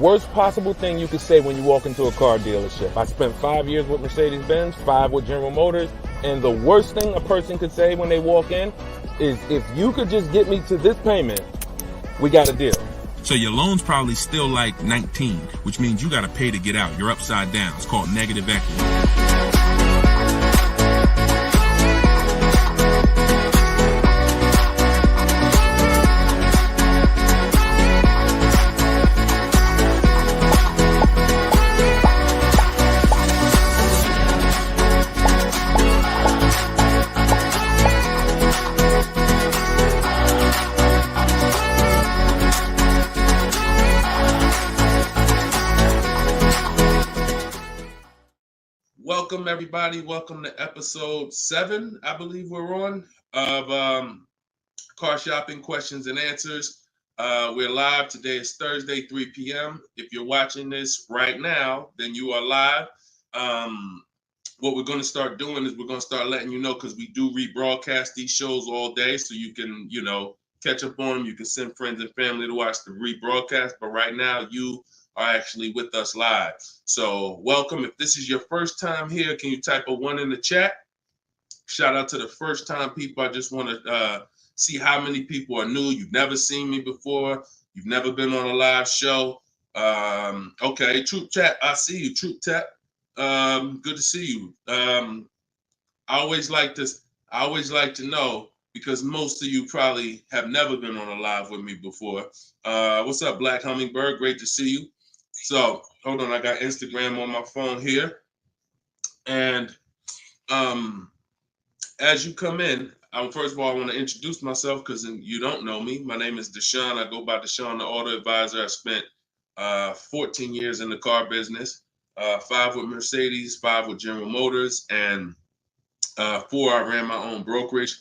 worst possible thing you could say when you walk into a car dealership. I spent 5 years with Mercedes-Benz, 5 with General Motors, and the worst thing a person could say when they walk in is, if you could just get me to this payment, we got a deal. So your loan's probably still like 19, which means you got to pay to get out. You're upside down. It's called negative equity. Welcome, everybody. Welcome to episode 7, I believe we're on, of Car Shopping Questions and Answers. We're live. Today is Thursday, 3 p.m. If you're watching this right now, then you are live. What we're going to start doing is we're going to start letting you know, because we do rebroadcast these shows all day, so you can, catch up on them. You can send friends and family to watch the rebroadcast. But right now, you are actually with us live. So welcome. If this is your first time here, can you type a 1 in the chat? Shout out to the first time people. I just want to see how many people are new. You've never seen me before. You've never been on a live show. Okay, Troop Chat, I see you, Troop Chat. Good to see you. I always like to know, because most of you probably have never been on a live with me before. What's up, Black Hummingbird? Great to see you. So hold on, I got Instagram on my phone here. And as you come in, first of all, I want to introduce myself, because you don't know me. My name is Deshone. I go by Deshone the Auto Advisor. I spent 14 years in the car business, 5 with Mercedes, 5 with General Motors, and 4 I ran my own brokerage.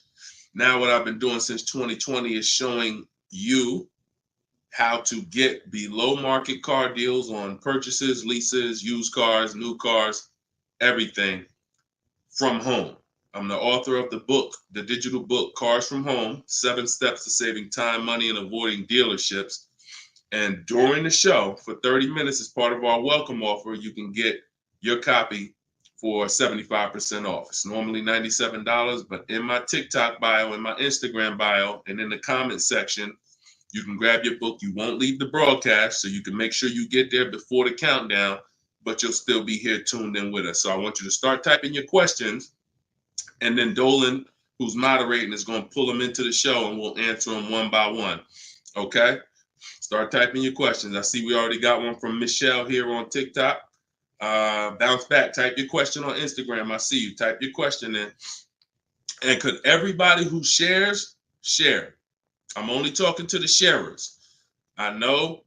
Now what I've been doing since 2020 is showing you how to get below market car deals on purchases, leases, used cars, new cars, everything from home. I'm the author of the book, the digital book, Cars from Home, 7 Steps to Saving Time, Money, and Avoiding Dealerships. And during the show, for 30 minutes, as part of our welcome offer, you can get your copy for 75% off. It's normally $97, but in my TikTok bio, in my Instagram bio, and in the comment section, you can grab your book. You won't leave the broadcast, so you can make sure you get there before the countdown, but you'll still be here tuned in with us. So I want you to start typing your questions, and then Dolan, who's moderating, is going to pull them into the show, and we'll answer them one by one. Okay? Start typing your questions. I see we already got one from Michelle here on TikTok. Bounce back. Type your question on Instagram. I see you. Type your question in. And could everybody who shares, share? I'm only talking to the sharers. I know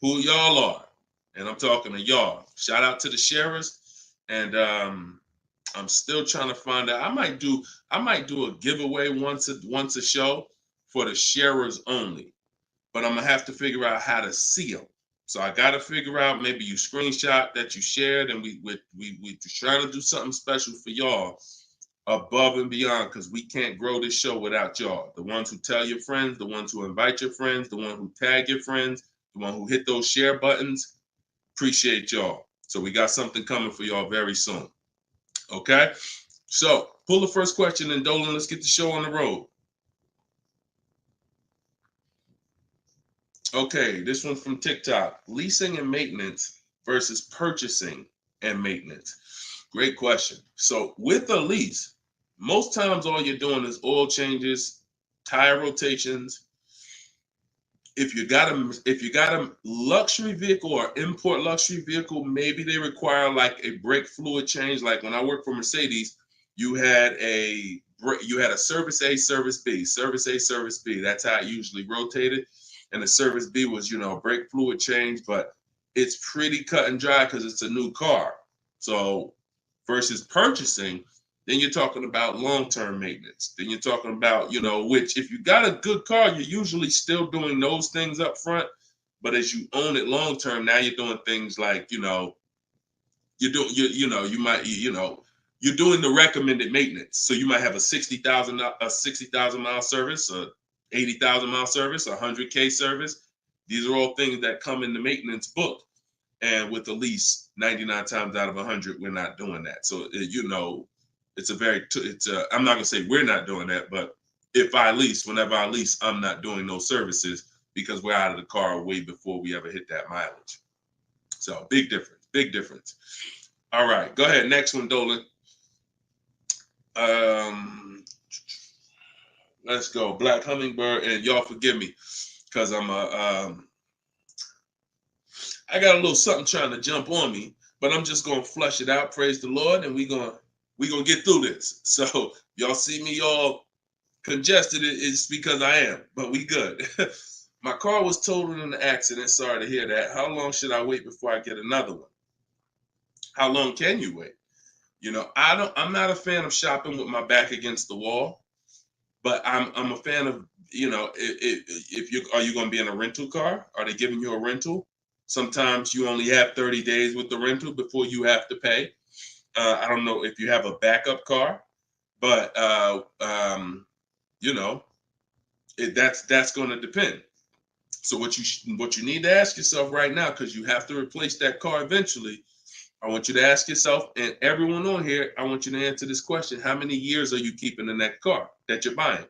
who y'all are, and I'm talking to y'all. Shout out to the sharers. And I'm still trying to find out. I might do a giveaway once a show for the sharers only, but I'm gonna have to figure out how to see them. So I got to figure out, maybe you screenshot that you shared, and we trying to do something special for y'all above and beyond, because we can't grow this show without y'all. The ones who tell your friends, the ones who invite your friends, the one who tag your friends, the one who hit those share buttons. Appreciate y'all. So we got something coming for y'all very soon. Okay? So pull the first question, and Dolan, let's get the show on the road. Okay, this one's from TikTok. Leasing and maintenance versus purchasing and maintenance. Great question. So with a lease, most times all you're doing is oil changes, tire rotations. If you got a luxury vehicle or import luxury vehicle, maybe they require like a brake fluid change. Like when I worked for Mercedes, you had a service A, service B, service A, service B. That's how it usually rotated. And the service B was, a brake fluid change, but it's pretty cut and dry because it's a new car. So versus purchasing, then you're talking about long-term maintenance. Then you're talking about, which if you got a good car, you're usually still doing those things up front. But as you own it long-term, now you're doing things like, you're doing the recommended maintenance. So you might have a 60,000 mile service, a 80,000 mile service, a 100K service. These are all things that come in the maintenance book. And with the lease, 99 times out of 100, we're not doing that. So, you know, it's a very, I'm not going to say we're not doing that, but if I lease, whenever I lease, I'm not doing those services because we're out of the car way before we ever hit that mileage. So big difference, big difference. All right, go ahead. Next one, Dolan. Let's go. Black Hummingbird, and y'all forgive me because I got a little something trying to jump on me, but I'm just gonna flush it out. Praise the Lord, and we gonna get through this. So y'all see me all congested, it's because I am, but we good. My car was totaled in an accident. Sorry to hear that. How long should I wait before I get another one? How long can you wait? You know, I'm not a fan of shopping with my back against the wall, but I'm a fan of, you know, if you are you going to be in a rental car? Are they giving you a rental? Sometimes you only have 30 days with the rental before you have to pay. I don't know if you have a backup car, but you know, that's going to depend. So what you need to ask yourself right now, because you have to replace that car eventually, I want you to ask yourself, and everyone on here, I want you to answer this question: how many years are you keeping in that car that you're buying?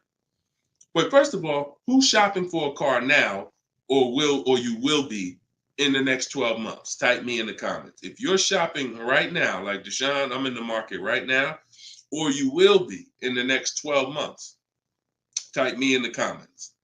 But first of all, who's shopping for a car now, or you will be in the next 12 months? Type me in the comments. If you're shopping right now, like Deshone, I'm in the market right now, or you will be in the next 12 months, type me in the comments.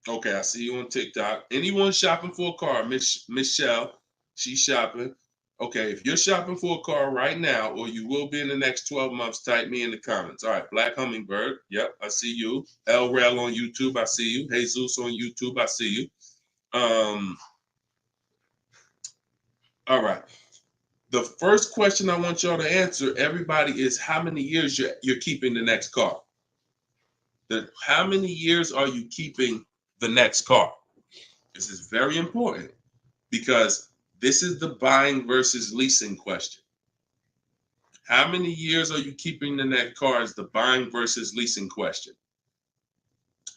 Okay, I see you on TikTok. Anyone shopping for a car? Michelle, she's shopping. Okay, if you're shopping for a car right now, or you will be in the next 12 months, type me in the comments. All right, Black Hummingbird. Yep, I see you. El Rel on YouTube, I see you. Jesus on YouTube, I see you. All right. The first question I want y'all to answer, everybody, is how many years you're keeping the next car? How many years are you keeping the next car? This is very important because this is the buying versus leasing question. How many years are you keeping the next car is the buying versus leasing question.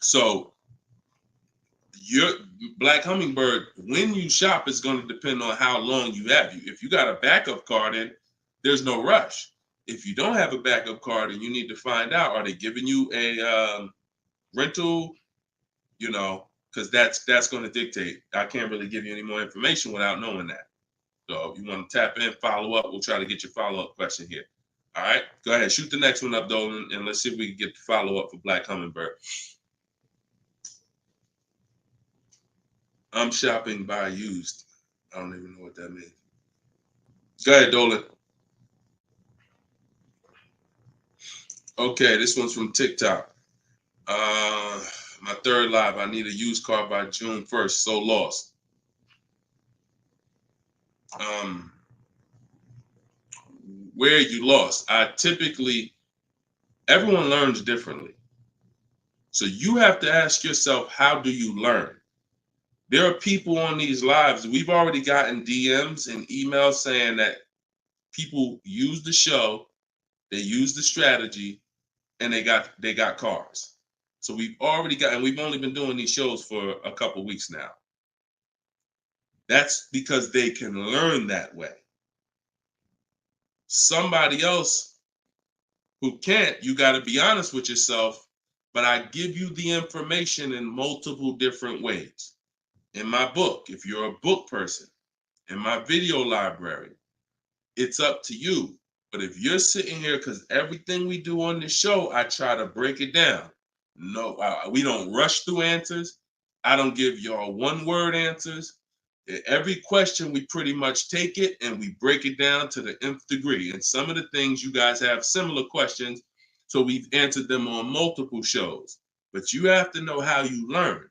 So your Black Hummingbird, when you shop, is going to depend on how long you have. If you got a backup car, then there's no rush. If you don't have a backup car, then you need to find out, are they giving you a rental, you know, because that's going to dictate. I can't really give you any more information without knowing that. So if you want to tap in, follow up, we'll try to get your follow-up question here. All right, go ahead, shoot the next one up, Dolan, and let's see if we can get the follow-up for Black Hummingbird. I'm shopping by used. I don't even know what that means. Go ahead, Dolan. Okay, this one's from TikTok. My third live, I need a used car by June 1st, so lost. Where you lost? Everyone learns differently. So you have to ask yourself, how do you learn? There are people on these lives, we've already gotten DMs and emails saying that people use the show, they use the strategy, and they got cars. So we've already got, and we've only been doing these shows for a couple weeks now. That's because they can learn that way. Somebody else who can't, you got to be honest with yourself, but I give you the information in multiple different ways. In my book, if you're a book person, in my video library, it's up to you. But if you're sitting here, because everything we do on this show, I try to break it down. No, we don't rush through answers. I don't give y'all one-word answers. Every question, we pretty much take it and we break it down to the nth degree. And some of the things you guys have similar questions, so we've answered them on multiple shows. But you have to know how you learn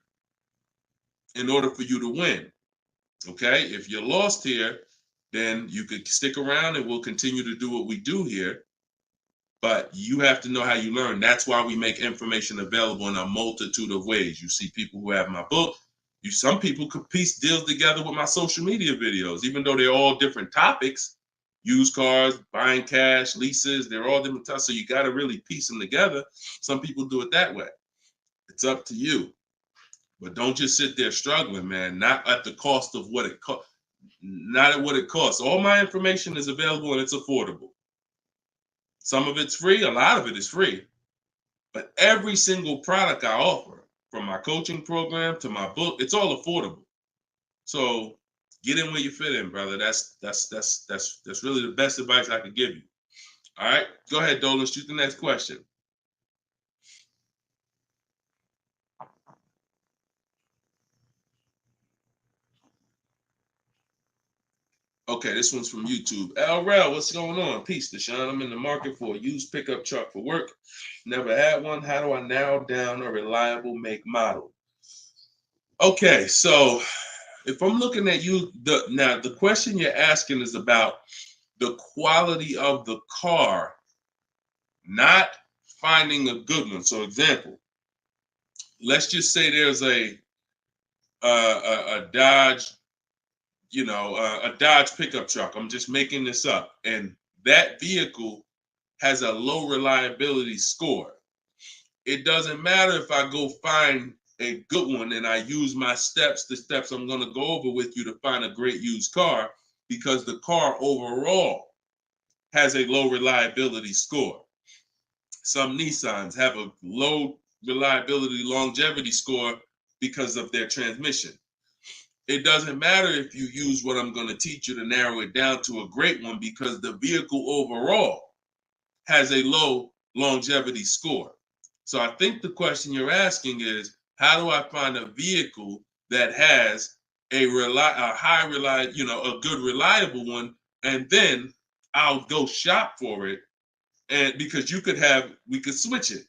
in order for you to win. Okay? If you're lost here, then you could stick around and we'll continue to do what we do here. But you have to know how you learn. That's why we make information available in a multitude of ways. You see people who have my book. Some people could piece deals together with my social media videos, even though they're all different topics. Used cars, buying cash, leases, they're all different types. So you got to really piece them together. Some people do it that way. It's up to you. But don't just sit there struggling, man. Not at the cost of what it costs. Not at what it costs. All my information is available and it's affordable. Some of it's free, a lot of it is free. But every single product I offer, from my coaching program to my book, it's all affordable. So get in where you fit in, brother. That's really the best advice I could give you. All right, go ahead, Dolan. Shoot the next question. Okay, this one's from YouTube. LRel, what's going on? Peace, Deshone. I'm in the market for a used pickup truck for work. Never had one. How do I narrow down a reliable make model? Okay, so if I'm looking at you, the question you're asking is about the quality of the car, not finding a good one. So, example, let's just say there's a Dodge, a Dodge pickup truck. I'm just making this up, and that vehicle has a low reliability score. It doesn't matter if I go find a good one and I use my steps, the steps I'm going to go over with you to find a great used car, because the car overall has a low reliability score. Some Nissans have a low reliability longevity score because of their transmission. It doesn't matter if you use what I'm going to teach you to narrow it down to a great one, because the vehicle overall has a low longevity score. So I think the question you're asking is, how do I find a vehicle that has a good reliable one, and then I'll go shop for it. And because we could switch it.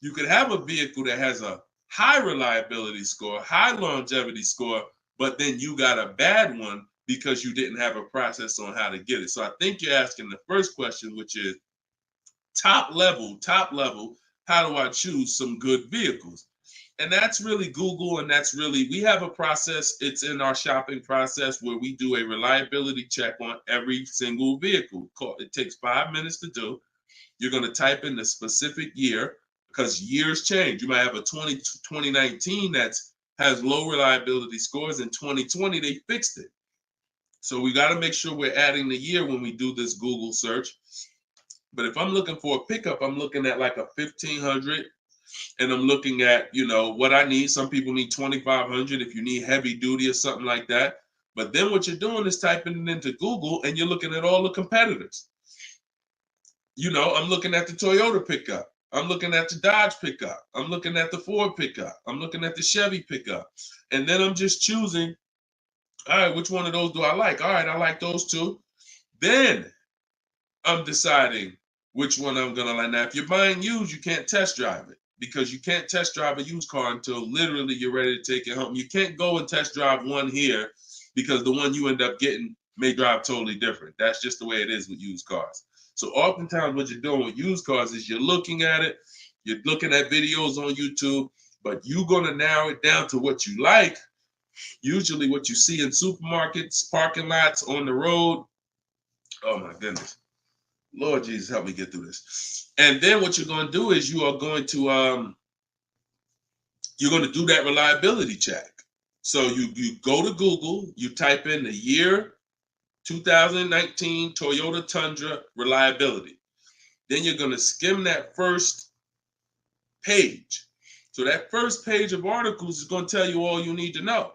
You could have a vehicle that has a high reliability score, high longevity score, but then you got a bad one because you didn't have a process on how to get it. So I think you're asking the first question, which is top level, how do I choose some good vehicles? And that's really Google, and we have a process. It's in our shopping process where we do a reliability check on every single vehicle. It takes 5 minutes to do. You're going to type in the specific year, because years change. You might have a 2019 that has low reliability scores. In 2020, they fixed it. So we got to make sure we're adding the year when we do this Google search. But if I'm looking for a pickup, I'm looking at like a 1500, and I'm looking at, what I need. Some people need 2500 if you need heavy duty or something like that. But then what you're doing is typing it into Google, and you're looking at all the competitors. I'm looking at the Toyota pickup. I'm looking at the Dodge pickup. I'm looking at the Ford pickup. I'm looking at the Chevy pickup. And then I'm just choosing, all right, which one of those do I like? All right, I like those two. Then I'm deciding which one I'm going to like. Now, if you're buying used, you can't test drive it, because you can't test drive a used car until literally you're ready to take it home. You can't go and test drive one here, because the one you end up getting may drive totally different. That's just the way it is with used cars. So oftentimes what you're doing with used cars is you're looking at it, you're looking at videos on YouTube, but you're going to narrow it down to what you like, usually what you see in supermarkets, parking lots, on the road. Oh my goodness. Lord Jesus, help me get through this. And then what you're going to do is you're going to do that reliability check. So you go to Google, you type in the year 2019 Toyota Tundra reliability. Then you're going to skim that first page. So that first page of articles is going to tell you all you need to know.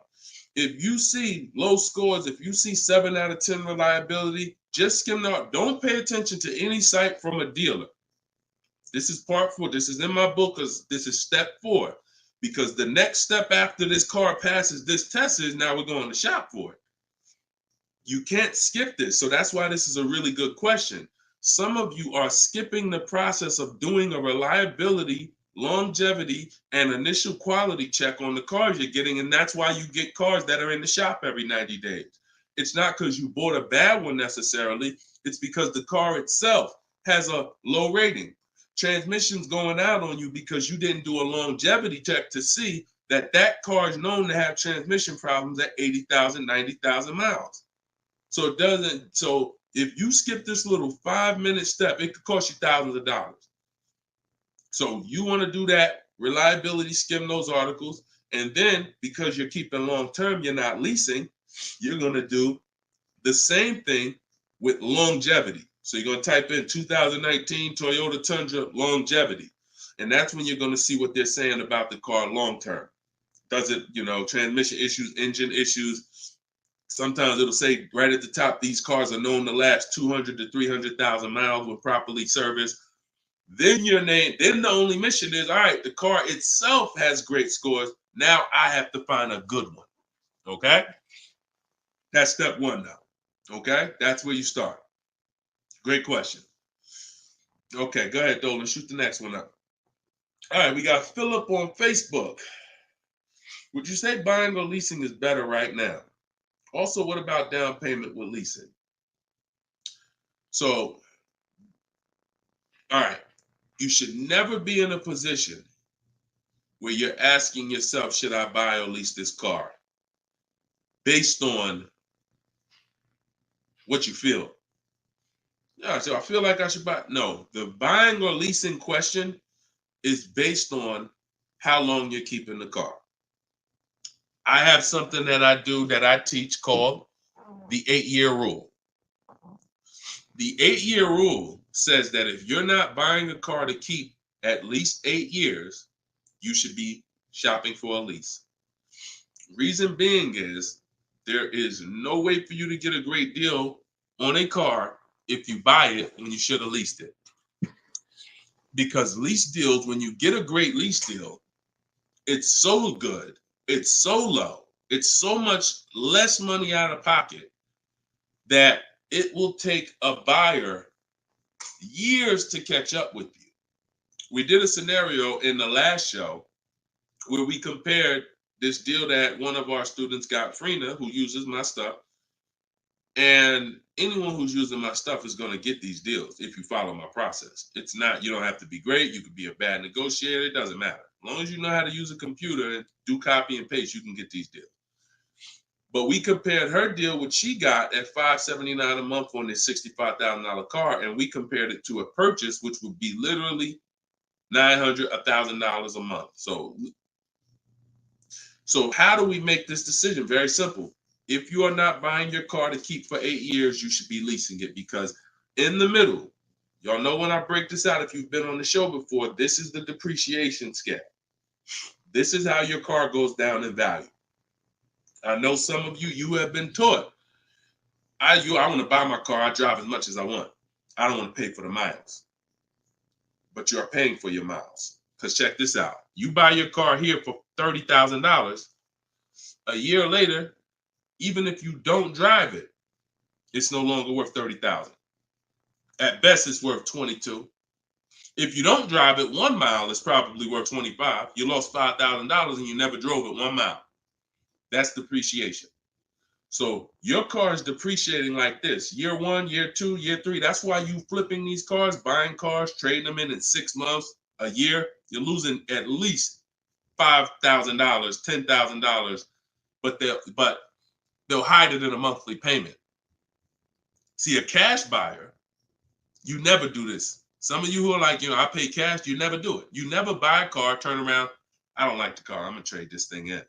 If you see low scores, if you see 7 out of 10 reliability, just skim that. Don't pay attention to any site from a dealer. This is part 4. This is in my book, because this is step 4. Because the next step after this car passes this test is now we're going to shop for it. You can't skip this. So that's why this is a really good question. Some of you are skipping the process of doing a reliability, longevity, and initial quality check on the cars you're getting. And that's why you get cars that are in the shop every 90 days. It's not because you bought a bad one necessarily. It's because the car itself has a low rating. Transmission's going out on you because you didn't do a longevity check to see that that car is known to have transmission problems at 80,000, 90,000 miles. So if you skip this little 5-minute step, it could cost you thousands of dollars. So you want to do that reliability, skim those articles. And then because you're keeping long term, you're not leasing, you're going to do the same thing with longevity. So you're going to type in 2019 Toyota Tundra longevity. And that's when you're going to see what they're saying about the car long term. Does it, transmission issues, engine issues? Sometimes it'll say right at the top, these cars are known to last 200 to 300,000 miles when properly serviced. Then then the only mission is, all right, the car itself has great scores. Now I have to find a good one. Okay? That's step one now. Okay? That's where you start. Great question. Okay, go ahead, Dolan. Shoot the next one up. All right, we got Philip on Facebook. Would you say buying or leasing is better right now? Also, what about down payment with leasing? So, all right, you should never be in a position where you're asking yourself, should I buy or lease this car? Based on what you feel. Yeah, so I feel like I should buy. No, the buying or leasing question is based on how long you're keeping the car. I have something that I do that I teach called the 8-year rule. The 8-year rule says that if you're not buying a car to keep at least 8 years, you should be shopping for a lease. Reason being is there is no way for you to get a great deal on a car if you buy it when you should have leased it. Because lease deals, when you get a great lease deal, it's so good, it's so low, it's so much less money out of pocket that it will take a buyer years to catch up with you. We did a scenario in the last show where we compared this deal that one of our students got, Frina, who uses my stuff. And anyone who's using my stuff is going to get these deals if you follow my process. It's not, you don't have to be great. You could be a bad negotiator. It doesn't matter. As long as you know how to use a computer and do copy and paste, you can get these deals. But we compared her deal, which she got at $579 a month on this $65,000 car, and we compared it to a purchase, which would be literally $900, $1,000 a month. So how do we make this decision? Very simple. If you are not buying your car to keep for 8 years, you should be leasing it, because in the middle, y'all know when I break this out, if you've been on the show before, this is the depreciation scale. This is how your car goes down in value. I know some of you have been taught, I want to buy my car, I drive as much as I want. I don't want to pay for the miles. But you're paying for your miles. Because check this out. You buy your car here for $30,000. A year later, even if you don't drive it, it's no longer worth $30,000. At best, it's worth $22,000. If you don't drive it 1 mile, it's probably worth $25,000. You lost $5,000 and you never drove it 1 mile. That's depreciation. So your car is depreciating like this. Year 1, year 2, year 3. That's why you flipping these cars, buying cars, trading them in 6 months, a year. You're losing at least $5,000, $10,000, but they'll hide it in a monthly payment. See, a cash buyer, you never do this. Some of you who are like, I pay cash, you never do it. You never buy a car, turn around, I don't like the car, I'm gonna trade this thing in.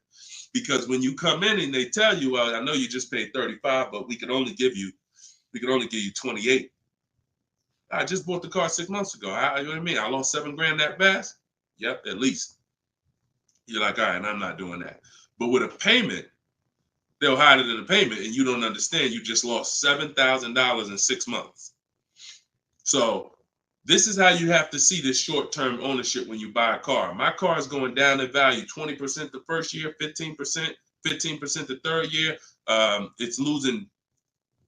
Because when you come in and they tell you, well, I know you just paid 35, but we can only give you 28. I just bought the car 6 months ago. You know what I mean? I lost $7,000 that fast? Yep, at least. You're like, all right, I'm not doing that. But with a payment, they'll hide it in a payment, and you don't understand. You just lost $7,000 in 6 months. So this is how you have to see this short-term ownership when you buy a car. My car is going down in value 20% the first year, 15% the third year. It's losing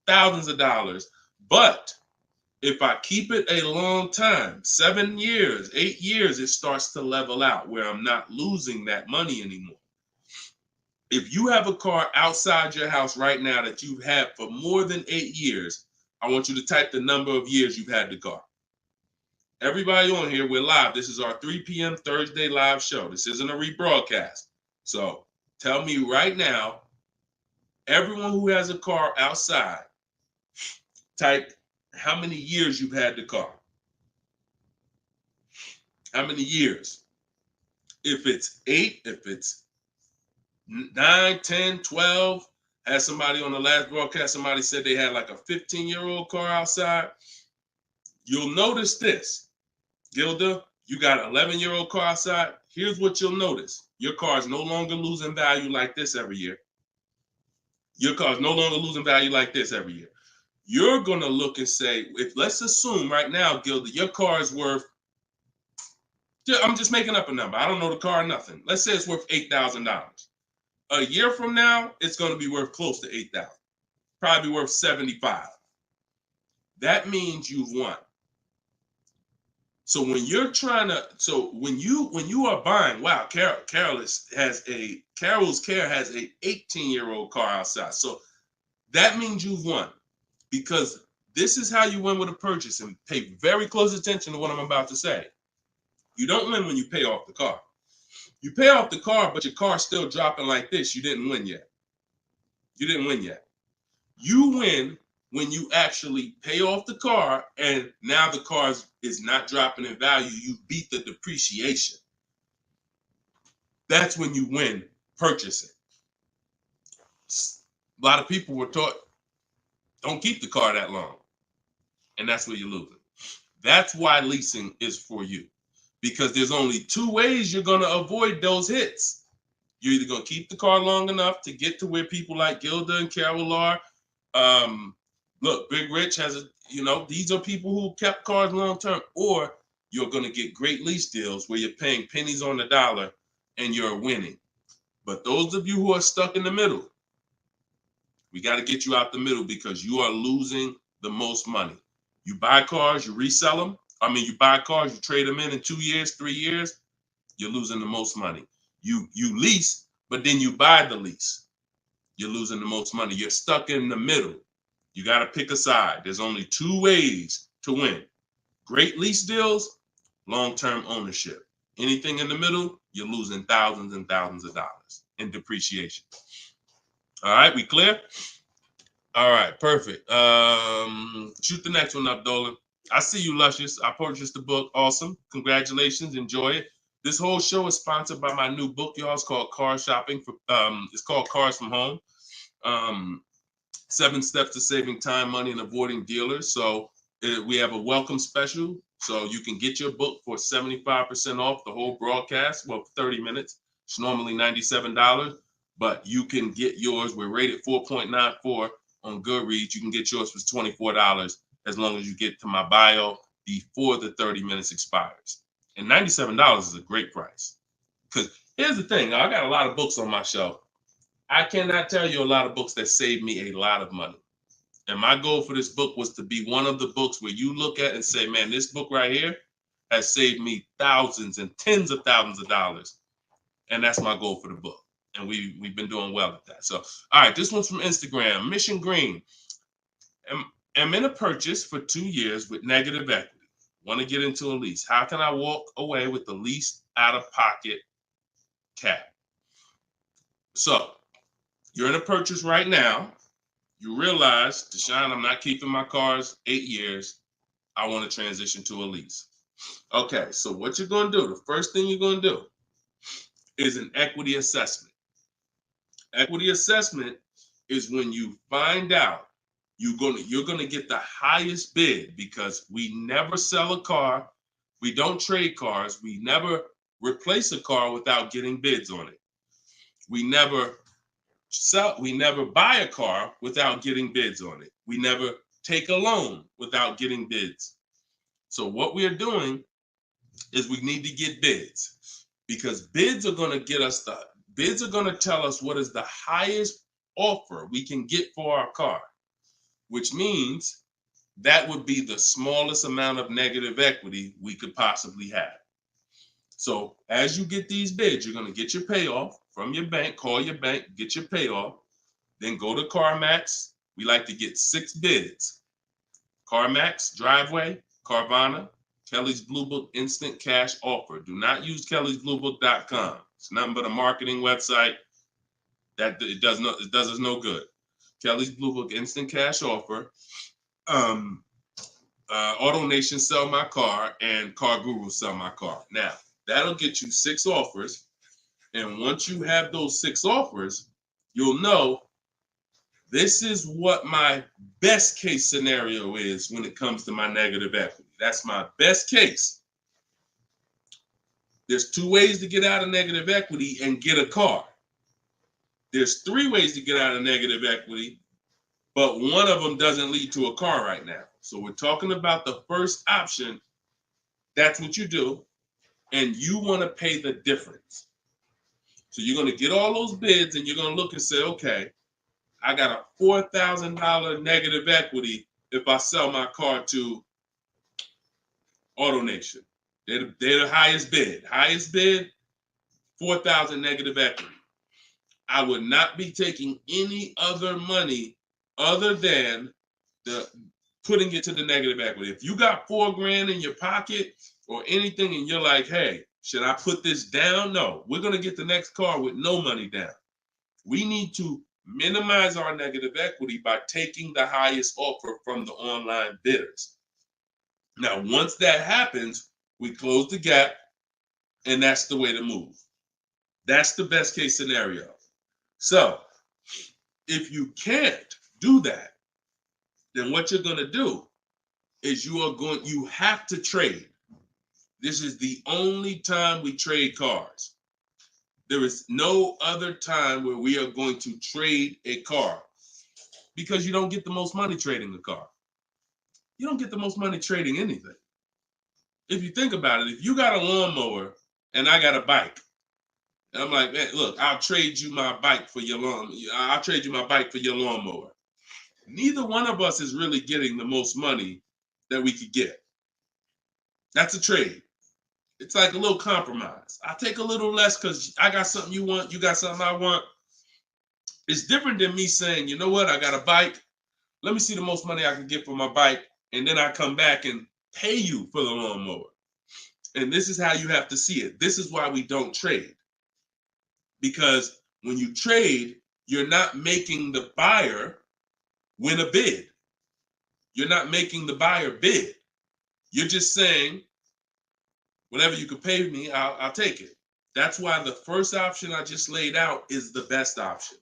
thousands of dollars. But if I keep it a long time, 7 years, 8 years, it starts to level out where I'm not losing that money anymore. If you have a car outside your house right now that you've had for more than 8 years, I want you to type the number of years you've had the car. Everybody on here, we're live. This is our 3 p.m. Thursday live show. This isn't a rebroadcast. So tell me right now, everyone who has a car outside, type how many years you've had the car. How many years? If it's 8, if it's 9, 10, 12. Had somebody on the last broadcast, somebody said they had like a 15-year-old car outside. You'll notice this, Gilda, you got an 11-year-old car outside. Here's what you'll notice. Your car is no longer losing value like this every year. Your car is no longer losing value like this every year. You're going to look and say, if let's assume right now, Gilda, your car is worth, I'm just making up a number. I don't know the car, nothing. Let's say it's worth $8,000. A year from now, it's going to be worth close to $8,000. Probably worth $75,000. That means you've won. So when you're trying to, when you are buying, wow, Carol's has a 18-year-old car outside. So that means you've won, because this is how you win with a purchase. And pay very close attention to what I'm about to say. You don't win when you pay off the car. You pay off the car, but your car's still dropping like this. You didn't win yet. You didn't win yet. You win when you actually pay off the car and now the car is not dropping in value. You beat the depreciation. That's when you win purchasing. A lot of people were taught, don't keep the car that long. And that's where you're losing. That's why leasing is for you. Because there's only two ways you're going to avoid those hits. You're either going to keep the car long enough to get to where people like Gilda and Carol are. Look, Big Rich has these are people who kept cars long term, or you're going to get great lease deals where you're paying pennies on the dollar and you're winning. But those of you who are stuck in the middle, we got to get you out the middle, because you are losing the most money. You buy cars, you resell them. You buy cars, you trade them in 2 years, 3 years, you're losing the most money. You lease, but then you buy the lease. You're losing the most money. You're stuck in the middle. You got to pick a side. There's only two ways to win. Great lease deals, long-term ownership. Anything in the middle, you're losing thousands and thousands of dollars in depreciation. All right, we clear? All right, perfect. Shoot the next one up, Dolan. I see you, Luscious. I purchased the book. Awesome. Congratulations. Enjoy it. This whole show is sponsored by my new book, y'all. It's called Car Shopping. It's called Cars from Home. 7 Steps to Saving Time, Money, and Avoiding Dealers. So we have a welcome special. So you can get your book for 75% off the whole broadcast. Well, 30 minutes. It's normally $97, but you can get yours. We're rated 4.94 on Goodreads. You can get yours for $24 as long as you get to my bio before the 30 minutes expires. And $97 is a great price. Because here's the thing. I got a lot of books on my shelf. I cannot tell you a lot of books that saved me a lot of money. And my goal for this book was to be one of the books where you look at and say, man, this book right here has saved me thousands and tens of thousands of dollars. And that's my goal for the book. And we've been doing well at that. So, all right, this one's from Instagram. Mission Green. I'm in a purchase for 2 years with negative equity. Want to get into a lease. How can I walk away with the least out-of-pocket cap? So, you're in a purchase right now. You realize, Deshone, I'm not keeping my cars 8 years. I want to transition to a lease. Okay, so what you're going to do, the first thing you're going to do is an equity assessment. Equity assessment is when you find out you're going to get the highest bid, because we never sell a car. We don't trade cars. We never replace a car without getting bids on it. We never buy a car without getting bids on it. We never take a loan without getting bids. So what we are doing is we need to get bids, because bids are going to tell us what is the highest offer we can get for our car, which means that would be the smallest amount of negative equity we could possibly have. So as you get these bids, you're going to get your payoff from your bank, call your bank, get your payoff, then go to CarMax. We like to get 6 bids. CarMax, Driveway, Carvana, Kelly's Blue Book Instant Cash Offer. Do not use kellysbluebook.com. It's nothing but a marketing website that it does us no good. Kelly's Blue Book Instant Cash Offer. Auto Nation Sell My Car, and Car Guru Sell My Car. Now, that'll get you 6 offers. And once you have those 6 offers, you'll know this is what my best case scenario is when it comes to my negative equity. That's my best case. There's 2 ways to get out of negative equity and get a car. There's 3 ways to get out of negative equity, but one of them doesn't lead to a car right now. So we're talking about the first option. That's what you do, and you want to pay the difference. So you're going to get all those bids, and you're going to look and say, okay, I got a $4,000 negative equity if I sell my car to AutoNation. They're the highest bid. Highest bid, $4,000 negative equity. I would not be taking any other money other than the putting it to the negative equity. If you got $4,000 in your pocket or anything and you're like, hey, should I put this down? No, we're going to get the next car with no money down. We need to minimize our negative equity by taking the highest offer from the online bidders. Now, once that happens, we close the gap, and that's the way to move. That's the best case scenario. So if you can't do that, then what you're going to do is you have to trade. This is the only time we trade cars. There is no other time where we are going to trade a car, because you don't get the most money trading a car. You don't get the most money trading anything. If you think about it, if you got a lawnmower and I got a bike, and I'm like, man, look, I'll trade you my bike for your I'll trade you my bike for your lawnmower. Neither one of us is really getting the most money that we could get. That's a trade. It's like a little compromise. I take a little less because I got something you want, you got something I want. It's different than me saying, you know what, I got a bike. Let me see the most money I can get for my bike, and then I come back and pay you for the lawnmower. And this is how you have to see it. This is why we don't trade. Because when you trade, you're not making the buyer win a bid. You're not making the buyer bid. You're just saying, whatever you could pay me, I'll take it. That's why the first option I just laid out is the best option.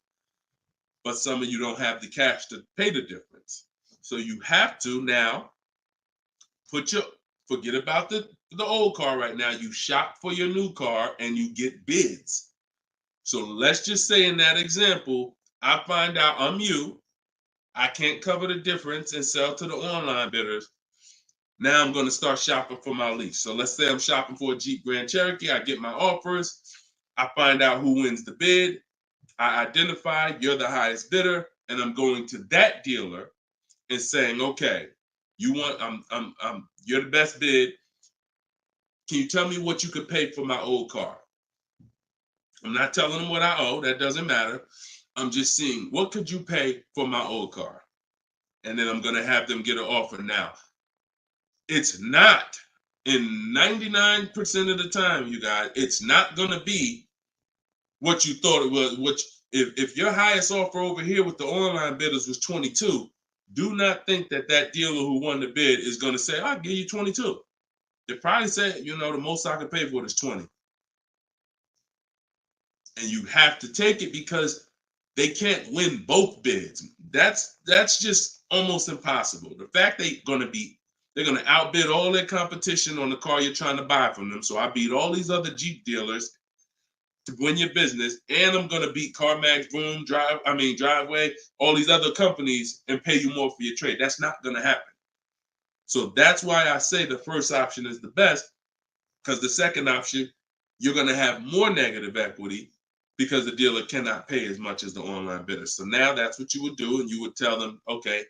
But some of you don't have the cash to pay the difference. So you have to now forget about the old car right now. You shop for your new car and you get bids. So let's just say in that example, I find out I'm you. I can't cover the difference and sell to the online bidders. Now I'm going to start shopping for my lease. So let's say I'm shopping for a Jeep Grand Cherokee. I get my offers. I find out who wins the bid. I identify you're the highest bidder, and I'm going to that dealer and saying, okay, you're the best bid. Can you tell me what you could pay for my old car? I'm not telling them what I owe. That doesn't matter. I'm just seeing, what could you pay for my old car? And then I'm going to have them get an offer. Now, it's not, in 99% of the time, you guys, it's not going to be what you thought it was. If your highest offer over here with the online bidders was 22, do not think that dealer who won the bid is going to say, I'll give you 22. They probably say, the most I can pay for it is 20. And you have to take it because they can't win both bids. That's just almost impossible. The fact they're going to outbid all their competition on the car you're trying to buy from them. So I beat all these other Jeep dealers to win your business, and I'm going to beat CarMax, Boom, Driveway, all these other companies and pay you more for your trade. That's not going to happen. So that's why I say the first option is the best, because the second option, you're going to have more negative equity because the dealer cannot pay as much as the online bidder. So now that's what you would do, and you would tell them, okay,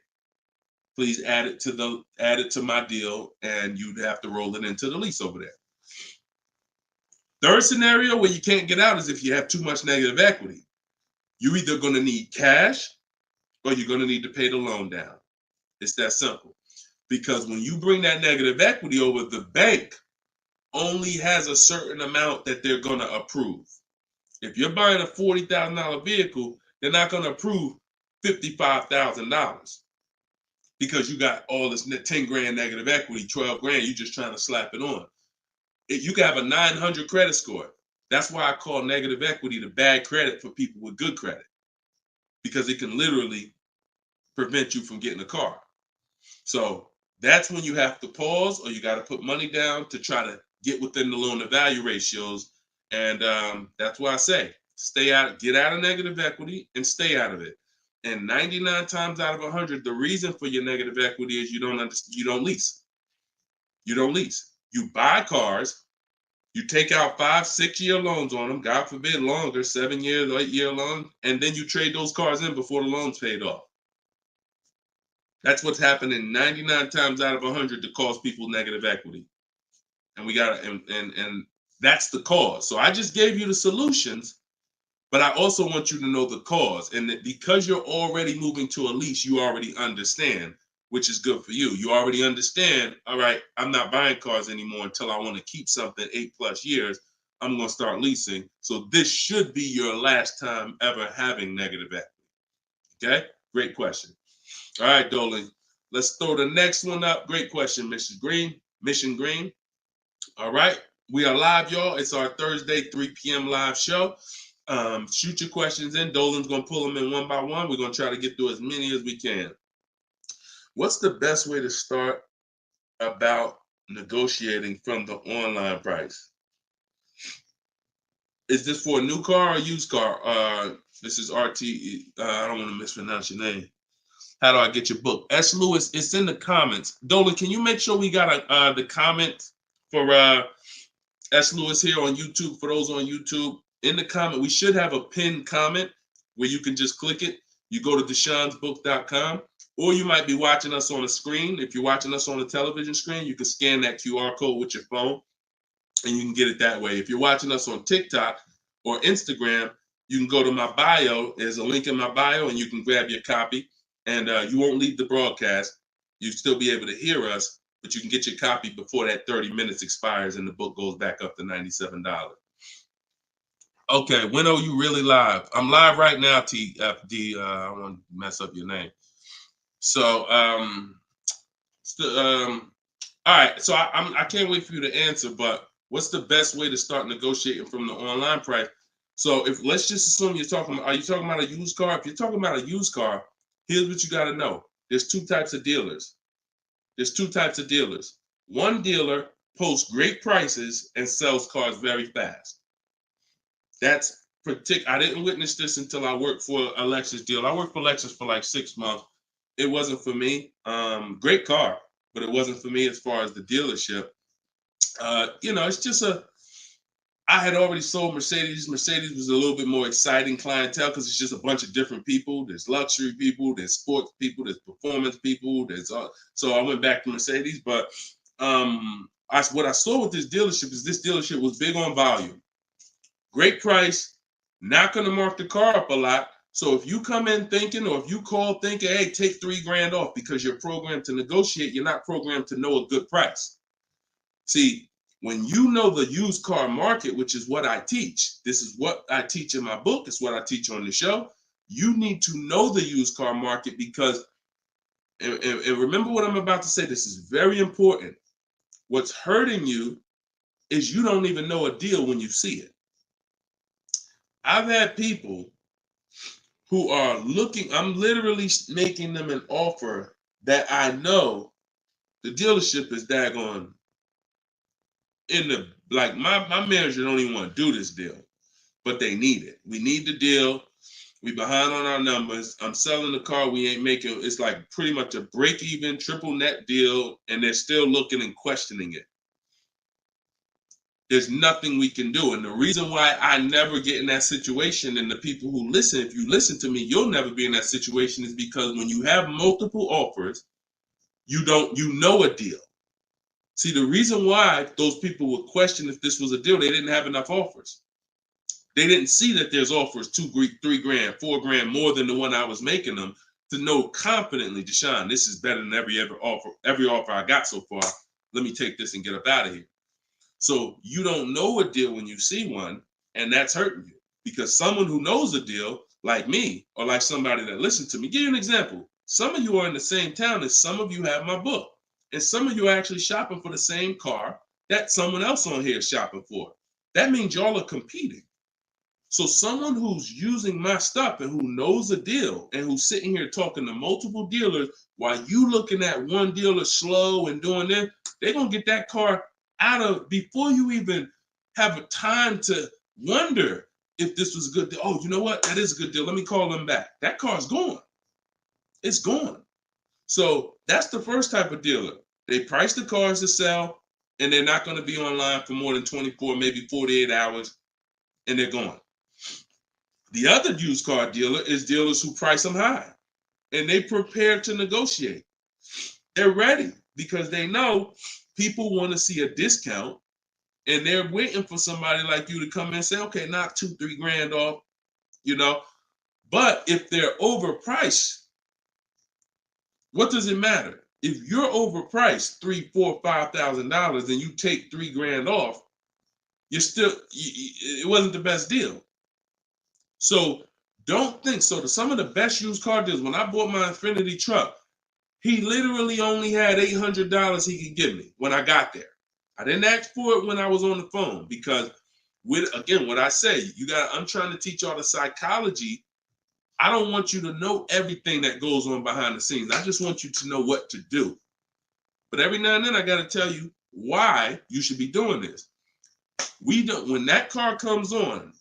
please add it to my deal, and you'd have to roll it into the lease over there. Third scenario where you can't get out is if you have too much negative equity. You're either going to need cash or you're going to need to pay the loan down. It's that simple. Because when you bring that negative equity over, the bank only has a certain amount that they're going to approve. If you're buying a $40,000 vehicle, they're not going to approve $55,000 because you got all this 10 grand negative equity, 12 grand, you're just trying to slap it on. You can have a 900 credit score. That's why I call negative equity the bad credit for people with good credit, because it can literally prevent you from getting a car. So that's when you have to pause, or you got to put money down to try to get within the loan to value ratios. And that's why I say stay out, get out of negative equity and stay out of it. And 99 times out of 100, the reason for your negative equity is you don't lease. You don't lease. You buy cars, you take out 5-6 year loans on them, God forbid longer, 7 years, 8-year loan, and then you trade those cars in before the loan's paid off. That's what's happening 99 times out of 100 to cause people negative equity. And we got and that's the cause. So I just gave you the solutions, but I also want you to know the cause. And that because you're already moving to a lease, you already understand, which is good for you. You already understand, all right, I'm not buying cars anymore until I want to keep something 8+ years. I'm going to start leasing. So this should be your last time ever having negative equity. Okay? Great question. All right, Dolan. Let's throw the next one up. Great question, Mission Green. All right. We are live, y'all. It's our Thursday, 3 p.m. live show. Shoot your questions in. Dolan's going to pull them in one by one. We're going to try to get through as many as we can. What's the best way to start about negotiating from the online price? Is this for a new car or used car? This is RT. I don't want to mispronounce your name. How do I get your book? S. Lewis, it's in the comments. Dolan, can you make sure we got the comment for S. Lewis here on YouTube? For those on YouTube, in the comment, we should have a pinned comment where you can just click it. You go to deshonsbook.com, or you might be watching us on a screen. If you're watching us on a television screen, you can scan that QR code with your phone, and you can get it that way. If you're watching us on TikTok or Instagram, you can go to my bio. There's a link in my bio, and you can grab your copy. And you won't leave the broadcast. You'll still be able to hear us, but you can get your copy before that 30 minutes expires and the book goes back up to $97. Okay, when are you really live? I'm live right now, TFD. I don't want to mess up your name. So, all right. So I can't wait for you to answer, but what's the best way to start negotiating from the online price? So let's just assume are you talking about a used car? If you're talking about a used car, here's what you got to know. There's two types of dealers. One dealer posts great prices and sells cars very fast. That's I didn't witness this until I worked for a Lexus deal. I worked for Lexus for like 6 months. It wasn't for me. Great car, but it wasn't for me as far as the dealership. It's just I had already sold Mercedes. Mercedes was a little bit more exciting clientele because it's just a bunch of different people. There's luxury people, there's sports people, there's performance people. So I went back to Mercedes. But what I saw with this dealership was big on volume. Great price, not going to mark the car up a lot. So if you come in thinking, or if you call thinking, hey, take $3,000 off because you're programmed to negotiate, you're not programmed to know a good price. See, when you know the used car market, which is what I teach, this is what I teach in my book, it's what I teach on the show. You need to know the used car market because, and remember what I'm about to say, this is very important. What's hurting you is you don't even know a deal when you see it. I've had people who are looking, I'm literally making them an offer that I know the dealership is daggone my manager don't even want to do this deal, but they need it. We need the deal. We behind on our numbers. I'm selling the car. We ain't making, it's like pretty much a break even triple net deal. And they're still looking and questioning it. There's nothing we can do. And the reason why I never get in that situation, and the people who listen, if you listen to me, you'll never be in that situation, is because when you have multiple offers, you know a deal. See, the reason why those people would question if this was a deal, they didn't have enough offers. They didn't see that there's offers $2,000, $3,000, $4,000 more than the one I was making them to know confidently, Deshone, this is better than every offer I got so far. Let me take this and get up out of here. So you don't know a deal when you see one, and that's hurting you because someone who knows a deal, like me, or like somebody that listened to me, give you an example. Some of you are in the same town as some of you have my book. And some of you are actually shopping for the same car that someone else on here is shopping for. that means y'all are competing. So someone who's using my stuff and who knows a deal and who's sitting here talking to multiple dealers while you looking at one dealer slow and doing this, they're going to get that car out of before you even have a time to wonder if this was a good deal. Oh, you know what? That is a good deal. Let me call them back. That car's gone. It's gone. So that's the first type of dealer. They price the cars to sell and they're not going to be online for more than 24, maybe 48 hours, and they're gone. The other used car dealer is dealers who price them high and they prepare to negotiate. They're ready because they know people want to see a discount and they're waiting for somebody like you to come in and say, okay, knock $2-3 grand off, you know. But if they're overpriced, what does it matter? If you're overpriced $3,000, $4,000, $5,000 and you take $3 grand off, you're still, it wasn't the best deal. So don't think so. Some of the best used car deals, when I bought my Infiniti truck, he literally only had $800 he could give me when I got there. I didn't ask for it when I was on the phone because, again, what I say, I'm trying to teach y'all the psychology. I don't want you to know everything that goes on behind the scenes. I just want you to know what to do. But every now and then I got to tell you why you should be doing this. When that car comes on,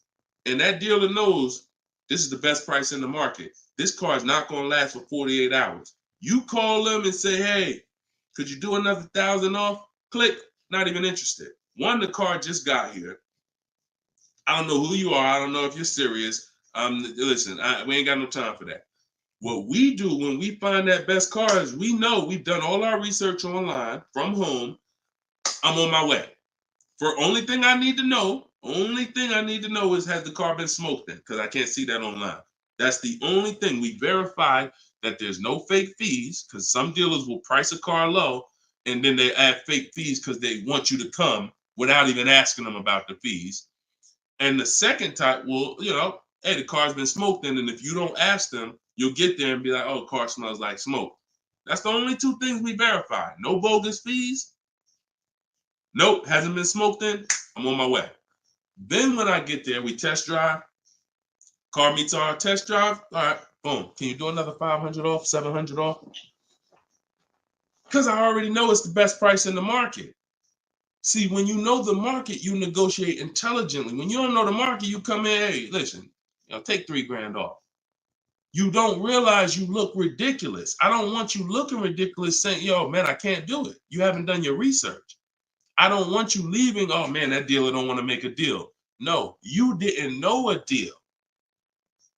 and that dealer knows this is the best price in the market, this car is not going to last for 48 hours. You call them and say, hey, could you do another 1,000 off? Click, not even interested. One, the car just got here. I don't know who you are. I don't know if you're serious. Listen, we ain't got no time for that. What we do when we find that best car is we know we've done all our research online from home. I'm on my way. Only thing I need to know is, has the car been smoked in? Because I can't see that online. That's the only thing. We verify that there's no fake fees, because some dealers will price a car low and then they add fake fees because they want you to come without even asking them about the fees. And the second type will, hey, the car's been smoked in, and if you don't ask them, you'll get there and be like, oh, car smells like smoke. That's the only two things we verify. No bogus fees. Nope, hasn't been smoked in. I'm on my way. Then when I get there, we test drive. Car meets our test drive. All right, boom. Can you do another 500 off, 700 off? Because I already know it's the best price in the market. See, when you know the market, you negotiate intelligently. When you don't know the market, you come in, hey, listen, take $3 grand off. You don't realize you look ridiculous. I don't want you looking ridiculous saying, yo, man, I can't do it. You haven't done your research. I don't want you leaving, oh man, that dealer don't want to make a deal. No, you didn't know a deal.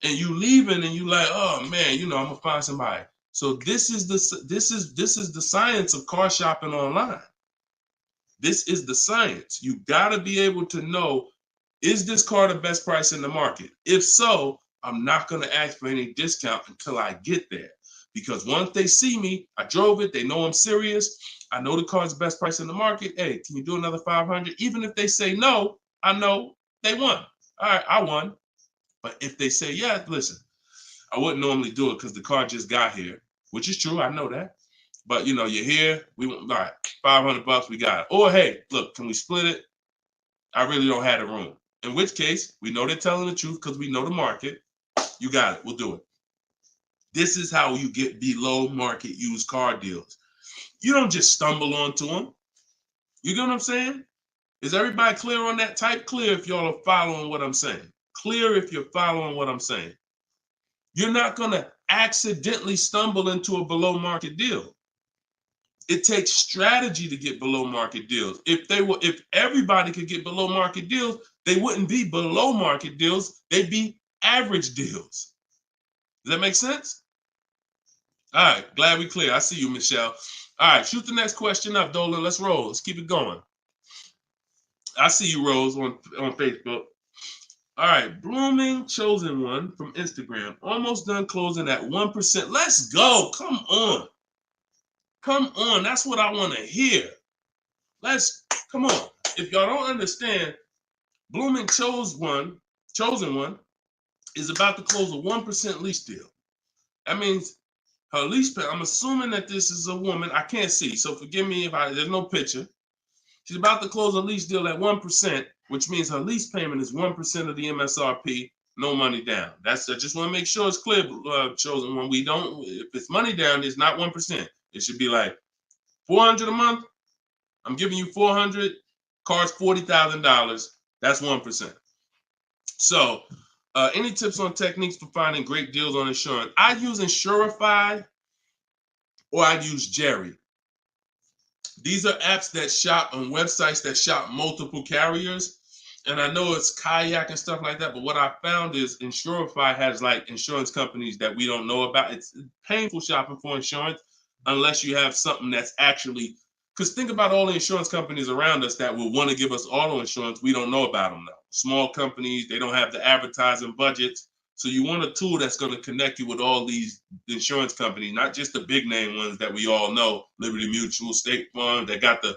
And you leaving and you like, oh man, I'm gonna find somebody. So this is the science of car shopping online. This is the science. You gotta be able to know, is this car the best price in the market? If so, I'm not gonna ask for any discount until I get there. Because once they see me, I drove it, they know I'm serious. I know the car's the best price in the market. Hey, can you do another 500? Even if they say no, I know they won. All right, I won. But if they say, yeah, listen, I wouldn't normally do it because the car just got here, which is true. I know that. But, you're here. We want, all right, $500, we got it. Or, hey, look, can we split it? I really don't have the room. In which case, we know they're telling the truth because we know the market. You got it. We'll do it. This is how you get below market used car deals. You don't just stumble onto them. You get what I'm saying? Is everybody clear on that? Type clear if y'all are following what I'm saying. Clear if you're following what I'm saying. You're not going to accidentally stumble into a below market deal. It takes strategy to get below market deals. If everybody could get below market deals, they wouldn't be below market deals. They'd be average deals. Does that make sense? All right, glad we clear. I see you, Michelle. All right, shoot the next question up, Dolan. Let's roll. Let's keep it going. I see you, Rose, on Facebook. All right, Blooming Chosen One from Instagram. Almost done closing at 1%. Let's go. Come on. Come on. That's what I want to hear. Come on. If y'all don't understand, Blooming Chosen One is about to close a 1% lease deal. That means her lease pay, I'm assuming that this is a woman. I can't see, so forgive me if there's no picture. She's about to close a lease deal at 1%. which means her lease payment is 1% of the MSRP, no money down. I just want to make sure it's clear, chosen one. We don't, if it's money down, it's not 1%. It should be like $400 a month. I'm giving you $400, car's $40,000. That's 1%. So, any tips on techniques for finding great deals on insurance? I use Insurify or I use Jerry. These are apps that shop on websites that shop multiple carriers. And I know it's Kayak and stuff like that, but what I found is Insurify has like insurance companies that we don't know about. It's painful shopping for insurance unless you have something that's actually, because think about all the insurance companies around us that will want to give us auto insurance. We don't know about them now. Small companies, they don't have the advertising budgets. So you want a tool that's going to connect you with all these insurance companies, not just the big name ones that we all know, Liberty Mutual, State Farm, that got the,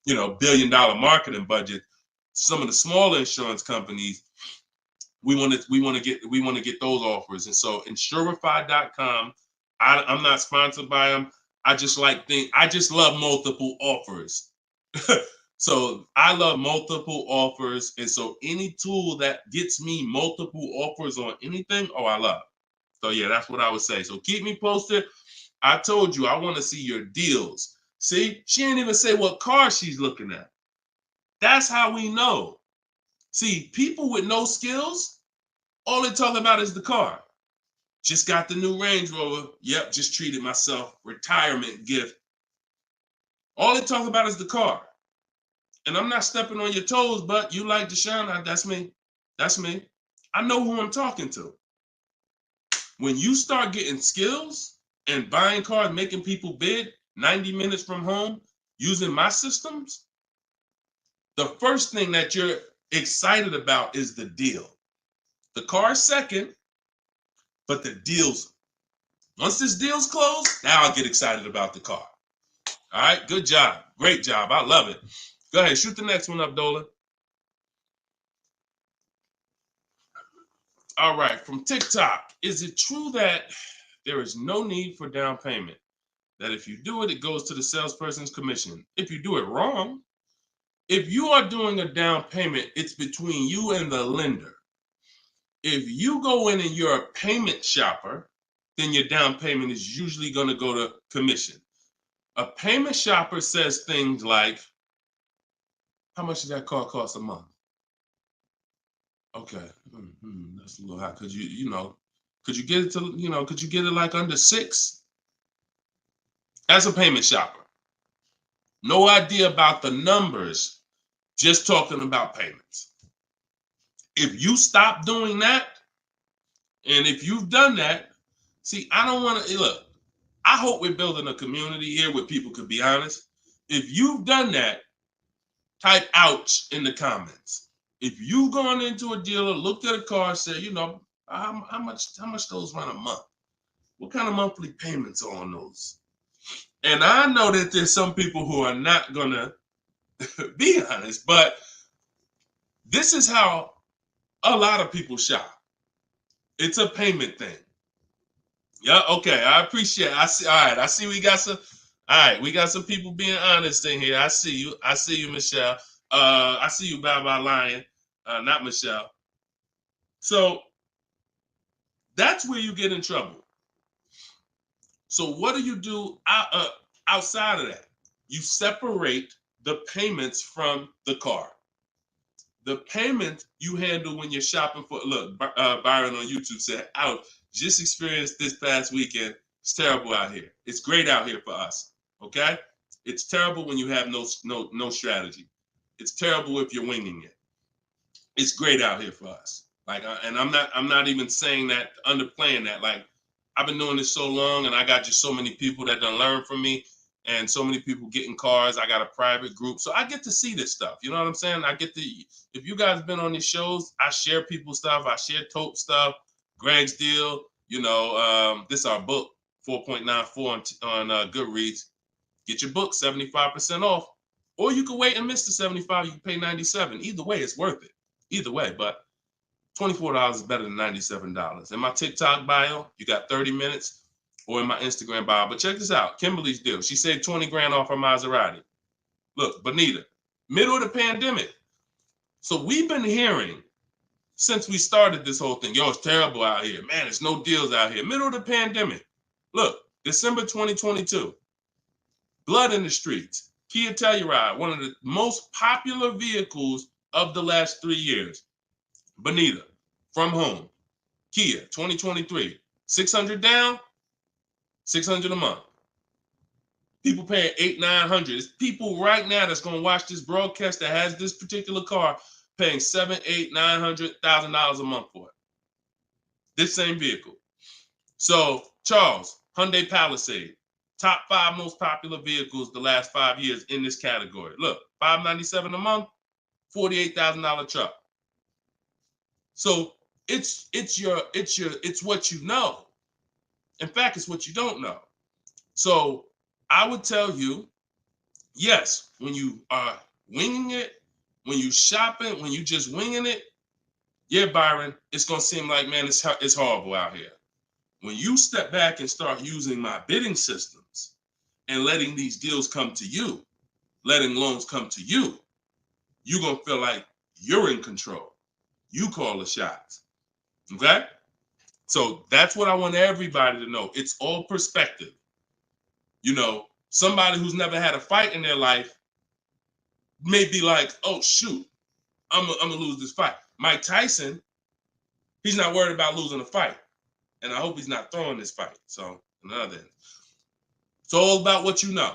$1 billion marketing budget. Some of the smaller insurance companies, we want to get those offers. And so Insurify.com, I'm not sponsored by them. I just love multiple offers. So I love multiple offers. And so any tool that gets me multiple offers on anything, I love. So yeah, that's what I would say. So keep me posted. I told you I want to see your deals. See, she ain't even say what car she's looking at. That's how we know. See, people with no skills, all they talk about is the car. Just got the new Range Rover. Yep, just treated myself. Retirement gift. All they talk about is the car. And I'm not stepping on your toes, but you like Deshone, that's me. That's me. I know who I'm talking to. When you start getting skills and buying cars, making people bid 90 minutes from home, using my systems, the first thing that you're excited about is the deal. The car is second, but the deals, once this deal's closed, now I'll get excited about the car. All right, good job. Great job. I love it. Go ahead, shoot the next one up, Dolan. All right, from TikTok. Is it true that there is no need for down payment? That if you do it, it goes to the salesperson's commission. If you do it wrong, if you are doing a down payment, it's between you and the lender. If you go in and you're a payment shopper, then your down payment is usually going to go to commission. A payment shopper says things like, how much does that car cost a month? Okay, that's a little high. Could you get it to, could you get it like under 6? As a payment shopper. No idea about the numbers, just talking about payments. If you stop doing that, and if you've done that, see, I don't want to, look, I hope we're building a community here where people could be honest. If you've done that, type ouch in the comments. If you've gone into a dealer, looked at a car, and said, how much those run a month? What kind of monthly payments are on those? And I know that there's some people who are not gonna be honest, but this is how a lot of people shop. It's a payment thing. Yeah, okay. I appreciate it. I see. All right. I see we got some. All right, we got some people being honest in here. I see you. I see you, Michelle. I see you, Bye Lion. Not Michelle. So that's where you get in trouble. So what do you do outside of that? You separate the payments from the car. The payment you handle when you're shopping for, look, Byron on YouTube said, ouch, just experienced this past weekend. It's terrible out here. It's great out here for us, okay? It's terrible when you have no strategy. It's terrible if you're winging it. It's great out here for us. Like, and I'm not even saying that, underplaying that. Like, I've been doing this so long, and I got just so many people that done learn from me, and so many people getting cars. I got a private group, so I get to see this stuff. You know what I'm saying? I get to. If you guys been on these shows, I share people's stuff. I share Tope stuff. Greg's deal. This is our book, 4.94 on Goodreads. Get your book 75% off, or you can wait and miss the 75. You can pay 97. Either way, it's worth it. Either way, but $24 is better than $97. In my TikTok bio, you got 30 minutes, or in my Instagram bio. But check this out, Kimberly's deal. She saved 20 grand off her Maserati. Look, Bonita, middle of the pandemic. So we've been hearing since we started this whole thing, yo, it's terrible out here. Man, there's no deals out here. Middle of the pandemic. Look, December 2022. Blood in the streets. Kia Telluride, one of the most popular vehicles of the last 3 years. Bonita, from home. Kia, 2023. 600 down, 600 a month. People paying $800-900. It's people right now that's going to watch this broadcast that has this particular car paying $700,000-900,000 a month for it. This same vehicle. So, Charles, Hyundai Palisade, top 5 most popular vehicles the last 5 years in this category. Look, $597 a month, $48,000 truck. So it's what you know. In fact, it's what you don't know. So I would tell you, yes, when you are winging it, when you shopping, when you just winging it, yeah, Byron, it's gonna seem like, man, it's horrible out here. When you step back and start using my bidding systems and letting these deals come to you, letting loans come to you, you're gonna feel like you're in control. You call the shots. Okay? So that's what I want everybody to know. It's all perspective. You know, somebody who's never had a fight in their life may be like, oh, shoot, I'm gonna lose this fight. Mike Tyson, he's not worried about losing a fight. And I hope he's not throwing this fight. So, another end. It's all about what you know.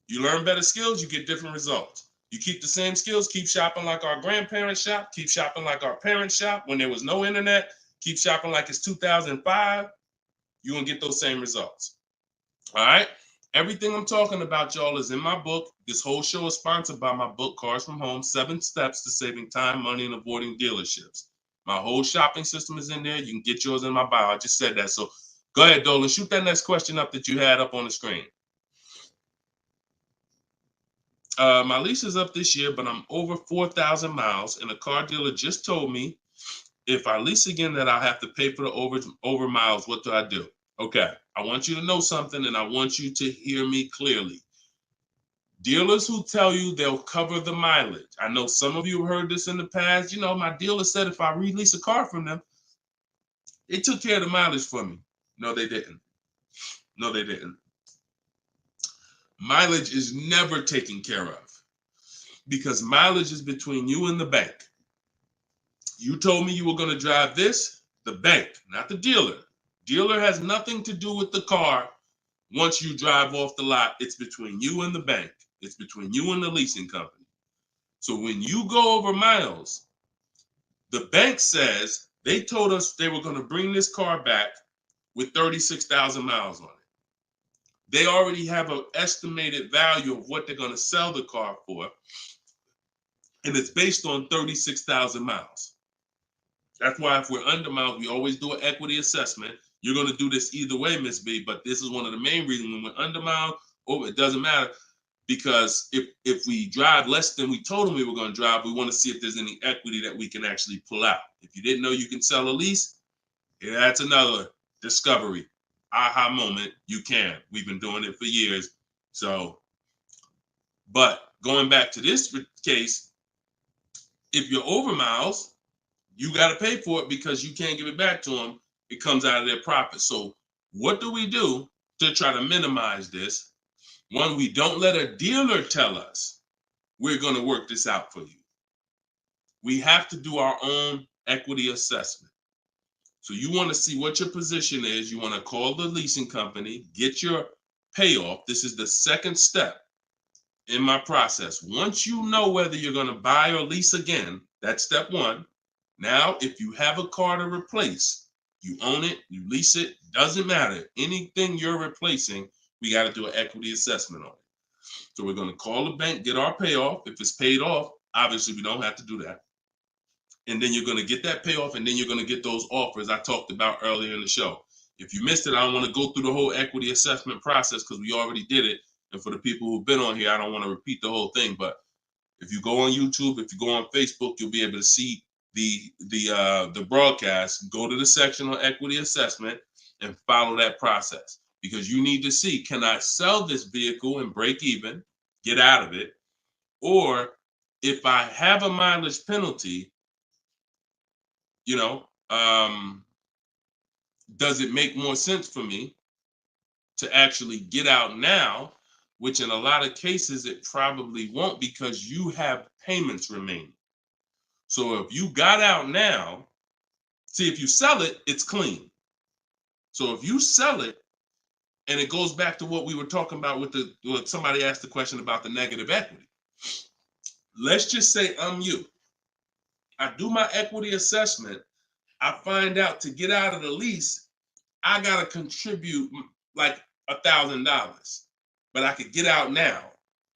You learn better skills, you get different results. You keep the same skills, keep shopping like our grandparents shop, keep shopping like our parents shop when there was no internet, keep shopping like it's 2005, you're going to get those same results. All right? Everything I'm talking about, y'all, is in my book. This whole show is sponsored by my book, Cars from Home, 7 Steps to Saving Time, Money, and Avoiding Dealerships. My whole shopping system is in there. You can get yours in my bio. I just said that. So go ahead, Dolan. Shoot that next question up that you had up on the screen. My lease is up this year, but I'm over 4,000 miles, and a car dealer just told me if I lease again that I'll have to pay for the over miles. What do I do? Okay, I want you to know something, and I want you to hear me clearly. Dealers who tell you they'll cover the mileage. I know some of you have heard this in the past. You know, my dealer said if I release a car from them, they took care of the mileage for me. No, they didn't. No, they didn't. Mileage is never taken care of because mileage is between you and the bank. You told me you were going to drive this, the bank, not the dealer. Dealer has nothing to do with the car. Once you drive off the lot, it's between you and the bank. It's between you and the leasing company. So when you go over miles, the bank says they told us they were going to bring this car back with 36,000 miles on it. They already have an estimated value of what they're going to sell the car for, and it's based on 36,000 miles. That's why if we're under miles, we always do an equity assessment. You're going to do this either way, Miss B, but this is one of the main reasons when we're under miles, it doesn't matter, because if we drive less than we told them we were going to drive, we want to see if there's any equity that we can actually pull out. If you didn't know you can sell a lease, yeah, that's another discovery. Aha moment, you can. We've been doing it for years. So, but going back to this case, if you're over miles, you got to pay for it because you can't give it back to them. It comes out of their profit. So what do we do to try to minimize this? One, we don't let a dealer tell us we're going to work this out for you. We have to do our own equity assessment. So you want to see what your position is. You want to call the leasing company, get your payoff. This is the second step in my process. Once you know whether you're going to buy or lease again, that's step one. Now, if you have a car to replace, you own it, you lease it, doesn't matter. Anything you're replacing, we got to do an equity assessment on it. So we're going to call the bank, get our payoff. If it's paid off, obviously we don't have to do that. And then you're going to get that payoff, and then you're going to get those offers I talked about earlier in the show. If you missed it, I don't want to go through the whole equity assessment process because we already did it. And for the people who've been on here, I don't want to repeat the whole thing. But if you go on YouTube, if you go on Facebook, you'll be able to see the broadcast. Go to the section on equity assessment and follow that process, because you need to see, can I sell this vehicle and break even, get out of it, or if I have a mileage penalty, you know, does it make more sense for me to actually get out now, which in a lot of cases it probably won't because you have payments remaining. So if you got out now, see, if you sell it, it's clean. So if you sell it, and it goes back to what we were talking about with what somebody asked the question about the negative equity. Let's just say I'm you. I do my equity assessment. I find out to get out of the lease, I got to contribute like $1,000, but I could get out now.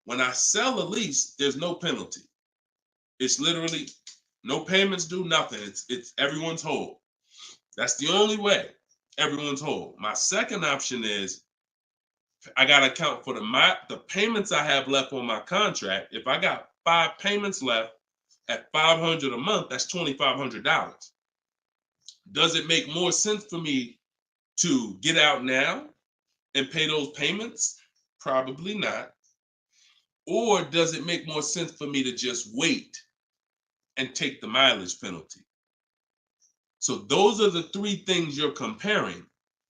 When I sell a lease, there's no penalty. It's literally no payments due, nothing. It's everyone's whole. That's the only way everyone's whole. My second option is I got to account for the payments I have left on my contract. If I got 5 payments left at $500 a month, that's $2,500. Does it make more sense for me to get out now and pay those payments? Probably not. Or does it make more sense for me to just wait and take the mileage penalty? So those are the 3 things you're comparing.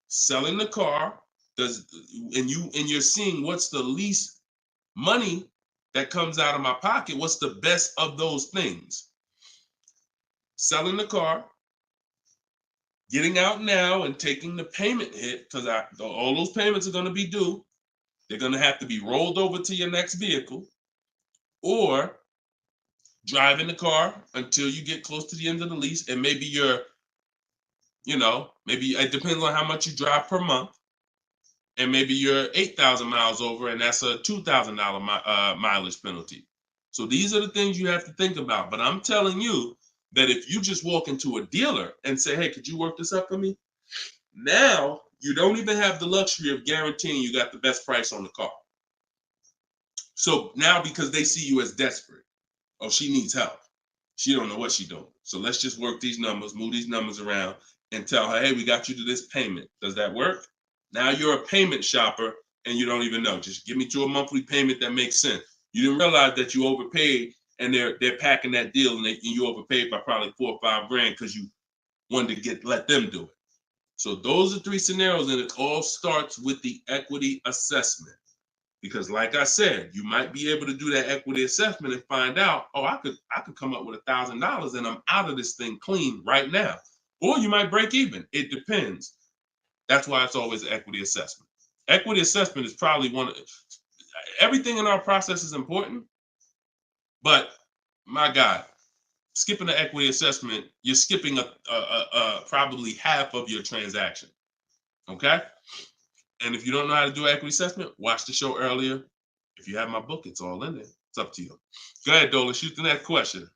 Selling the car, and you're seeing what's the least money that comes out of my pocket. What's the best of those things? Selling the car, getting out now and taking the payment hit, because all those payments are going to be due. They're going to have to be rolled over to your next vehicle, or driving the car until you get close to the end of the lease, and maybe maybe it depends on how much you drive per month. And maybe you're 8,000 miles over, and that's a $2,000 mileage penalty. So these are the things you have to think about. But I'm telling you that if you just walk into a dealer and say, hey, could you work this up for me? Now you don't even have the luxury of guaranteeing you got the best price on the car. So now, because they see you as desperate, oh, she needs help. She don't know what she's doing. So let's just work these numbers, move these numbers around, and tell her, hey, we got you to this payment. Does that work? Now you're a payment shopper and you don't even know. Just give me to a monthly payment that makes sense. You didn't realize that you overpaid, and they're packing that deal, and you overpaid by probably $4 or $5 grand because you wanted to let them do it. So those are 3 scenarios, and it all starts with the equity assessment. Because like I said, you might be able to do that equity assessment and find out, oh, I could come up with $1,000 and I'm out of this thing clean right now. Or you might break even. It depends. That's why it's always an equity assessment. Equity assessment is probably everything in our process is important, but my God, skipping the equity assessment, you're skipping probably half of your transaction. Okay? And if you don't know how to do equity assessment, watch the show earlier. If you have my book, it's all in there. It's up to you. Go ahead, Dola, shoot the next question.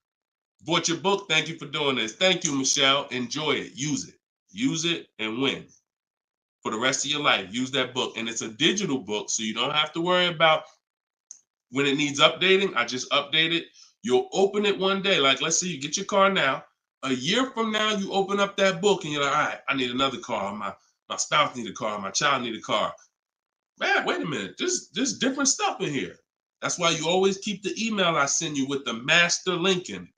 Bought your book. Thank you for doing this. Thank you, Michelle. Enjoy it. Use it. Use it and win. For the rest of your life, use that book. And it's a digital book, so you don't have to worry about when it needs updating. I just update it. You'll open it one day. Like, let's say you get your car now. A year from now, you open up that book and you're like, all right, I need another car. My spouse need a car. My child need a car. Man, wait a minute. There's different stuff in here. That's why you always keep the email I send you with the master link in it,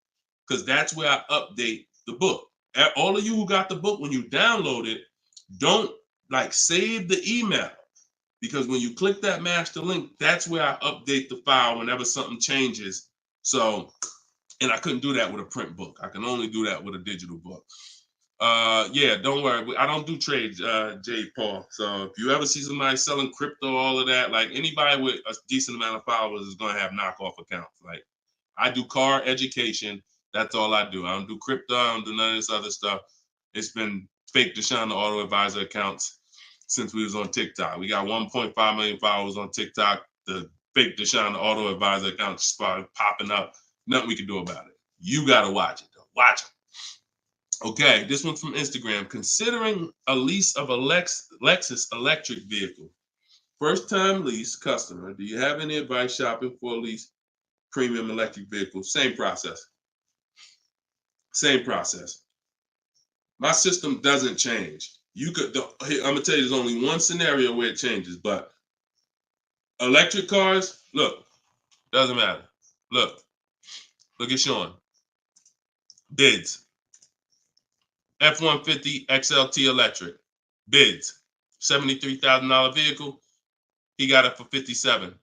because that's where I update the book. All of you who got the book, when you download it, don't save the email, because when you click that master link, that's where I update the file whenever something changes. So, and I couldn't do that with a print book. I can only do that with a digital book. Yeah, don't worry. I don't do trades, J. Paul. So if you ever see somebody selling crypto, all of that, like anybody with a decent amount of followers is going to have knockoff accounts. Like, I do car education. That's all I do. I don't do crypto. I don't do none of this other stuff. It's been fake Deshone the Auto Advisor accounts since we was on TikTok. We got 1.5 million followers on TikTok. The fake Deshone the Auto Advisor account started popping up. Nothing we can do about it. You got to watch it, though. Watch it. Okay, this one's from Instagram. Considering a lease of a Lexus electric vehicle. First time lease customer. Do you have any advice shopping for a lease premium electric vehicle? Same process. Same process. My system doesn't change. I'm gonna tell you, there's only one scenario where it changes, but electric cars, look, doesn't matter. Look, Look at Sean. Bids. F-150 XLT electric. Bids. $73,000 vehicle. He got it for 57.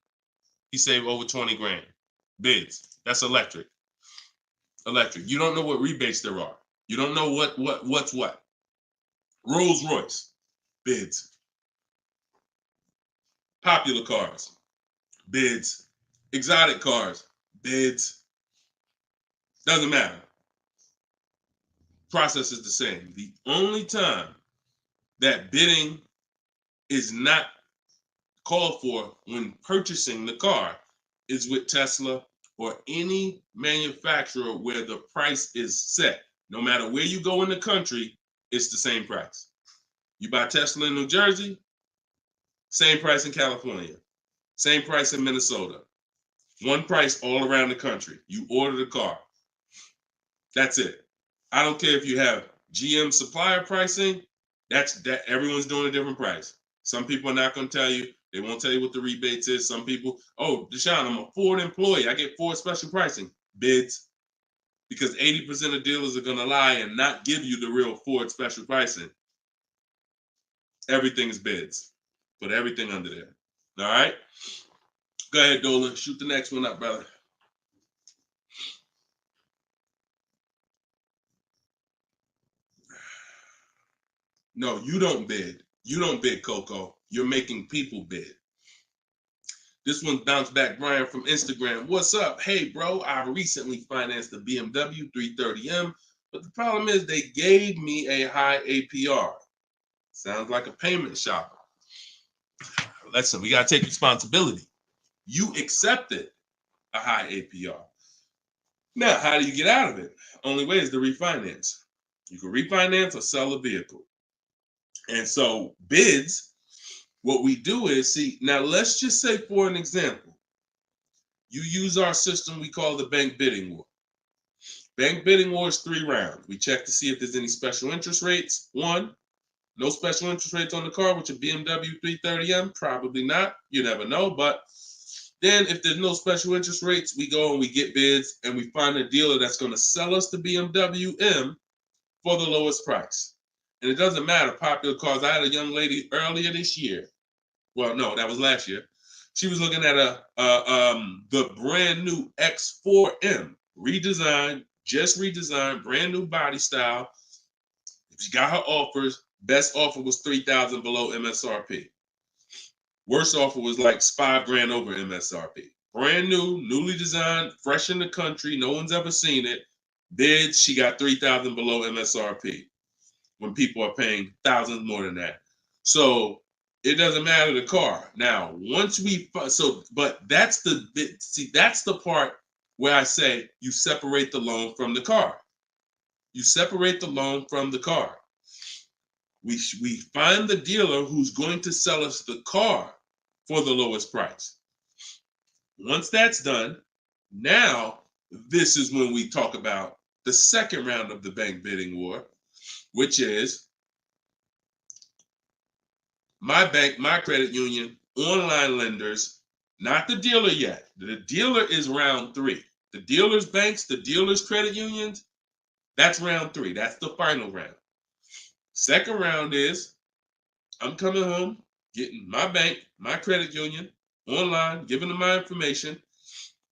He saved over 20 grand. Bids. That's electric. Electric. You don't know what rebates there are. You don't know what's what. Rolls Royce. Bids. Popular cars. Bids. Exotic cars. Bids. Doesn't matter. Process is the same. The only time that bidding is not called for when purchasing the car is with Tesla or any manufacturer where the price is set. No matter where you go in the country, it's the same price. You buy Tesla in New Jersey, same price in California, same price in Minnesota. One price all around the country. You order the car. That's it. I don't care if you have GM supplier pricing. That everyone's doing a different price. Some people are not going to tell you. They won't tell you what the rebates is. Some people, oh, Deshone, I'm a Ford employee. I get Ford special pricing. Bids. Because 80% of dealers are going to lie and not give you the real Ford special pricing. Everything is bids. Put everything under there. All right? Go ahead, Dolan. Shoot the next one up, brother. No, you don't bid. You don't bid, Coco. You're making people bid. This one bounced back, Brian from Instagram. What's up? Hey, bro, I recently financed the BMW 330M, but the problem is they gave me a high APR. Sounds like a payment shopper. Listen, we got to take responsibility. You accepted a high APR. Now, how do you get out of it? Only way is to refinance. You can refinance or sell a vehicle. And so bids, what we do is, see, now let's just say for an example, you use our system we call the bank bidding war. Bank bidding war is 3 rounds. We check to see if there's any special interest rates. 1, no special interest rates on the car, which a BMW 330M, probably not. You never know. But then if there's no special interest rates, we go and we get bids and we find a dealer that's going to sell us the BMW M for the lowest price. And it doesn't matter, popular cars. I had a young lady earlier this year. Well, no, that was last year. She was looking at the brand new X4M, redesigned, just redesigned, brand new body style. She got her offers. Best offer was $3,000 below MSRP. Worst offer was like $5,000 over MSRP. Brand new, newly designed, fresh in the country. No one's ever seen it. Bids, she got $3,000 below MSRP. When people are paying thousands more than that. So it doesn't matter the car. Now, once we, but that's that's the part where I say you separate the loan from the car. You separate the loan from the car. We find the dealer who's going to sell us the car for the lowest price. Once that's done, now this is when we talk about the second round of the bank bidding war, which is my bank, my credit union, online lenders, not the dealer yet. The dealer is round 3. The dealer's banks, the dealer's credit unions, that's round 3. That's the final round. Second round is I'm coming home, getting my bank, my credit union, online, giving them my information,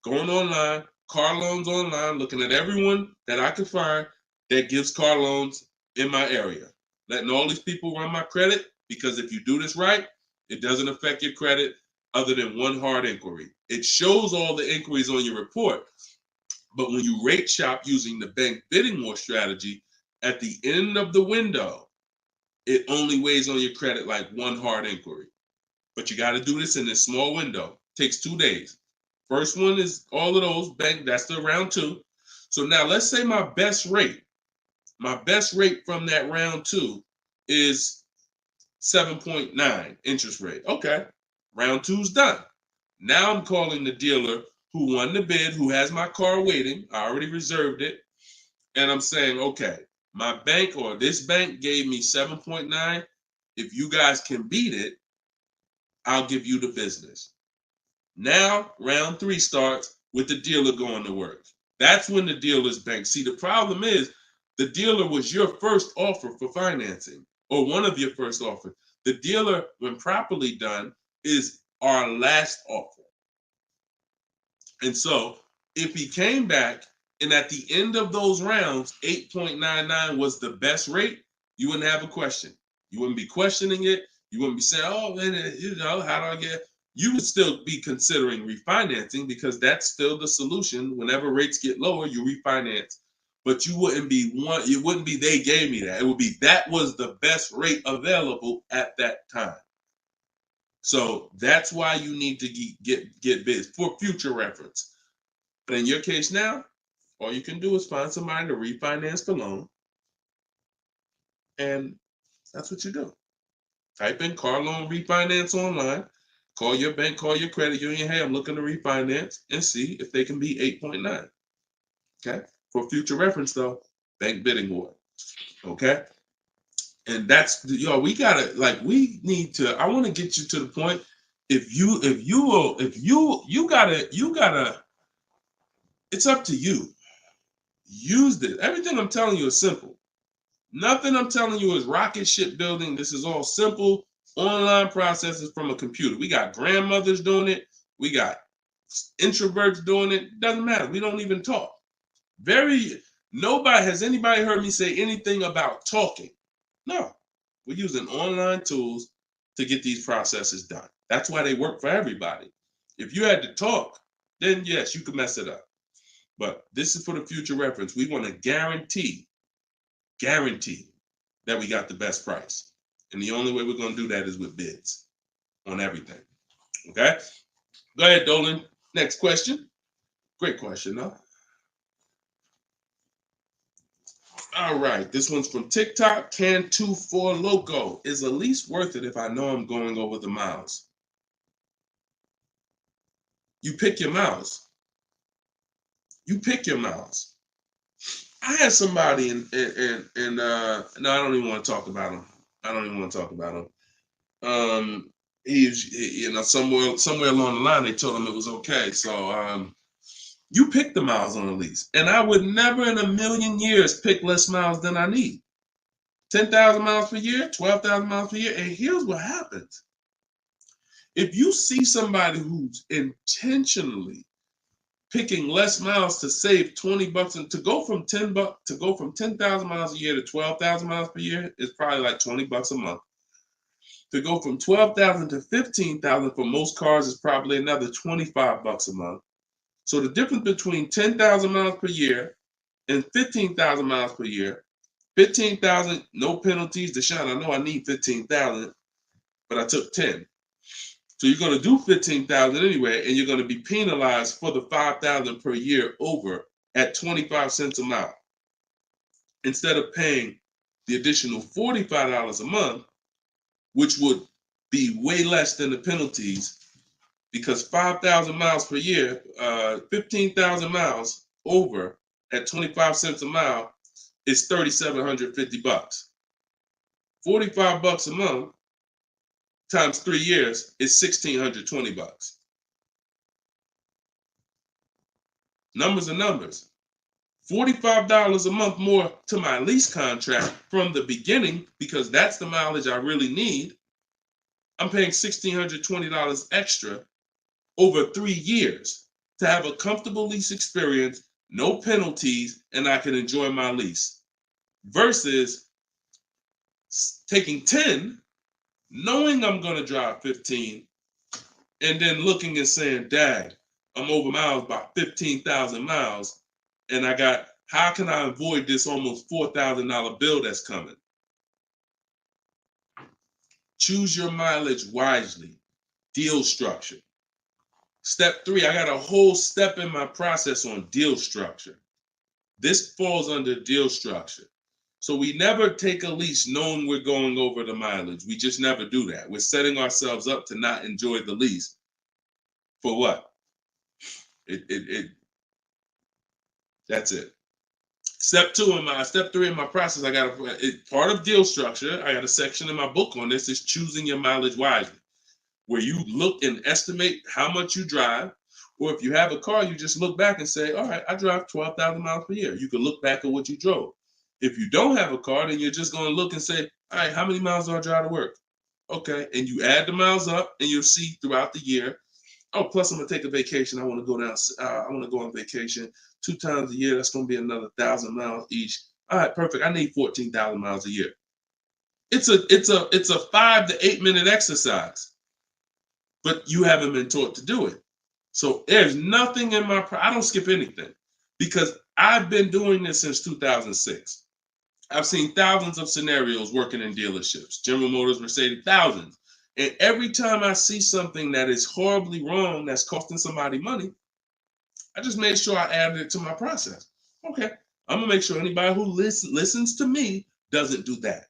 going online, car loans online, looking at everyone that I can find that gives car loans in my area, letting all these people run my credit, because if you do this right, it doesn't affect your credit other than one hard inquiry. It shows all the inquiries on your report, but when you rate shop using the bank bidding war strategy, at the end of the window, it only weighs on your credit like one hard inquiry. But you got to do this in this small window. Takes 2 days. First one is all of those bank, that's the round 2. So now let's say my best rate from that round 2 is 7.9 interest rate. Okay, round 2's done. Now I'm calling the dealer who won the bid, who has my car waiting. I already reserved it. And I'm saying, okay, my bank or this bank gave me 7.9. If you guys can beat it, I'll give you the business. Now, round 3 starts with the dealer going to work. That's when the dealer's bank. See, the problem is the dealer was your first offer for financing, or one of your first offers. The dealer, when properly done, is our last offer. And so if he came back and at the end of those rounds, 8.99 was the best rate, you wouldn't have a question. You wouldn't be questioning it. You wouldn't be saying, oh, man, how do I get? You would still be considering refinancing because that's still the solution. Whenever rates get lower, you refinance. But you wouldn't be it wouldn't be they gave me that. It would be that was the best rate available at that time. So that's why you need to get bids for future reference. But in your case now, all you can do is find somebody to refinance the loan. And that's what you do. Type in car loan refinance online. Call your bank, call your credit union. Hey, I'm looking to refinance and see if they can be 8.9. Okay. For future reference, though, bank bidding war. Okay. And that's we gotta we need to. I want to get you to the point. You gotta. It's up to you. Use this. Everything I'm telling you is simple. Nothing I'm telling you is rocket ship building. This is all simple online processes from a computer. We got grandmothers doing it. We got introverts doing it. Doesn't matter. We don't even talk. Has anybody heard me say anything about talking? No. We're using online tools to get these processes done. That's why they work for everybody. If you had to talk, then yes, you could mess it up. But this is for the future reference. We want to guarantee that we got the best price. And the only way we're going to do that is with bids on everything. Okay? Go ahead, Dolan. Next question. Great question, though. All right. This one's from TikTok. Can24 Loco. Is a lease worth it if I know I'm going over the miles? You pick your miles. You pick your miles. I had somebody no, I don't even want to talk about him. Somewhere along the line they told him it was okay. So you pick the miles on the lease, and I would never in a million years pick less miles than I need. 10,000 miles per year, 12,000 miles per year, and here's what happens: if you see somebody who's intentionally picking less miles to save $20 and to go from 10,000 miles a year to 12,000 miles per year is probably like $20 a month. To go from 12,000 to 15,000 for most cars is probably another $25 a month. So the difference between 10,000 miles per year and 15,000 miles per year, 15,000, no penalties. Deshone, I know I need 15,000, but I took 10. So you're going to do 15,000 anyway, and you're going to be penalized for the 5,000 per year over at 25 cents a mile. Instead of paying the additional $45 a month, which would be way less than the penalties, because 5,000 miles per year, 15,000 miles over at 25 cents a mile is $3,750. $45 a month times 3 years is $1,620. Numbers are numbers. $45 a month more to my lease contract from the beginning, because that's the mileage I really need. I'm paying $1,620 extra over 3 years to have a comfortable lease experience, no penalties, and I can enjoy my lease. Versus taking 10, knowing I'm going to drive 15, and then looking and saying, Dad, I'm over miles by 15,000 miles, and how can I avoid this almost $4,000 bill that's coming? Choose your mileage wisely. Deal structure. Step 3, I got a whole step in my process on deal structure. This falls under deal structure. So we never take a lease knowing we're going over the mileage. We just never do that. We're setting ourselves up to not enjoy the lease. For what? That's it. Step 3 in my process, I got part of deal structure. I got a section in my book on this, is choosing your mileage wisely, where you look and estimate how much you drive, Or if you have a car, you just look back and say, all right, I drive 12,000 miles per year. You can look back at what you drove. If you don't have a car, then you're just going to look and say, all right, how many miles do I drive to work? Okay, and you add the miles up, and you'll see throughout the year. Oh, plus I'm gonna take a vacation. I want to go down. I want to go on vacation 2 times a year. That's gonna be another 1,000 miles each. All right, perfect. I need 14,000 miles a year. It's a 5 to 8 minute exercise, but you haven't been taught to do it. So there's nothing in my. I don't skip anything because I've been doing this since 2006. I've seen thousands of scenarios working in dealerships, General Motors, Mercedes, thousands. And every time I see something that is horribly wrong, that's costing somebody money, I just made sure I added it to my process. Okay, I'm gonna make sure anybody who listens to me doesn't do that,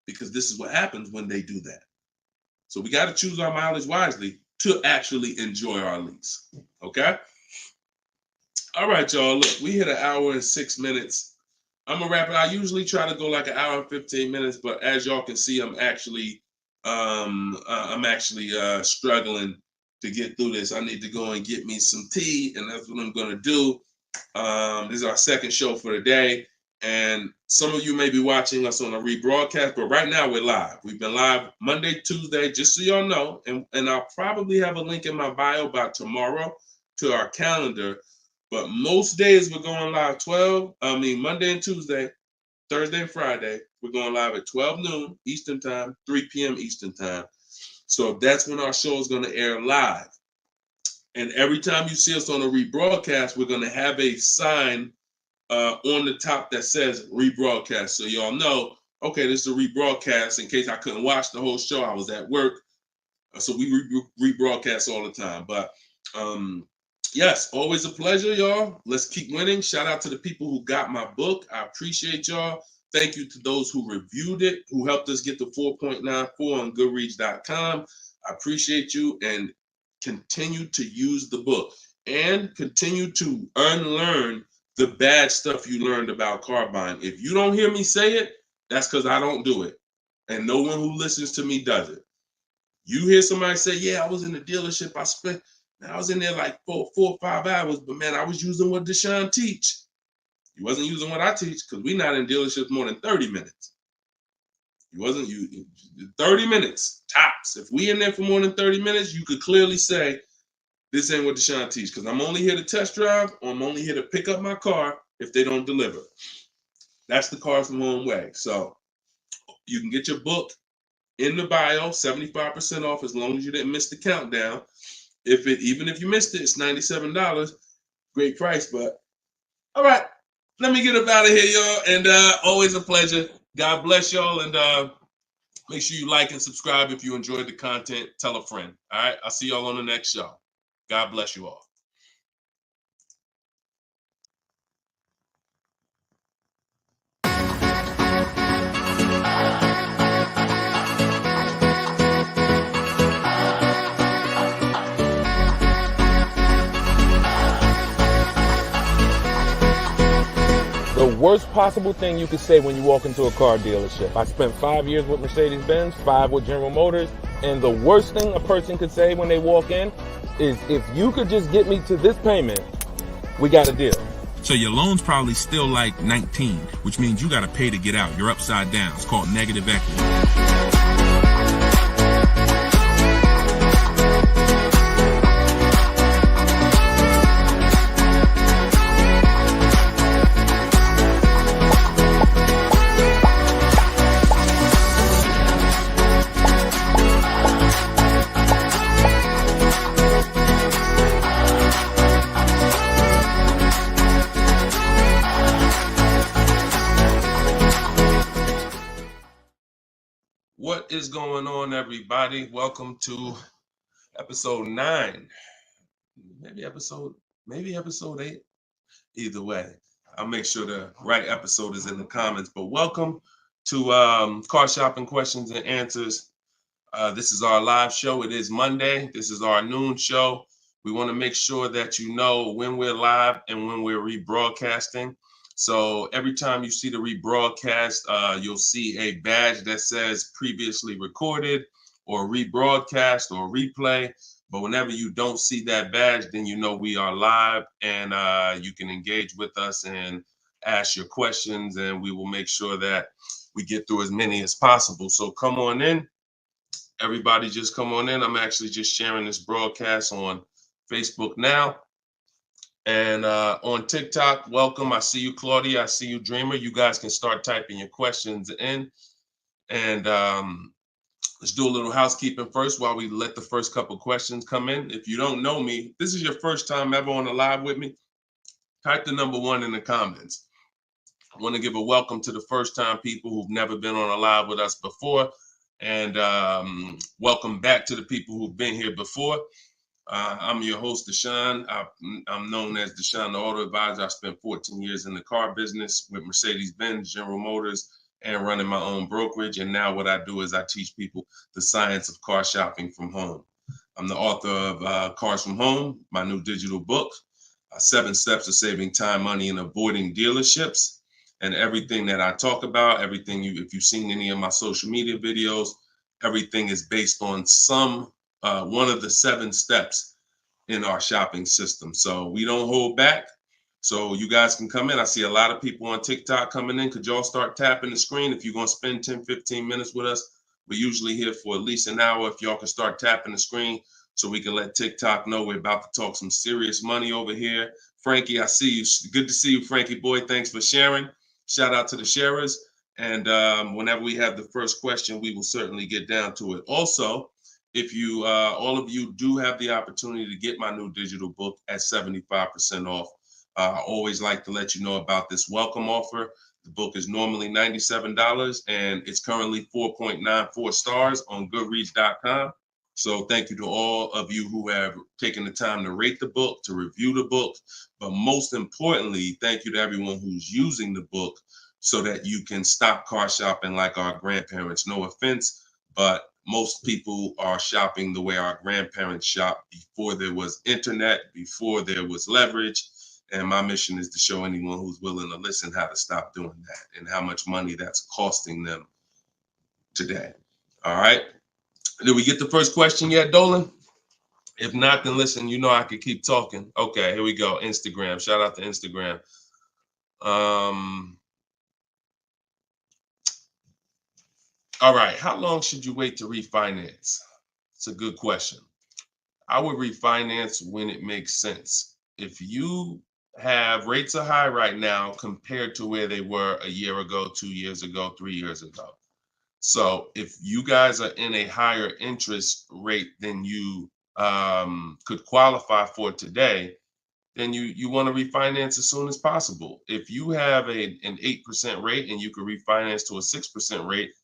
because this is what happens when they do that. So we got to choose our mileage wisely to actually enjoy our lease. Okay. All right, y'all. Look, we hit 1 hour and 6 minutes. I'm gonna wrap it. I usually try to go like 1 hour and 15 minutes, but as y'all can see, I'm actually struggling to get through this. I need to go and get me some tea, and that's what I'm gonna do. This is our second show for the day, and some of you may be watching us on a rebroadcast, but right now we're live. We've been live Monday, Tuesday, just so y'all know, and I'll probably have a link in my bio by tomorrow to our calendar. But most days we're going live Monday and Tuesday, Thursday and Friday. We're going live at 12 noon Eastern time, 3 p.m. Eastern time. So that's when our show is going to air live. And every time you see us on a rebroadcast, we're going to have a sign on the top that says rebroadcast. So y'all know, okay, this is a rebroadcast. In case I couldn't watch the whole show, I was at work. So we rebroadcast all the time. But yes, always a pleasure, y'all. Let's keep winning. Shout out to the people who got my book. I appreciate y'all. Thank you to those who reviewed it, who helped us get to 4.94 on Goodreads.com. I appreciate you, and continue to use the book and continue to unlearn the bad stuff you learned about car buying. If you don't hear me say it, that's because I don't do it. And no one who listens to me does it. You hear somebody say, yeah, I was in the dealership. I was in there like 4 or 5 hours, but man, I was using what Deshone teach. You wasn't using what I teach, because we're not in dealerships more than 30 minutes. 30 minutes, tops. If we in there for more than 30 minutes, you could clearly say, this ain't what Deshone teach, because I'm only here to test drive, or I'm only here to pick up my car if they don't deliver. That's the Cars from Home way. So you can get your book in the bio, 75% off, as long as you didn't miss the countdown. Even if you missed it, it's $97. Great price, but all right. Let me get up out of here, y'all. And always a pleasure. God bless y'all. And make sure you like and subscribe if you enjoyed the content. Tell a friend. All right. I'll see y'all on the next show. God bless you all. The worst possible thing you could say when you walk into a car dealership. I spent 5 years with Mercedes-Benz, 5 with General Motors, and the worst thing a person could say when they walk in is, if you could just get me to this payment, we got a deal. So your loan's probably still like 19, which means you got to pay to get out. You're upside down. It's called negative equity. What is going on, everybody? Welcome to episode 9. Maybe episode 8. Either way, I'll make sure the right episode is in the comments. But welcome to Car Shopping Questions and Answers. This is our live show. It is Monday. This is our noon show. We want to make sure that you know when we're live and when we're rebroadcasting. So every time you see the rebroadcast, you'll see a badge that says previously recorded or rebroadcast or replay. But whenever you don't see that badge, then you know we are live, and you can engage with us and ask your questions, and we will make sure that we get through as many as possible. So come on in. Everybody just come on in. I'm actually just sharing this broadcast on Facebook now. And on TikTok, welcome. I see you, Claudia. I see you, Dreamer. You guys can start typing your questions in. And let's do a little housekeeping first while we let the first couple questions come in. If you don't know me, this is your first time ever on a live with me, type the number 1 in the comments. I want to give a welcome to the first time people who've never been on a live with us before. And welcome back to the people who've been here before. I'm your host, Deshone. I'm known as Deshone the Auto Advisor. I spent 14 years in the car business with Mercedes-Benz, General Motors, and running my own brokerage. And now what I do is I teach people the science of car shopping from home. I'm the author of Cars from Home, my new digital book, 7 Steps to Saving Time, Money, and Avoiding Dealerships. And everything that I talk about, everything if you've seen any of my social media videos, everything is based on one of the 7 steps in our shopping system. So we don't hold back. So you guys can come in. I see a lot of people on TikTok coming in. Could y'all start tapping the screen if you're going to spend 10, 15 minutes with us? We're usually here for at least an hour. If y'all can start tapping the screen so we can let TikTok know we're about to talk some serious money over here. Frankie, I see you. Good to see you, Frankie boy. Thanks for sharing. Shout out to the sharers. And whenever we have the first question, we will certainly get down to it. Also, if you, all of you do have the opportunity to get my new digital book at 75% off. I always like to let you know about this welcome offer. The book is normally $97 and it's currently 4.94 stars on Goodreads.com. So thank you to all of you who have taken the time to rate the book, to review the book. But most importantly, thank you to everyone who's using the book so that you can stop car shopping like our grandparents. No offense, but most people are shopping the way our grandparents shopped before there was internet, before there was leverage. And my mission is to show anyone who's willing to listen how to stop doing that and how much money that's costing them today. All right. Did we get the first question yet, Dolan? If not, then listen, you know I could keep talking. Okay, here we go. Instagram. Shout out to Instagram. All right. How long should you wait to refinance? It's a good question. I would refinance when it makes sense. If you have rates are high right now compared to where they were a year ago, 2 years ago, 3 years ago. So if you guys are in a higher interest rate than you could qualify for today, then you want to refinance as soon as possible. If you have an 8% rate and you could refinance to a 6% rate,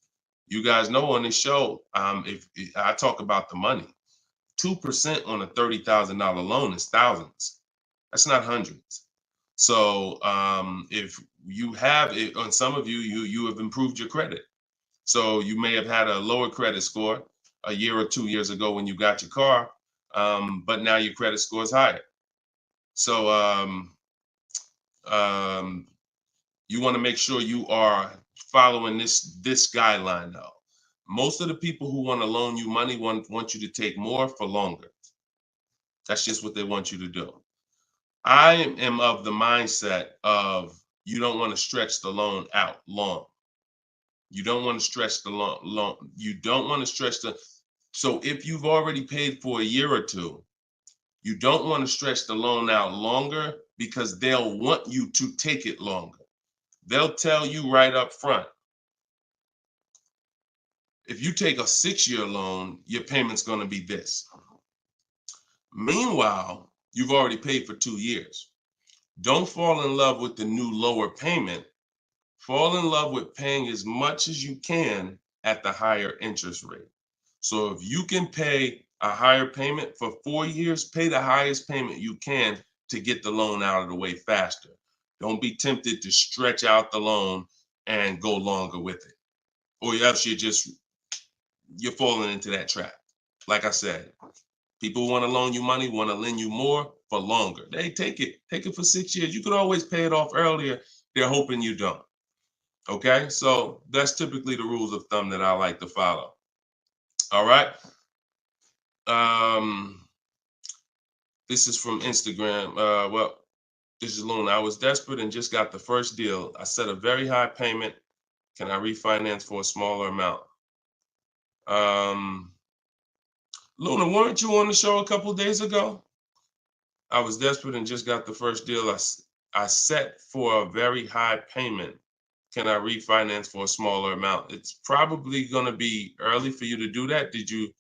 you guys know on this show, if I talk about the money, 2% on a $30,000 loan is thousands. That's not hundreds. So if you have it, on some of you have improved your credit. So you may have had a lower credit score a year or 2 years ago when you got your car, but now your credit score is higher. So you want to make sure you are following this guideline though. Most of the people who want to loan you money want you to take more for longer. That's just what they want you to do. I am of the mindset of you don't want to stretch the loan out long. You don't want to stretch the loan. You don't want to stretch the. So if you've already paid for a year or two, you don't want to stretch the loan out longer because they'll want you to take it longer. They'll tell you right up front, if you take a 6-year loan, your payment's going to be this. Meanwhile, you've already paid for 2 years. Don't fall in love with the new lower payment. Fall in love with paying as much as you can at the higher interest rate. So if you can pay a higher payment for 4 years, pay the highest payment you can to get the loan out of the way faster. Don't be tempted to stretch out the loan and go longer with it. Or else you're falling into that trap. Like I said, people want to loan you money, want to lend you more for longer. They take it for 6 years. You could always pay it off earlier. They're hoping you don't. Okay, so that's typically the rules of thumb that I like to follow. All right. This is from Instagram. Well, this is Luna. I was desperate and just got the first deal. I set a very high payment. Can I refinance for a smaller amount? Luna, weren't you on the show a couple days ago? I was desperate and just got the first deal. I set for a very high payment. Can I refinance for a smaller amount? It's probably going to be early for you to do that. Did you?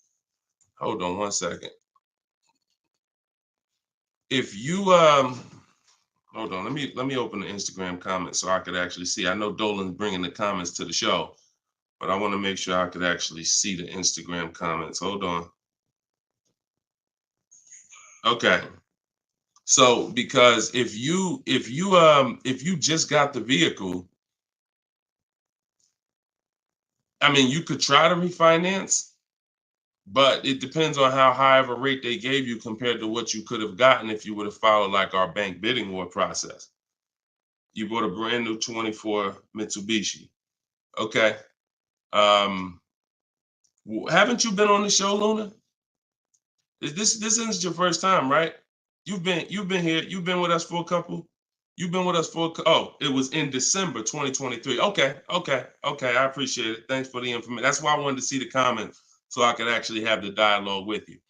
Hold on one second. If you hold on, let me open the Instagram comments so I could actually see. I know Dolan's bringing the comments to the show, but I want to make sure I could actually see the Instagram comments. Hold on. Okay. So because if you just got the vehicle, I mean, you could try to refinance, but it depends on how high of a rate they gave you compared to what you could have gotten if you would have followed like our bank bidding war process. You bought a brand new 24 Mitsubishi. Okay. Haven't you been on the show, Luna? This isn't your first time, right? You've been here. You've been with us for a couple. You've been with us for oh, it was in December 2023. Okay. I appreciate it. Thanks for the information. That's why I wanted to see the comments so I could actually have the dialogue with you.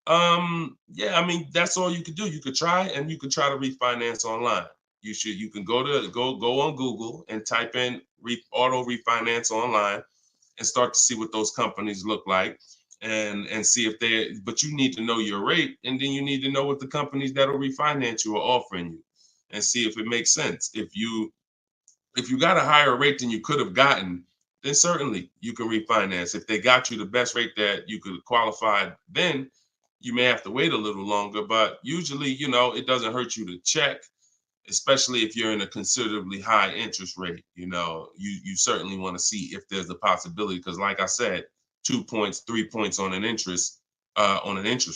Yeah, I mean, that's all you could do. You could try and you could try to refinance online. You can go on Google and type in auto refinance online and start to see what those companies look like and see if but you need to know your rate, and then you need to know what the companies that'll refinance you are offering you and see if it makes sense. If you got a higher rate than you could have gotten, then certainly you can refinance. If they got you the best rate that you could qualify, then you may have to wait a little longer, but usually, it doesn't hurt you to check, especially if you're in a considerably high interest rate. You certainly want to see if there's a possibility, because like I said, 2 points, 3 points on an interest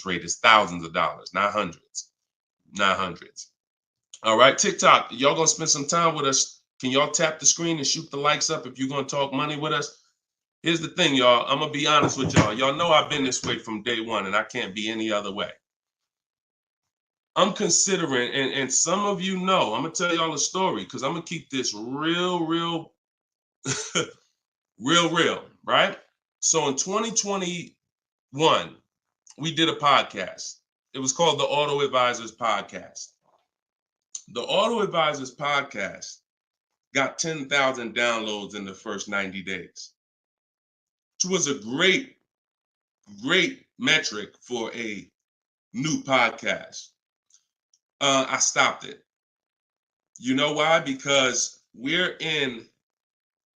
rate is thousands of dollars, not hundreds. All right, TikTok, y'all gonna spend some time with us. Can y'all tap the screen and shoot the likes up if you're gonna talk money with us? Here's the thing, y'all. I'm gonna be honest with y'all. Y'all know I've been this way from day one, and I can't be any other way. I'm considering, and some of you know, I'm gonna tell y'all a story because I'm gonna keep this real, real, real, right? So in 2021, we did a podcast. It was called the Auto Advisors Podcast. The Auto Advisors Podcast got 10,000 downloads in the first 90 days, which was a great metric for a new podcast. I stopped it. You know why? Because we're in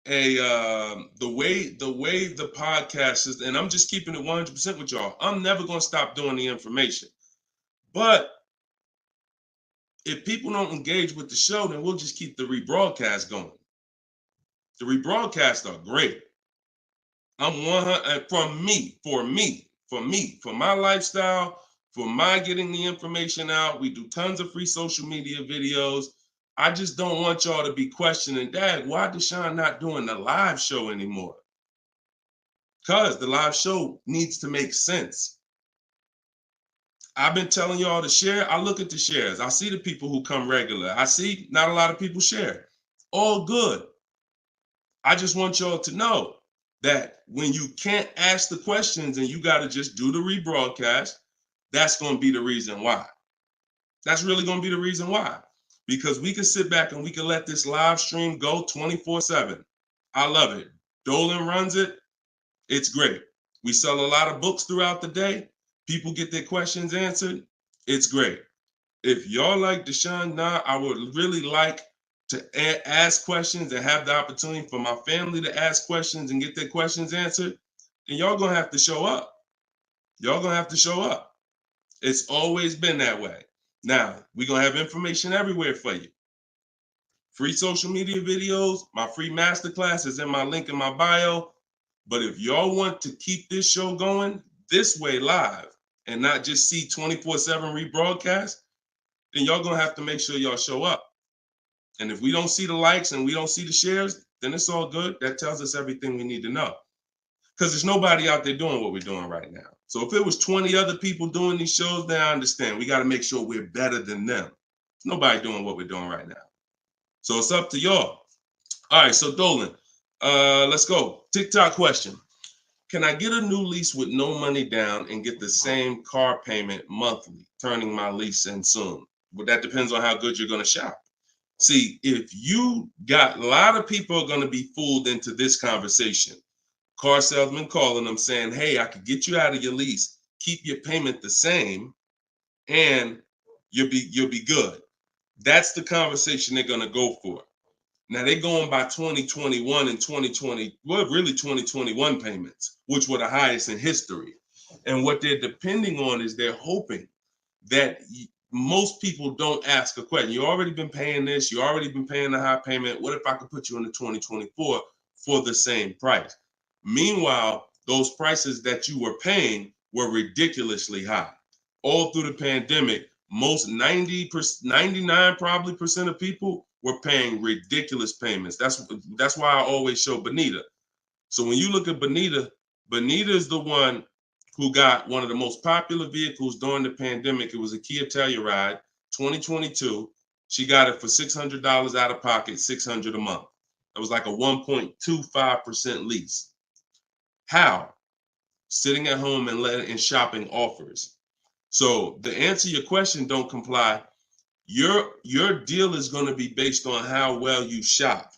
the way the podcast is, and I'm just keeping it 100% with y'all. I'm never gonna stop doing the information, but if people don't engage with the show, then we'll just keep the rebroadcast going. The rebroadcasts are great. I'm 100 for my lifestyle, for my getting the information out. We do tons of free social media videos. I just don't want y'all to be questioning, Dad, why Deshone not doing the live show anymore? Because the live show needs to make sense. I've been telling y'all to share. I look at the shares. I see the people who come regular. I see not a lot of people share. All good. I just want y'all to know that when you can't ask the questions and you got to just do the rebroadcast, that's going to be the reason why. That's really going to be the reason why. Because we can sit back and we can let this live stream go 24/7. I love it. Dolan runs it. It's great. We sell a lot of books throughout the day. People get their questions answered. It's great. If y'all like Deshone now, I would really like to ask questions and have the opportunity for my family to ask questions and get their questions answered, then y'all gonna have to show up. Y'all gonna have to show up. It's always been that way. Now, we're gonna have information everywhere for you. Free social media videos, my free masterclass is in my link in my bio. But if y'all want to keep this show going this way live and not just see 24/7 rebroadcast, then y'all gonna have to make sure y'all show up. And if we don't see the likes and we don't see the shares, then it's all good. That tells us everything we need to know. because there's nobody out there doing what we're doing right now. So if it was 20 other people doing these shows, then I understand. We got to make sure we're better than them. There's nobody doing what we're doing right now. So it's up to y'all. All right, so Dolan, let's go. TikTok question. Can I get a new lease with no money down and get the same car payment monthly, turning my lease in soon? But that depends on how good you're going to shop. See, if you got, a lot of people are going to be fooled into this conversation. Car salesman calling them saying, hey, I could get you out of your lease, keep your payment the same, and you'll be good. That's the conversation they're going to go for. Now they're going by 2021 and 2020, well, really 2021 payments, which were the highest in history. And what they're depending on is they're hoping that most people don't ask a question. You already been paying this, you already been paying the high payment. What if I could put you into 2024 for the same price? Meanwhile, those prices that you were paying were ridiculously high. All through the pandemic, most 99 probably percent of people were paying ridiculous payments. That's why I always show Bonita. So when you look at Bonita, Bonita is the one who got one of the most popular vehicles during the pandemic. It was a Kia Telluride 2022. She got it for $600 out of pocket, $600 a month. It was like a 1.25% lease. How? Sitting at home and shopping offers. So to answer your question, don't comply. Your deal is going to be based on how well you shop.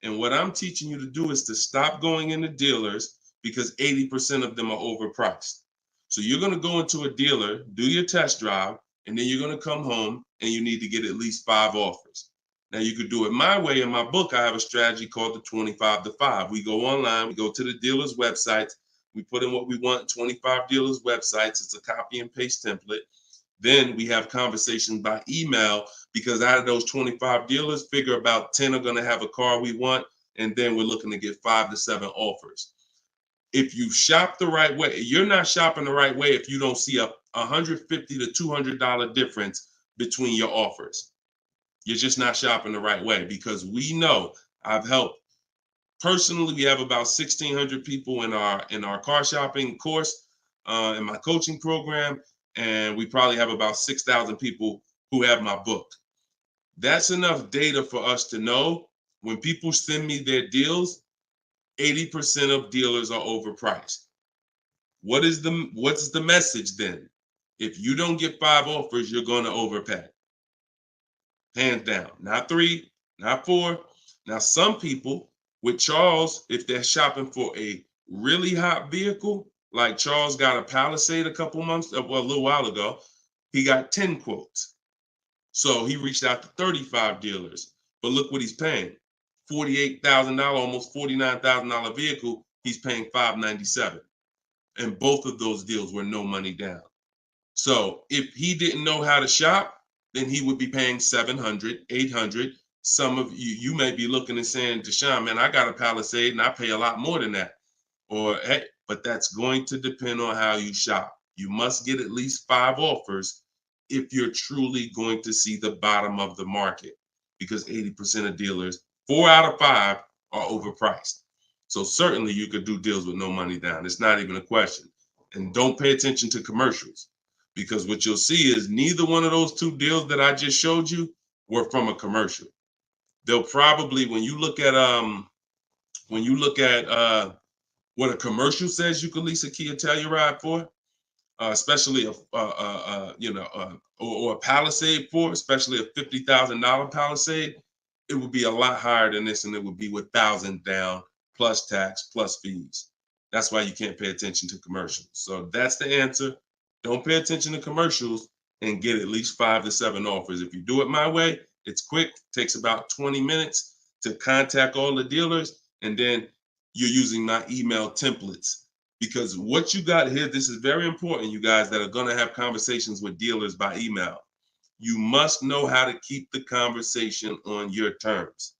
And what I'm teaching you to do is to stop going into dealers because 80% of them are overpriced. So you're going to go into a dealer, do your test drive, and then you're going to come home and you need to get at least 5 offers. Now you could do it my way. In my book, I have a strategy called the 25 to 5. We go online, we go to the dealer's websites, we put in what we want, 25 dealers' websites. It's a copy and paste template. Then we have conversations by email because out of those 25 dealers, figure about 10 are going to have a car we want. And then we're looking to get 5 to 7 offers. If you shop the right way, you're not shopping the right way if you don't see a $150 to $200 difference between your offers. You're just not shopping the right way because we know I've helped. Personally, we have about 1,600 people in our car shopping course, in my coaching program, and we probably have about 6,000 people who have my book. That's enough data for us to know when people send me their deals, 80% of dealers are overpriced. What's the message then? If you don't get 5 offers, you're going to overpay. Hands down. Not 3, not 4. Now, some people with Charles, if they're shopping for a really hot vehicle, like Charles got a Palisade a little while ago, he got 10 quotes. So he reached out to 35 dealers. But look what he's paying. $48,000, almost $49,000 vehicle, he's paying $597. And both of those deals were no money down. So if he didn't know how to shop, then he would be paying $700, $800. Some of you may be looking and saying, Deshone, man, I got a Palisade and I pay a lot more than that. Or, hey, but that's going to depend on how you shop. You must get at least 5 offers if you're truly going to see the bottom of the market, because 80% of dealers, 4 out of 5 are overpriced. So certainly you could do deals with no money down. It's not even a question. And don't pay attention to commercials, because what you'll see is neither one of those 2 deals that I just showed you were from a commercial. They'll probably, when you look at what a commercial says you can lease a Kia Telluride for, especially or a Palisade for, especially a $50,000 Palisade, it would be a lot higher than this, and it would be with 1,000 down plus tax plus fees. That's why you can't pay attention to commercials. So that's the answer. Don't pay attention to commercials and get at least 5 to 7 offers. If you do it my way, it's quick. Takes about 20 minutes to contact all the dealers, and then you're using my email templates. Because what you got here, this is very important, you guys that are going to have conversations with dealers by email. You must know how to keep the conversation on your terms.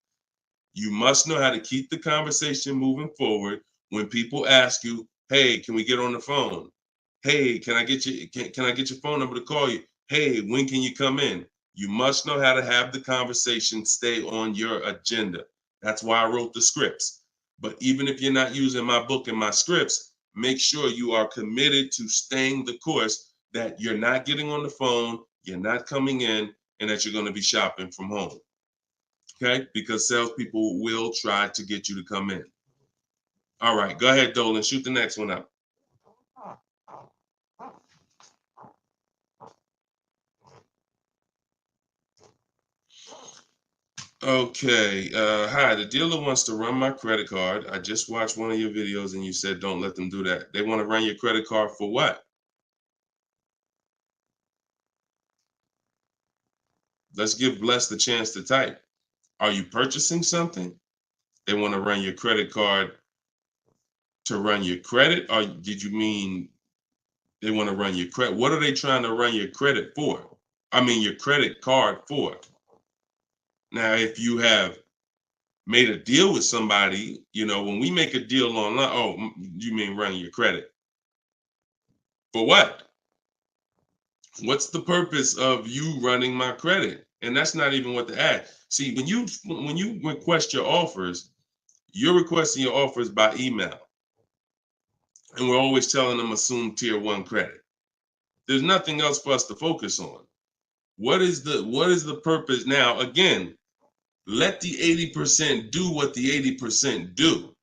You must know how to keep the conversation moving forward when people ask you, hey, can we get on the phone? Hey, can I get your phone number to call you? Hey, when can you come in? You must know how to have the conversation stay on your agenda. That's why I wrote the scripts. But even if you're not using my book and my scripts, make sure you are committed to staying the course, that you're not getting on the phone, you're not coming in, and that you're going to be shopping from home. Okay? Because salespeople will try to get you to come in. All right, go ahead, Dolan. Shoot the next one up. Okay. Hi, the dealer wants to run my credit card. I just watched one of your videos and you said don't let them do that. They want to run your credit card for what? Let's give Bless the chance to type. Are you purchasing something? They want to run your credit card to run your credit? Or did you mean they want to run your credit? What are they trying to run your credit for? I mean, your credit card for. Now, if you have made a deal with somebody, when we make a deal online, oh, you mean running your credit? For what? What's the purpose of you running my credit? And that's not even what the ad. See, when you request your offers, you're requesting your offers by email. And we're always telling them assume tier 1 credit. There's nothing else for us to focus on. What is the purpose? Now, again, let the 80% do what the 80% do.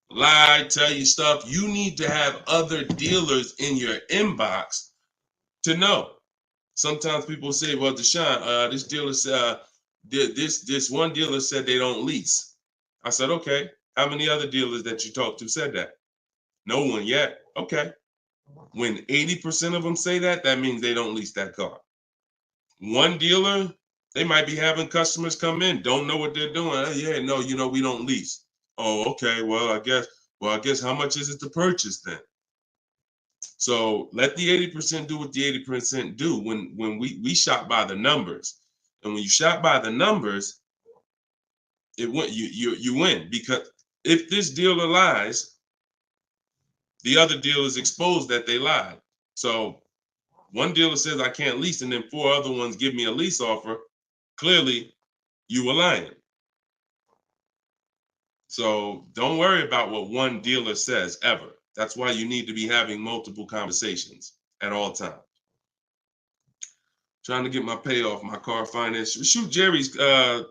Lie, tell you stuff. You need to have other dealers in your inbox to know. Sometimes people say, well, Deshone, this dealer said, this one dealer said they don't lease. I said, okay. How many other dealers that you talked to said that? No one yet. Okay. When 80% of them say that, that means they don't lease that car. One dealer, they might be having customers come in, don't know what they're doing. Oh, yeah, no, we don't lease. Oh, okay. Well, I guess how much is it to purchase then? So let the 80% do what the 80% do. When we shop by the numbers, and when you shop by the numbers, you win, because if this dealer lies, the other dealer is exposed that they lied. So one dealer says I can't lease, and then 4 other ones give me a lease offer. Clearly, you were lying. So don't worry about what one dealer says ever. That's why you need to be having multiple conversations at all times. Trying to get my payoff, my car finance. Shoot Jerry's. Can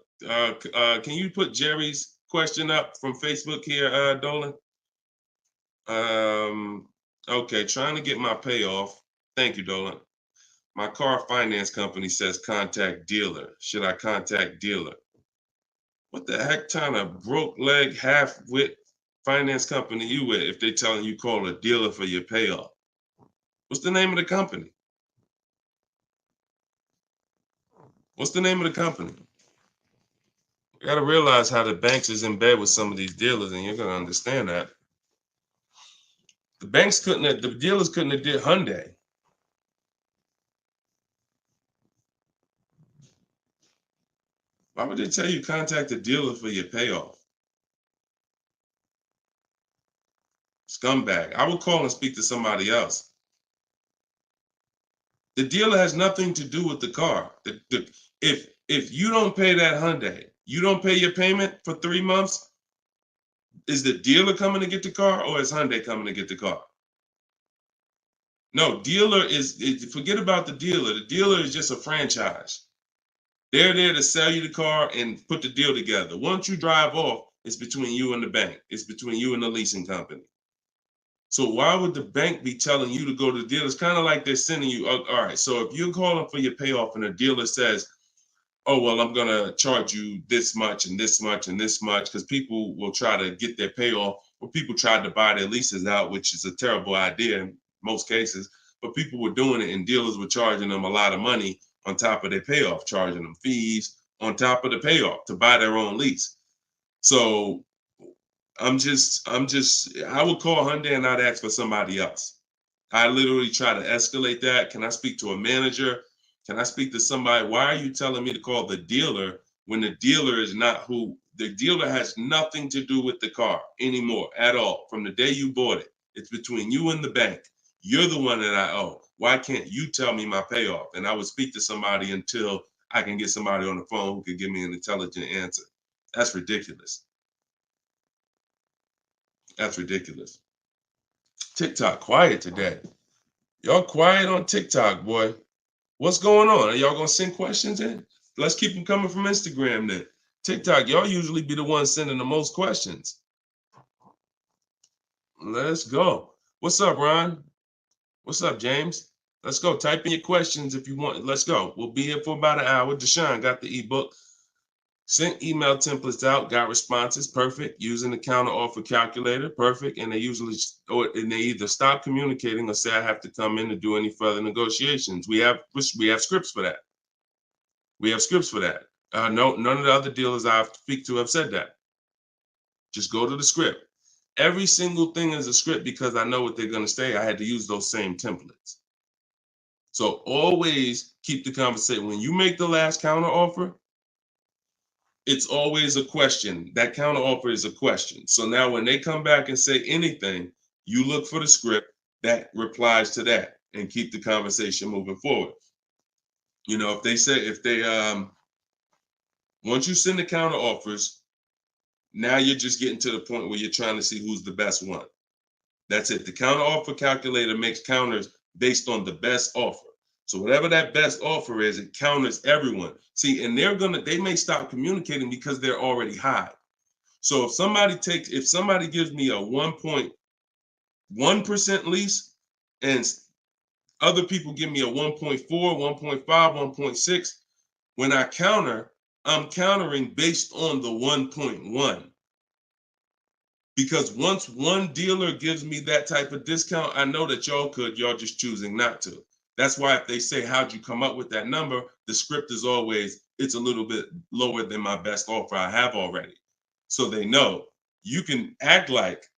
you put Jerry's question up from Facebook here, Dolan? Okay, trying to get my payoff. Thank you, Dolan. My car finance company says contact dealer. Should I contact dealer? What the heck kind of broke leg, half-wit finance company you with if they telling you call a dealer for your payoff? What's the name of the company? What's the name of the company? You got to realize how the banks is in bed with some of these dealers, and you're going to understand that. The dealers couldn't have did Hyundai. Why would they tell you contact the dealer for your payoff? Scumbag. I would call and speak to somebody else. The dealer has nothing to do with the car. If you don't pay that Hyundai, you don't pay your payment for 3 months, is the dealer coming to get the car, or is Hyundai coming to get the car? No, forget about the dealer. The dealer is just a franchise. They're there to sell you the car and put the deal together. Once you drive off, it's between you and the bank. It's between you and the leasing company. So why would the bank be telling you to go to the dealer? It's kind of like they're sending you, all right, so if you're calling for your payoff and the dealer says, oh, well, I'm going to charge you this much and this much and this much, because people will try to get their payoff, or people tried to buy their leases out, which is a terrible idea in most cases, but people were doing it and dealers were charging them a lot of money on top of their payoff, charging them fees on top of the payoff to buy their own lease. So I would call Hyundai and I'd ask for somebody else. I literally try to escalate that. Can I speak to a manager? Can I speak to somebody? Why are you telling me to call the dealer when the dealer is not who? The dealer has nothing to do with the car anymore at all. From the day you bought it, it's between you and the bank. You're the one that I owe. Why can't you tell me my payoff? And I would speak to somebody until I can get somebody on the phone who could give me an intelligent answer. That's ridiculous. That's ridiculous. TikTok quiet today. Y'all quiet on TikTok, boy. What's going on? Are y'all gonna send questions in? Let's keep them coming from Instagram then. TikTok, y'all usually be the ones sending the most questions. Let's go. What's up, Ron? What's up, James? Let's go. Type in your questions if you want. Let's go. We'll be here for about an hour. Deshone got the ebook. Sent email templates out, got responses, perfect. Using the counter offer calculator, perfect. And they usually, and they either stop communicating or say I have to come in to do any further negotiations. We have scripts for that. We have scripts for that. No, none of the other dealers I speak to have said that. Just go to the script. Every single thing is a script because I know what they're going to say. I had to use those same templates. So always keep the conversation. When you make the last counter offer, it's always a question. That counter offer is a question. So now when they come back and say anything, you look for the script that replies to that and keep the conversation moving forward. You know, once you send the counter offers, now you're just getting to the point where you're trying to see who's the best one. That's it. The counter offer calculator makes counters based on the best offer. So whatever that best offer is, it counters everyone. See, and they may stop communicating because they're already high. So if somebody gives me a 1.1% lease and other people give me a 1.4, 1.5, 1.6, when I counter, I'm countering based on the 1.1. Because once one dealer gives me that type of discount, I know that y'all just choosing not to. That's why if they say, how'd you come up with that number? The script is always, it's a little bit lower than my best offer I have already. So they know you can act like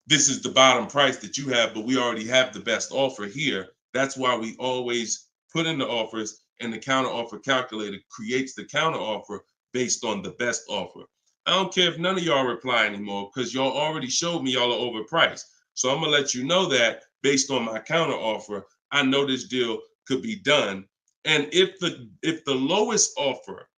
this is the bottom price that you have, but we already have the best offer here. That's why we always put in the offers, and the counter offer calculator creates the counter offer based on the best offer. I don't care if none of y'all reply anymore because y'all already showed me y'all are overpriced. So I'm gonna let you know that based on my counter offer, I know this deal could be done. And if the lowest offer,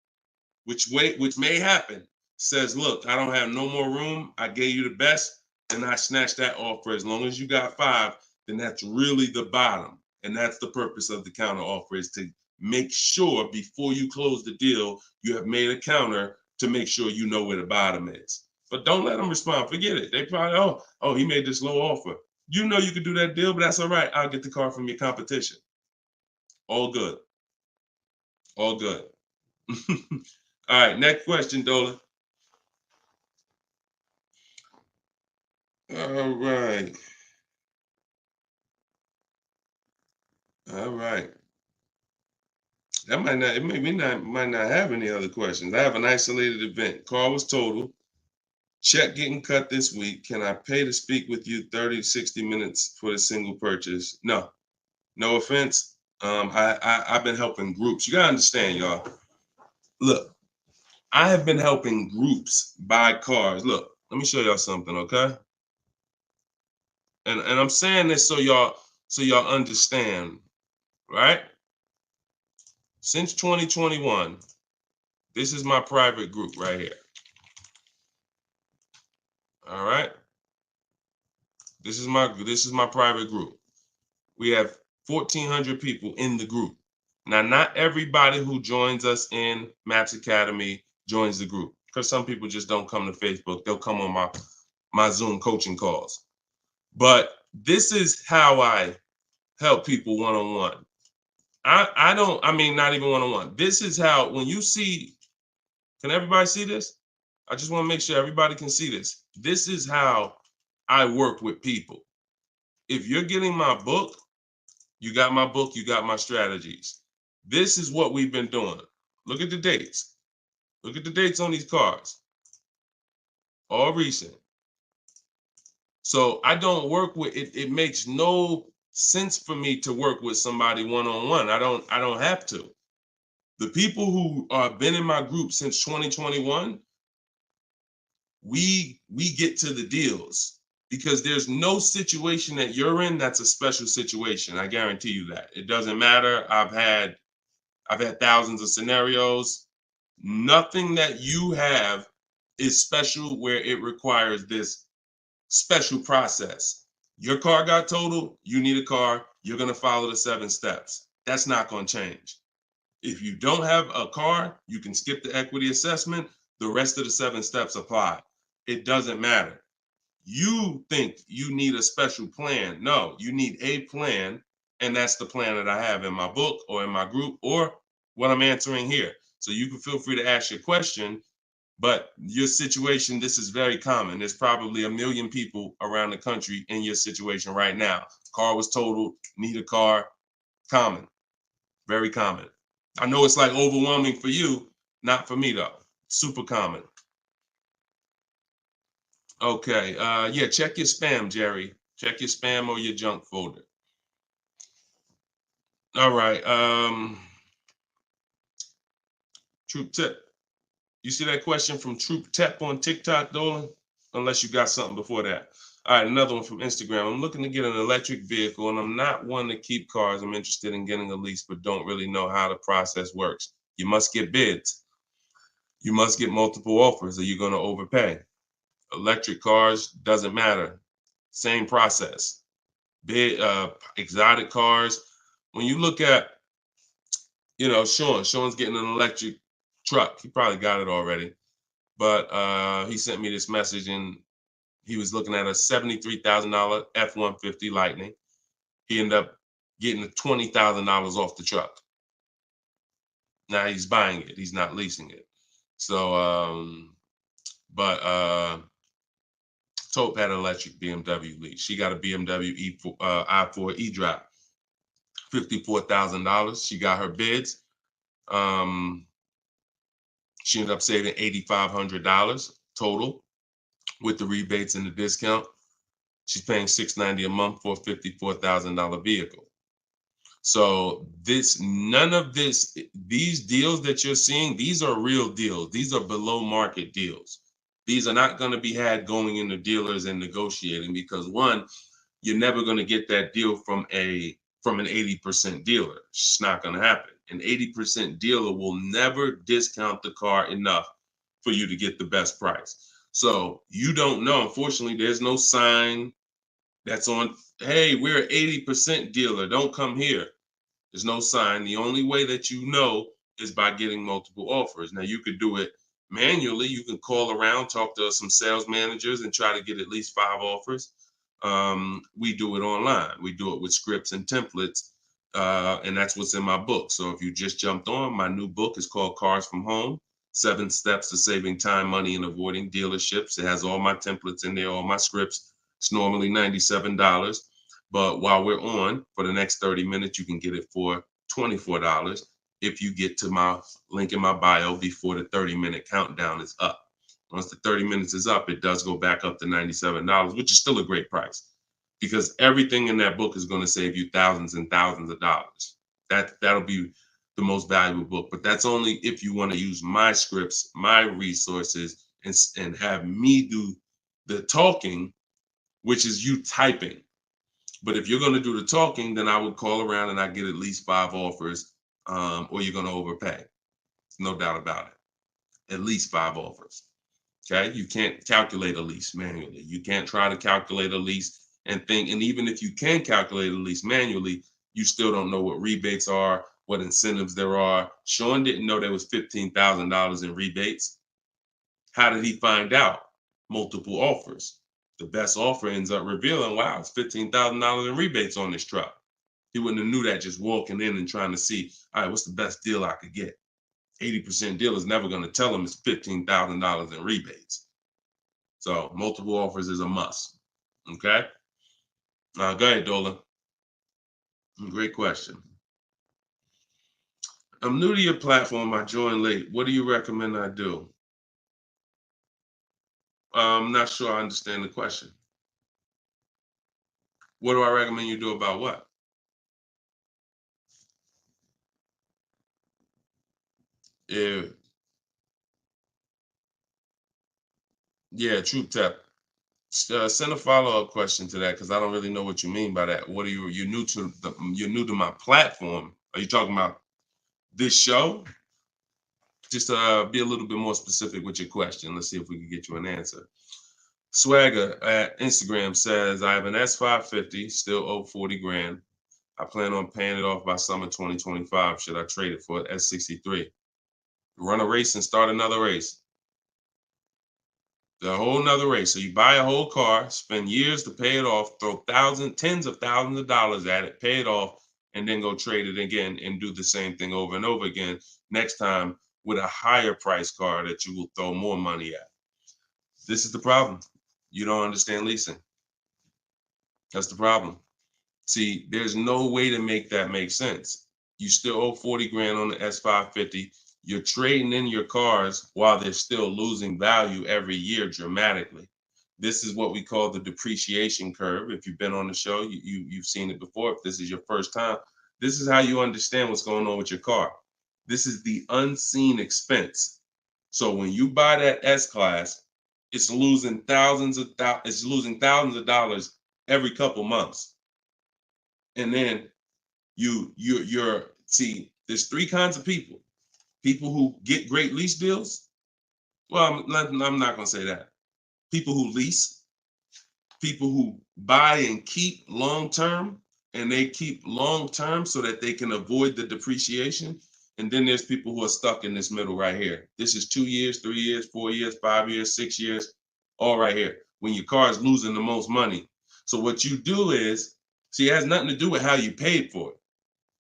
which may happen, says, look, I don't have no more room, I gave you the best, and I snatched that offer. As long as you got 5, then that's really the bottom. And that's the purpose of the counter offer, is to make sure before you close the deal, you have made a counter to make sure you know where the bottom is. But don't let them respond. Forget it. They probably, oh, he made this low offer. You know you could do that deal, but that's all right. I'll get the car from your competition. All good. All good. All right, next question, Dolan. All right. All right. That might not have any other questions. I have an isolated event. Car was totaled. Check getting cut this week. Can I pay to speak with you 30 to 60 minutes for the single purchase? No. No offense. I've been helping groups. You gotta understand, y'all. Look, I have been helping groups buy cars. Look, let me show y'all something, okay? And I'm saying this so y'all understand, right? Since 2021, this is my private group right here. All right. This is my private group. We have 1,400 people in the group. Now, not everybody who joins us in Maps Academy joins the group, because some people just don't come to Facebook. They'll come on my Zoom coaching calls. But this is how I help people one-on-one. Not even one-on-one. This is how, when you see, can everybody see this? I just want to make sure everybody can see this. This is how I work with people. If you're getting my book, you got my book, you got my strategies. This is what we've been doing. Look at the dates. Look at the dates on these cards. All recent. So I don't work with it. It makes no sense for me to work with somebody one-on-one. I don't have to. The people who have been in my group since 2021, we get to the deals, because there's no situation that you're in that's a special situation. I guarantee you that. It doesn't matter. I've had thousands of scenarios. Nothing that you have is special where it requires this special process. Your car got totaled, you need a car, you're going to follow the 7 steps. That's not going to change. If you don't have a car, you can skip the equity assessment. The rest of the 7 steps apply. It doesn't matter. You think you need a special plan. No, you need a plan. And that's the plan that I have in my book or in my group or what I'm answering here. So you can feel free to ask your question. But your situation, this is very common. There's probably 1 million people around the country in your situation right now. Car was totaled, need a car. Common, very common. I know it's like overwhelming for you, not for me though. Super common. Okay, yeah, check your spam, Jerry. Check your spam or your junk folder. All right, Troop Tip. You see that question from Troop Tep on TikTok, Dolan? Unless you got something before that. All right, another one from Instagram. I'm looking to get an electric vehicle, and I'm not one to keep cars. I'm interested in getting a lease, but don't really know how the process works. You must get bids. You must get multiple offers, or you're going to overpay. Electric cars, doesn't matter. Same process. Bid, exotic cars. When you look at, Sean's getting an electric truck. He probably got it already. But he sent me this message, and he was looking at a $73,000 F-150 Lightning. He ended up getting $20,000 off the truck. Now he's buying it. He's not leasing it. So, Taupe had an electric BMW lease. She got a BMW i4 e-drive, $54,000. She got her bids. She ended up saving $8,500 total with the rebates and the discount. She's paying $690 a month for a $54,000 vehicle. So these deals that you're seeing, these are real deals. These are below market deals. These are not going to be had going into dealers and negotiating because one, you're never going to get that deal from an 80% dealer. It's not going to happen. An 80% dealer will never discount the car enough for you to get the best price. So you don't know. Unfortunately, there's no sign that's on, hey, we're an 80% dealer. Don't come here. There's no sign. The only way that you know is by getting multiple offers. Now, you could do it manually. You can call around, talk to some sales managers, and try to get at least 5 offers. We do it online. We do it with scripts and templates, and that's what's in my book. So if you just jumped on, my new book is called Cars from Home, 7 Steps to Saving Time, Money, and Avoiding Dealerships. It has all my templates in there, all my scripts. It's normally $97. But while we're on, for the next 30 minutes, you can get it for $24 if you get to my link in my bio before the 30-minute countdown is up. Once the 30 minutes is up, it does go back up to $97, which is still a great price because everything in that book is going to save you thousands and thousands of dollars. That'll be the most valuable book, but that's only if you want to use my scripts, my resources, and have me do the talking, which is you typing. But if you're going to do the talking, then I would call around and I get at least 5 offers, or you're going to overpay. No doubt about it. At least 5 offers. Okay. You can't calculate a lease manually. You can't try to calculate a lease and think. And even if you can calculate a lease manually, you still don't know what rebates are, what incentives there are. Sean didn't know there was $15,000 in rebates. How did he find out? Multiple offers. The best offer ends up revealing, wow, it's $15,000 in rebates on this truck. He wouldn't have knew that just walking in and trying to see, all right, what's the best deal I could get? 80% deal is never going to tell him it's $15,000 in rebates. So multiple offers is a must. Okay. Go ahead, Dolan. Great question. I'm new to your platform. I joined late. What do you recommend I do? I'm not sure I understand the question. What do I recommend you do about what? Yeah, Troop Tap. Send a follow-up question to that because I don't really know what you mean by that. What are you're new to my platform? Are you talking about this show? Just be a little bit more specific with your question. Let's see if we can get you an answer. Swagger at Instagram says, I have an S550, still owe 40 grand. I plan on paying it off by summer 2025. Should I trade it for an S63? Run a race and start another race. The whole nother race. So you buy a whole car, spend years to pay it off, throw tens of thousands of dollars at it, pay it off, and then go trade it again and do the same thing over and over again. Next time with a higher price car that you will throw more money at. This is the problem. You don't understand leasing. That's the problem. See, there's no way to make that make sense. You still owe 40 grand on the S550. You're trading in your cars while they're still losing value every year dramatically. This is what we call the depreciation curve. If you've been on the show, you've seen it before. If this is your first time, this is how you understand what's going on with your car. This is the unseen expense. So when you buy that S-Class, it's losing thousands of dollars every couple months. And then you're see, there's three kinds of people. People who get great lease deals. Well, I'm not going to say that. People who lease, people who buy and keep long term, and they keep long term so that they can avoid the depreciation. And then there's people who are stuck in this middle right here. This is 2 years, 3 years, 4 years, 5 years, 6 years, all right here, when your car is losing the most money. So what you do is, see, it has nothing to do with how you paid for it.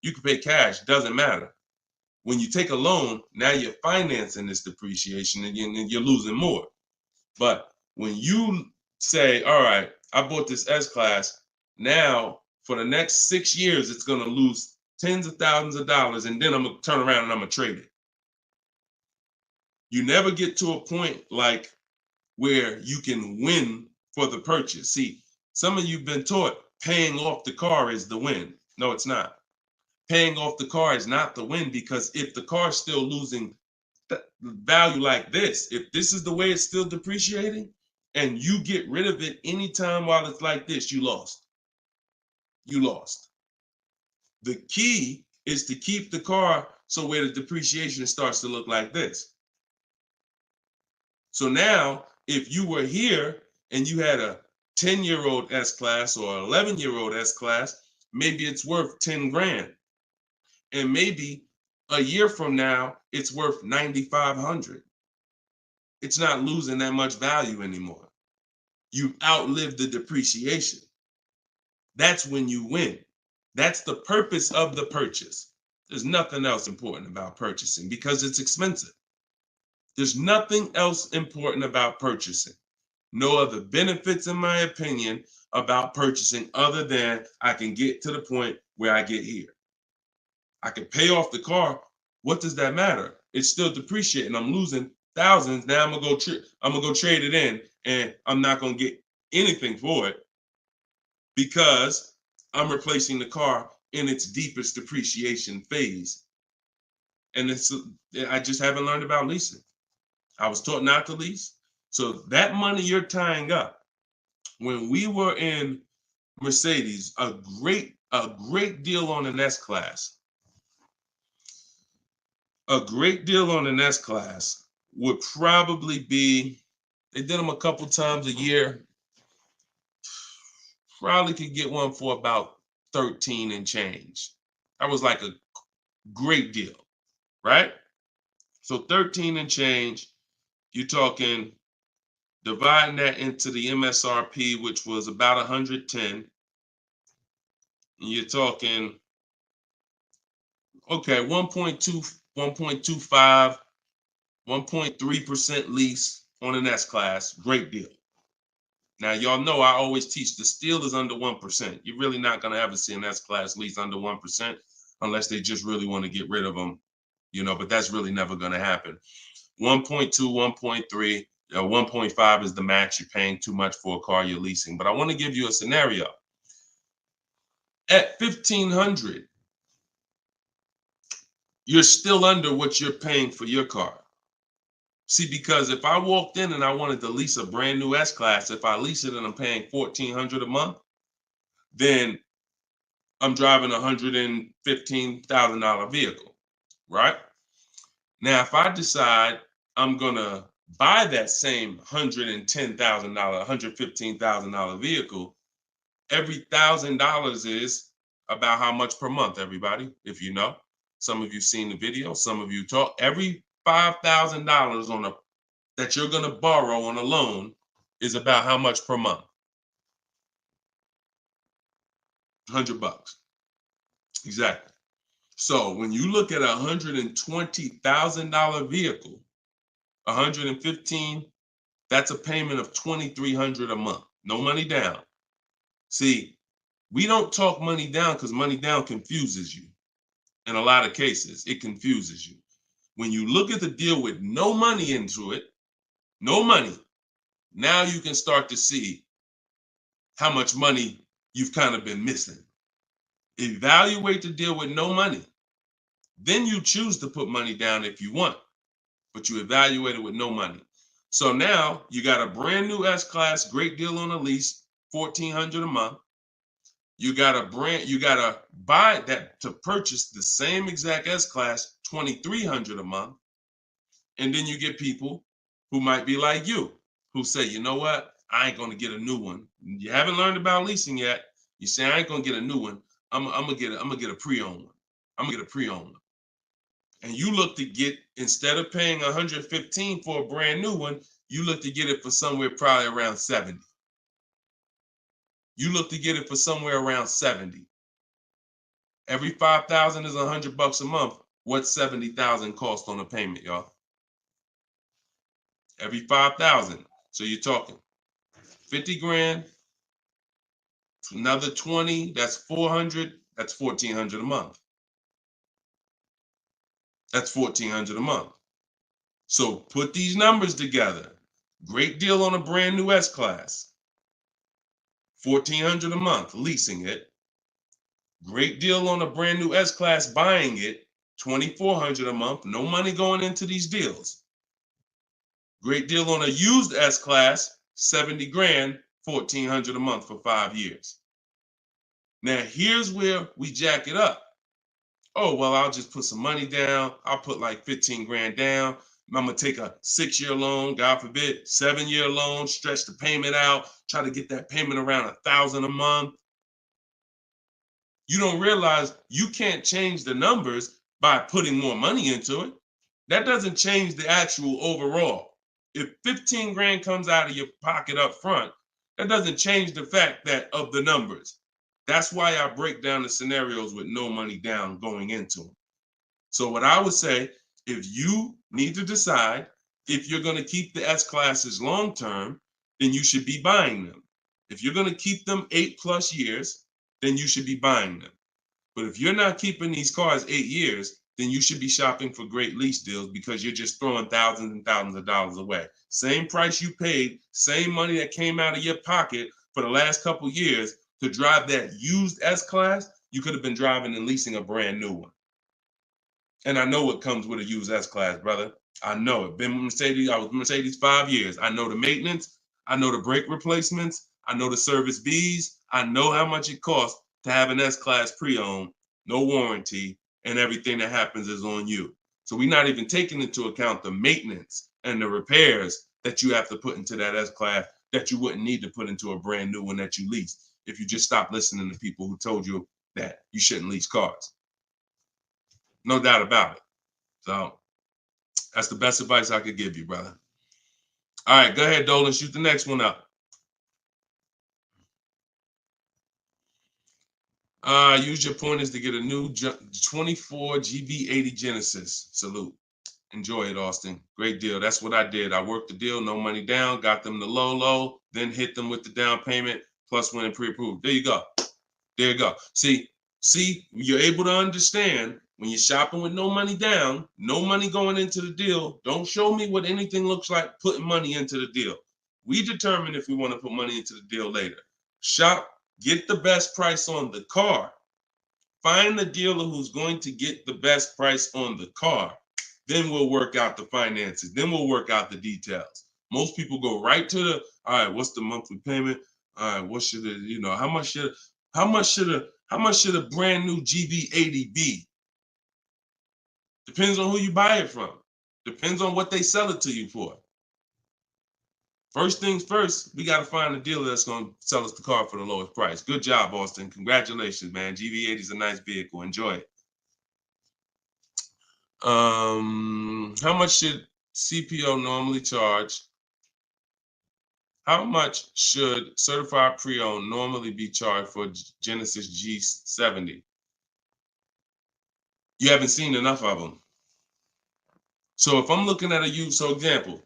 You can pay cash, doesn't matter. When you take a loan, now you're financing this depreciation and you're losing more. But when you say, all right, I bought this S-Class, now for the next 6 years, it's going to lose tens of thousands of dollars, and then I'm going to turn around and I'm going to trade it. You never get to a point like where you can win for the purchase. See, some of you've been taught paying off the car is the win. No, it's not. Paying off the car is not the win, because if the car is still losing value like this, if this is the way it's still depreciating and you get rid of it anytime while it's like this, you lost. You lost. The key is to keep the car so where the depreciation starts to look like this. So now, if you were here and you had a 10-year-old S-Class or 11-year-old S-Class, maybe it's worth 10 grand. And maybe a year from now, it's worth 9,500. It's not losing that much value anymore. You outlived the depreciation. That's when you win. That's the purpose of the purchase. There's nothing else important about purchasing because it's expensive. There's nothing else important about purchasing. No other benefits, in my opinion, about purchasing other than I can get to the point where I get here. I can pay off the car. What does that matter? It's still depreciating. I'm losing thousands. Now I'm gonna go trade it in, and I'm not gonna get anything for it because I'm replacing the car in its deepest depreciation phase. And I just haven't learned about leasing. I was taught not to lease. So that money you're tying up, when we were in Mercedes, a great deal on an S-Class. A great deal on an S-Class would probably be, they did them a couple times a year, probably could get one for about 13 and change. That was like a great deal, right? So 13 and change, you're talking, dividing that into the MSRP, which was about 110, you're talking, okay, 1.2, 1.25, 1.3% lease on an S-Class, great deal. Now, y'all know I always teach the steal is under 1%. You're really not going to ever see an S-Class lease under 1% unless they just really want to get rid of them, but that's really never going to happen. 1.2, 1.3, 1.5 is the max. You're paying too much for a car you're leasing. But I want to give you a scenario. At $1,500, you're still under what you're paying for your car. See, because if I walked in and I wanted to lease a brand new S-Class, if I lease it and I'm paying $1,400 a month, then I'm driving a $115,000 vehicle, right? Now, if I decide I'm gonna buy that same $110,000, $115,000 vehicle, every $1,000 is about how much per month, everybody, if you know. Some of you seen the video, some of you talk. Every $5,000 on a that you're going to borrow on a loan is about how much per month? $100. Exactly. So when you look at a $120,000 vehicle, 115, that's a payment of $2,300 a month. No money down. See, we don't talk money down because money down confuses you. In a lot of cases, it confuses you. When you look at the deal with no money into it, no money, now you can start to see how much money you've kind of been missing. Evaluate the deal with no money. Then you choose to put money down if you want, but you evaluate it with no money. So now you got a brand new S-Class, great deal on a lease, $1,400 a month. You gotta buy that to purchase the same exact S-Class, $2,300 a month. And then you get people who might be like you, who say, you know what? I ain't gonna get a new one. You haven't learned about leasing yet. You say I ain't gonna get a new one. I'm gonna get a pre-owned one. I'm gonna get a pre-owned one. And you look to get, instead of paying 115 for a brand new one, you look to get it for somewhere probably around 70. You look to get it for somewhere around 70. Every 5,000 is $100 a month. What's 70,000 cost on a payment, y'all? Every 5,000. So you're talking 50 grand, another 20, that's 400, that's 1,400 a month. That's 1,400 a month. So put these numbers together. Great deal on a brand new S-Class. 1,400 a month, leasing it. Great deal on a brand new S-Class, buying it. 2,400 a month, no money going into these deals. Great deal on a used S-Class, 70 grand, 1,400 a month for 5 years. Now, here's where we jack it up. Oh, well, I'll just put some money down. I'll put like 15 grand down. I'm going to take a 6-year loan, God forbid, 7-year loan, stretch the payment out, try to get that payment around 1,000 a month. You don't realize you can't change the numbers by putting more money into it. That doesn't change the actual overall. If 15 grand comes out of your pocket up front, that doesn't change the fact that of the numbers. That's why I break down the scenarios with no money down going into them. So what I would say, if you need to decide if you're going to keep the S-Classes long term, then you should be buying them. If you're going to keep them 8+ years, then you should be buying them. But if you're not keeping these cars 8 years, then you should be shopping for great lease deals because you're just throwing thousands and thousands of dollars away. Same price you paid, same money that came out of your pocket for the last couple of years to drive that used S-Class, you could have been driving and leasing a brand new one. And I know what comes with a used S-Class, brother. I know it. Been with Mercedes. I was with Mercedes 5 years. I know the maintenance. I know the brake replacements. I know the service Bs. I know how much it costs to have an S-Class pre-owned, no warranty, and everything that happens is on you. So we're not even taking into account the maintenance and the repairs that you have to put into that S-Class that you wouldn't need to put into a brand new one that you lease if you just stop listening to people who told you that you shouldn't lease cars. No doubt about it. So that's the best advice I could give you, brother. All right, go ahead, Dolan. Shoot the next one up. Use your pointers to get a new 24 GB80 Genesis. Salute. Enjoy it, Austin. Great deal. That's what I did. I worked the deal, no money down, got them the low, then hit them with the down payment, plus went and pre-approved. There you go. There you go. See, you're able to understand when you're shopping with no money down, no money going into the deal. Don't show me what anything looks like putting money into the deal. We determine if we want to put money into the deal later. Shop, get the best price on the car. Find the dealer who's going to get the best price on the car. Then we'll work out the finances. Then we'll work out the details. Most people go right to the, all right, what's the monthly payment? All right, what should it, how much should a brand new GB80 be? Depends on who you buy it from. Depends on what they sell it to you for. First things first, we got to find a dealer that's going to sell us the car for the lowest price. Good job, Austin. Congratulations, man. GV80 is a nice vehicle. Enjoy it. How much should CPO normally charge? How much should certified pre-owned normally be charged for Genesis G70? You haven't seen enough of them. So if I'm looking at a used, so example,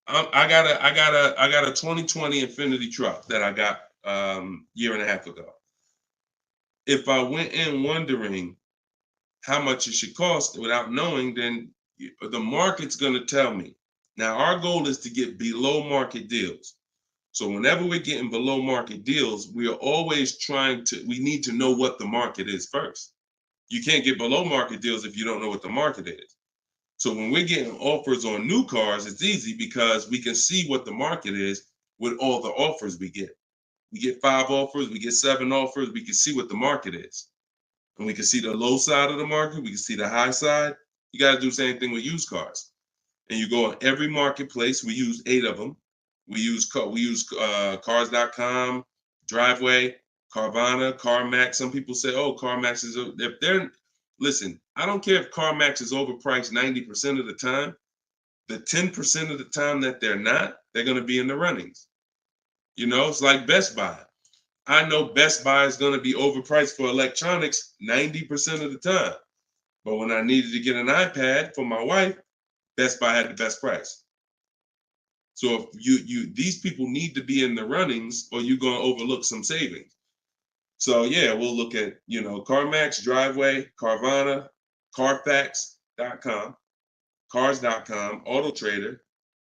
I got a 2020 Infinity truck that I got year and a half ago. If I went in wondering how much it should cost without knowing, then the market's going to tell me. Now our goal is to get below market deals. So whenever we're getting below market deals, we are always we need to know what the market is first. You can't get below market deals if you don't know what the market is. So when we're getting offers on new cars, it's easy because we can see what the market is with all the offers we get. We get 5 offers, we get 7 offers, we can see what the market is. And we can see the low side of the market, we can see the high side. You got to do the same thing with used cars. And you go on every marketplace, we use 8 of them. We use cars.com, Driveway, Carvana, CarMax. Some people say, oh, CarMax is, if they're, listen, I don't care if CarMax is overpriced 90% of the time. The 10% of the time that they're not, they're going to be in the runnings. You know, it's like Best Buy. I know Best Buy is going to be overpriced for electronics 90% of the time. But when I needed to get an iPad for my wife, Best Buy had the best price. So if these people need to be in the runnings or you're going to overlook some savings. So yeah, we'll look at, CarMax, Driveway, Carvana, Carfax.com, Cars.com, Auto Trader,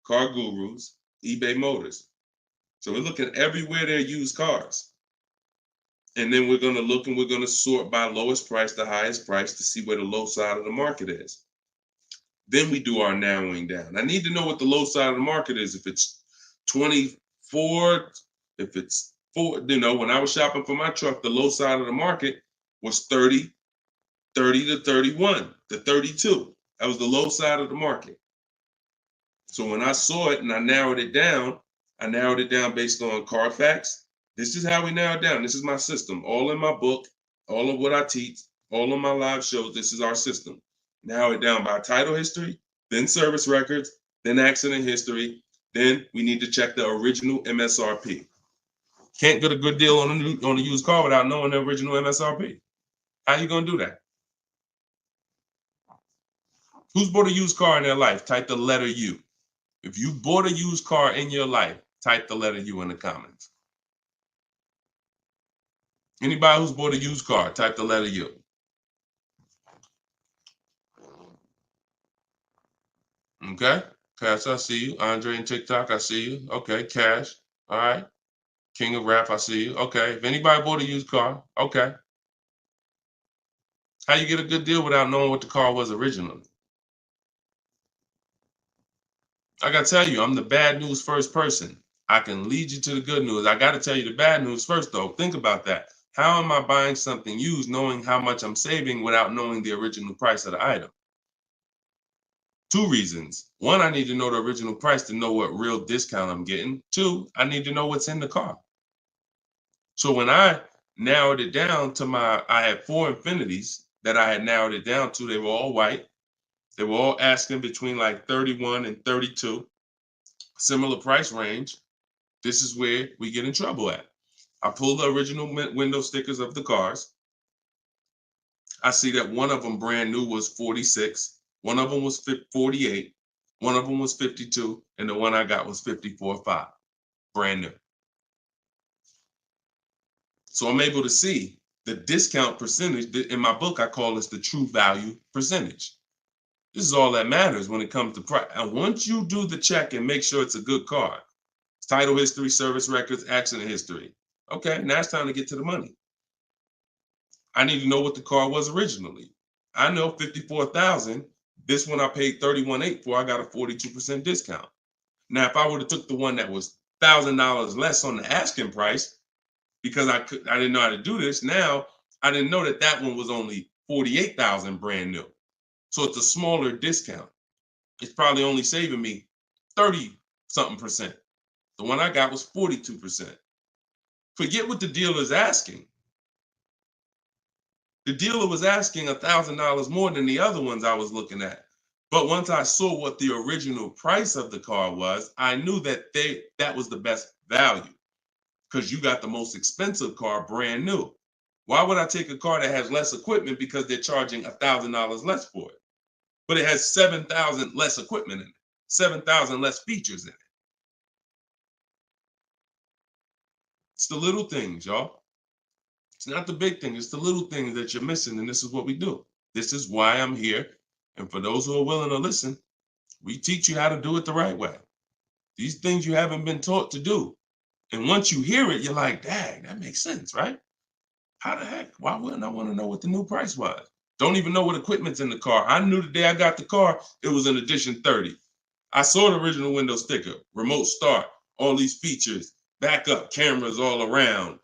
Car Gurus, eBay Motors. So we're looking everywhere there used cars. And then we're going to look and we're going to sort by lowest price to highest price to see where the low side of the market is. Then we do our narrowing down. I need to know what the low side of the market is. If it's 24, if it's 4, when I was shopping for my truck, the low side of the market was 30 to 31 to 32. That was the low side of the market. So when I saw it and I narrowed it down based on Carfax. This is how we narrow it down. This is my system. All in my book, all of what I teach, all of my live shows, this is our system. Narrow it down by title history, then service records, then accident history. Then we need to check the original MSRP. Can't get a good deal on a used car without knowing the original MSRP. How you gonna do that? Who's bought a used car in their life? Type the letter U. If you bought a used car in your life, type the letter U in the comments. Anybody who's bought a used car, type the letter U. Okay, Cash, I see you. Andre and TikTok, I see you. Okay, Cash, all right. King of Rap, I see you. Okay, if anybody bought a used car, okay. How you get a good deal without knowing what the car was originally? I gotta tell you, I'm the bad news first person. I can lead you to the good news. I gotta tell you the bad news first, though. Think about that. How am I buying something used knowing how much I'm saving without knowing the original price of the item? 2 reasons. 1, I need to know the original price to know what real discount I'm getting. 2, I need to know what's in the car. So when I narrowed it down to I had 4 Infinities that I had narrowed it down to. They were all white. They were all asking between like 31 and 32, similar price range. This is where we get in trouble at. I pulled the original window stickers of the cars. I see that one of them brand new was 46. One of them was 48. One of them was 52. And the one I got was 54.5, brand new. So I'm able to see the discount percentage. In my book, I call this the true value percentage. This is all that matters when it comes to price. And once you do the check and make sure it's a good car, title history, service records, accident history. Okay, now it's time to get to the money. I need to know what the car was originally. I know 54,000. This one I paid 31.8 for. I got a 42% discount. Now, if I would have took the one that was $1,000 less on the asking price, because I didn't know how to do this. Now I didn't know that one was only 48,000 brand new. So it's a smaller discount. It's probably only saving me 30 something percent. The one I got was 42%. Forget what the dealer's asking. The dealer was asking $1,000 more than the other ones I was looking at. But once I saw what the original price of the car was, I knew that that was the best value because you got the most expensive car brand new. Why would I take a car that has less equipment because they're charging $1,000 less for it? But it has 7,000 less equipment in it, 7,000 less features in it. It's the little things, y'all. It's not the big thing. It's the little things that you're missing. And this is what we do. This is why I'm here. And for those who are willing to listen, we teach you how to do it the right way. These things you haven't been taught to do. And once you hear it, you're like, dang, that makes sense, right? How the heck? Why wouldn't I want to know what the new price was? Don't even know what equipment's in the car. I knew the day I got the car, it was an edition 30. I saw the original window sticker, remote start, all these features, backup cameras all around,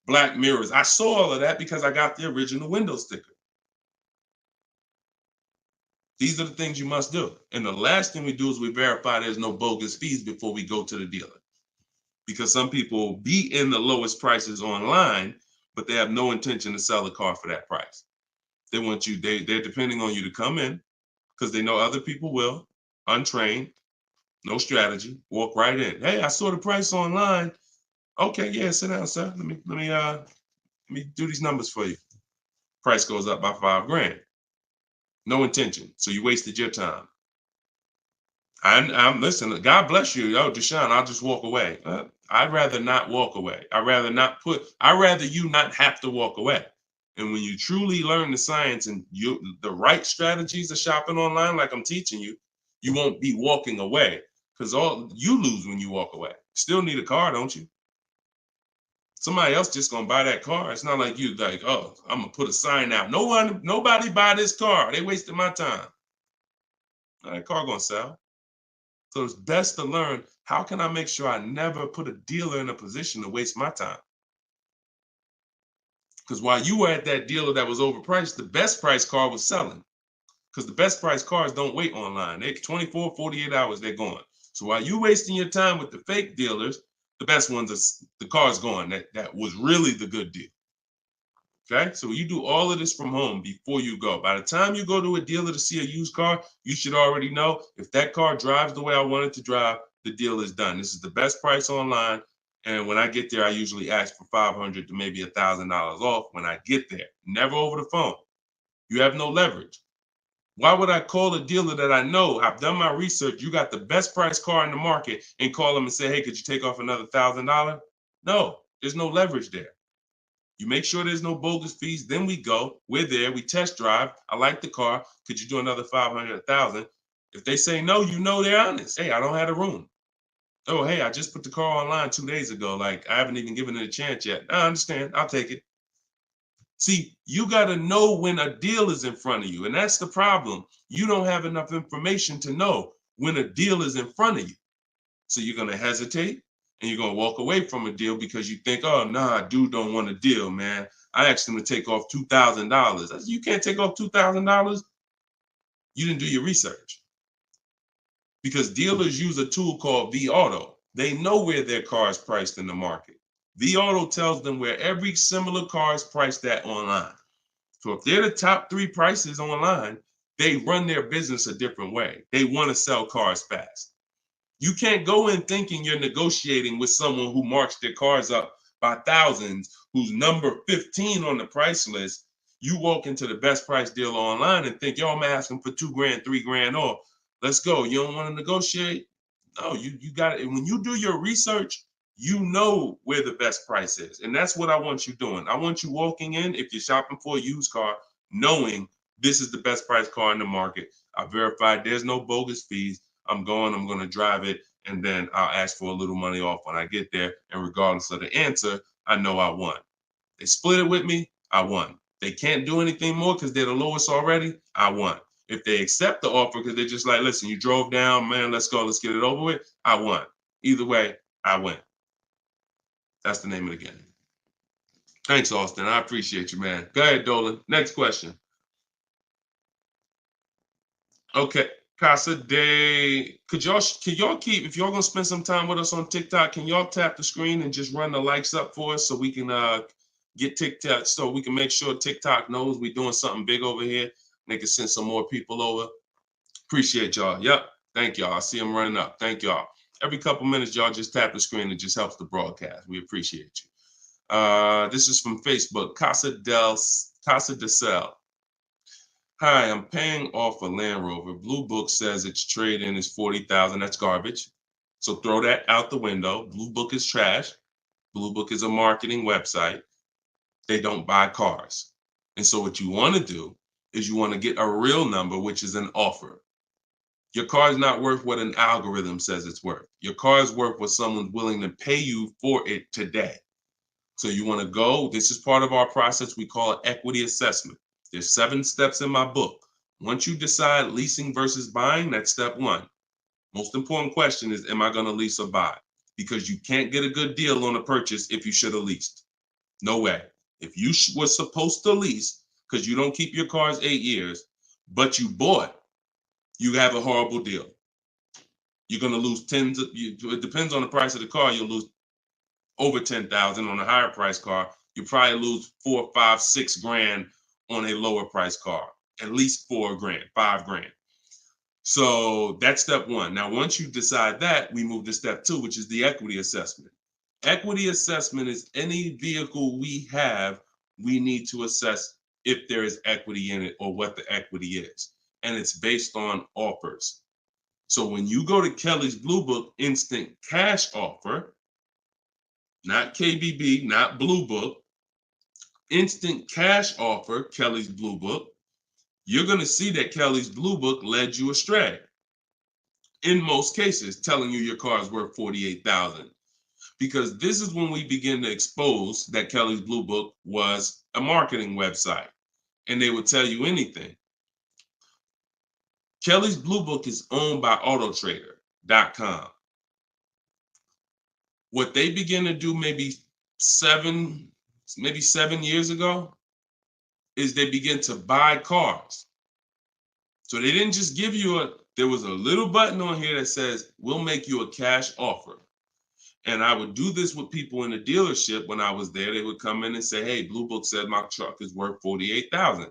black mirrors. I saw all of that because I got the original window sticker. These are the things you must do. And the last thing we do is we verify there's no bogus fees before we go to the dealer. Because some people will be in the lowest prices online, but they have no intention to sell the car for that price. They want you, they're depending on you to come in because they know other people will, untrained, no strategy, walk right in. Hey, I saw the price online. Okay, yeah, sit down, sir. Let me do these numbers for you. Price goes up by $5,000. No intention. So you wasted your time. I'm listen, God bless you. Yo, Deshone, I'll just walk away. I'd rather not walk away. I'd rather you not have to walk away. And when you truly learn the science and the right strategies of shopping online, like I'm teaching you, you won't be walking away because all you lose when you walk away. Still need a car, don't you? Somebody else just gonna buy that car. It's not like you like, oh, I'm gonna put a sign out. Nobody buy this car. They wasted my time. That car gonna sell. So it's best to learn, how can I make sure I never put a dealer in a position to waste my time? Because while you were at that dealer that was overpriced, the best price car was selling. Because the best price cars don't wait online. They 24, 48 hours, they're gone. So while you wasting your time with the fake dealers, the best ones are the car's gone. That was really the good deal. Okay, so you do all of this from home before you go. By the time you go to a dealer to see a used car, you should already know if that car drives the way I want it to drive, the deal is done. This is the best price online. And when I get there, I usually ask for $500 to maybe $1,000 off when I get there. Never over the phone. You have no leverage. Why would I call a dealer that I know, I've done my research, you got the best price car in the market, and call them and say, hey, could you take off another $1,000? No, there's no leverage there. You make sure there's no bogus fees. Then we go. We're there. We test drive. I like the car. Could you do another 500, 1,000? If they say no, you know they're honest. Hey, I don't have a room. Oh, hey, I just put the car online 2 days ago. Like, I haven't even given it a chance yet. I understand. I'll take it. See, you got to know when a deal is in front of you. And that's the problem. You don't have enough information to know when a deal is in front of you. So you're going to hesitate. And you're going to walk away from a deal because you think, oh, nah, dude don't want a deal, man. I asked him to take off $2,000. You can't take off $2,000. You didn't do your research. Because dealers use a tool called vAuto. They know where their car is priced in the market. vAuto tells them where every similar car is priced at online. So if they're the top 3 prices online, they run their business a different way. They want to sell cars fast. You can't go in thinking you're negotiating with someone who marks their cars up by thousands, who's number 15 on the price list. You walk into the best price deal online and think, yo, I'm asking for $2,000, $3,000 off. Let's go. You don't want to negotiate? No, you got it. And when you do your research, you know where the best price is. And that's what I want you doing. I want you walking in, if you're shopping for a used car, knowing this is the best price car in the market. I verified there's no bogus fees. I'm going to drive it, and then I'll ask for a little money off when I get there. And regardless of the answer, I know I won. They split it with me, I won. They can't do anything more because they're the lowest already, I won. If they accept the offer because they're just like, listen, you drove down, man, let's go, let's get it over with, I won. Either way, I win. That's the name of the game. Thanks, Austin. I appreciate you, man. Go ahead, Dolan. Next question. Okay. Casa Day, could y'all keep, if y'all gonna spend some time with us on TikTok, can y'all tap the screen and just run the likes up for us so we can get TikTok, so we can make sure TikTok knows we're doing something big over here. They can send some more people over. Appreciate y'all. Yep. Thank y'all. I see them running up. Thank y'all. Every couple minutes, y'all just tap the screen. It just helps the broadcast. We appreciate you. This is from Facebook. Casa de Cel. Hi, I'm paying off a Land Rover. Blue Book says its trade-in is $40,000. That's garbage. So throw that out the window. Blue Book is trash. Blue Book is a marketing website. They don't buy cars. And so what you want to do is you want to get a real number, which is an offer. Your car is not worth what an algorithm says it's worth. Your car is worth what someone's willing to pay you for it today. So you want to go, this is part of our process. We call it equity assessment. There's 7 steps in my book. Once you decide leasing versus buying, that's step 1. Most important question is, am I going to lease or buy? Because you can't get a good deal on a purchase if you should have leased. No way. If you were supposed to lease, because you don't keep your cars 8 years, but you bought, you have a horrible deal. You're going to lose it depends on the price of the car. You'll lose over 10,000 on a higher price car. You probably lose 4, 5, 6 grand on a lower price car, at least 4 grand, 5 grand. So that's step 1. Now, once you decide that, we move to step 2, which is the equity assessment. Equity assessment is any vehicle we have, we need to assess if there is equity in it or what the equity is. And it's based on offers. So when you go to Kelly's Blue Book instant cash offer, not KBB, not Blue Book, instant cash offer, Kelly's Blue Book, you're going to see that Kelly's Blue Book led you astray. In most cases, telling you your car is worth $48,000. Because this is when we begin to expose that Kelly's Blue Book was a marketing website and they would tell you anything. Kelly's Blue Book is owned by Autotrader.com. What they began to do maybe 7 years ago is they begin to buy cars. So they didn't just give you there was a little button on here that says, we'll make you a cash offer. And I would do this with people in the dealership when I was there. They would come in and say, hey, Blue Book said my truck is worth $48,000.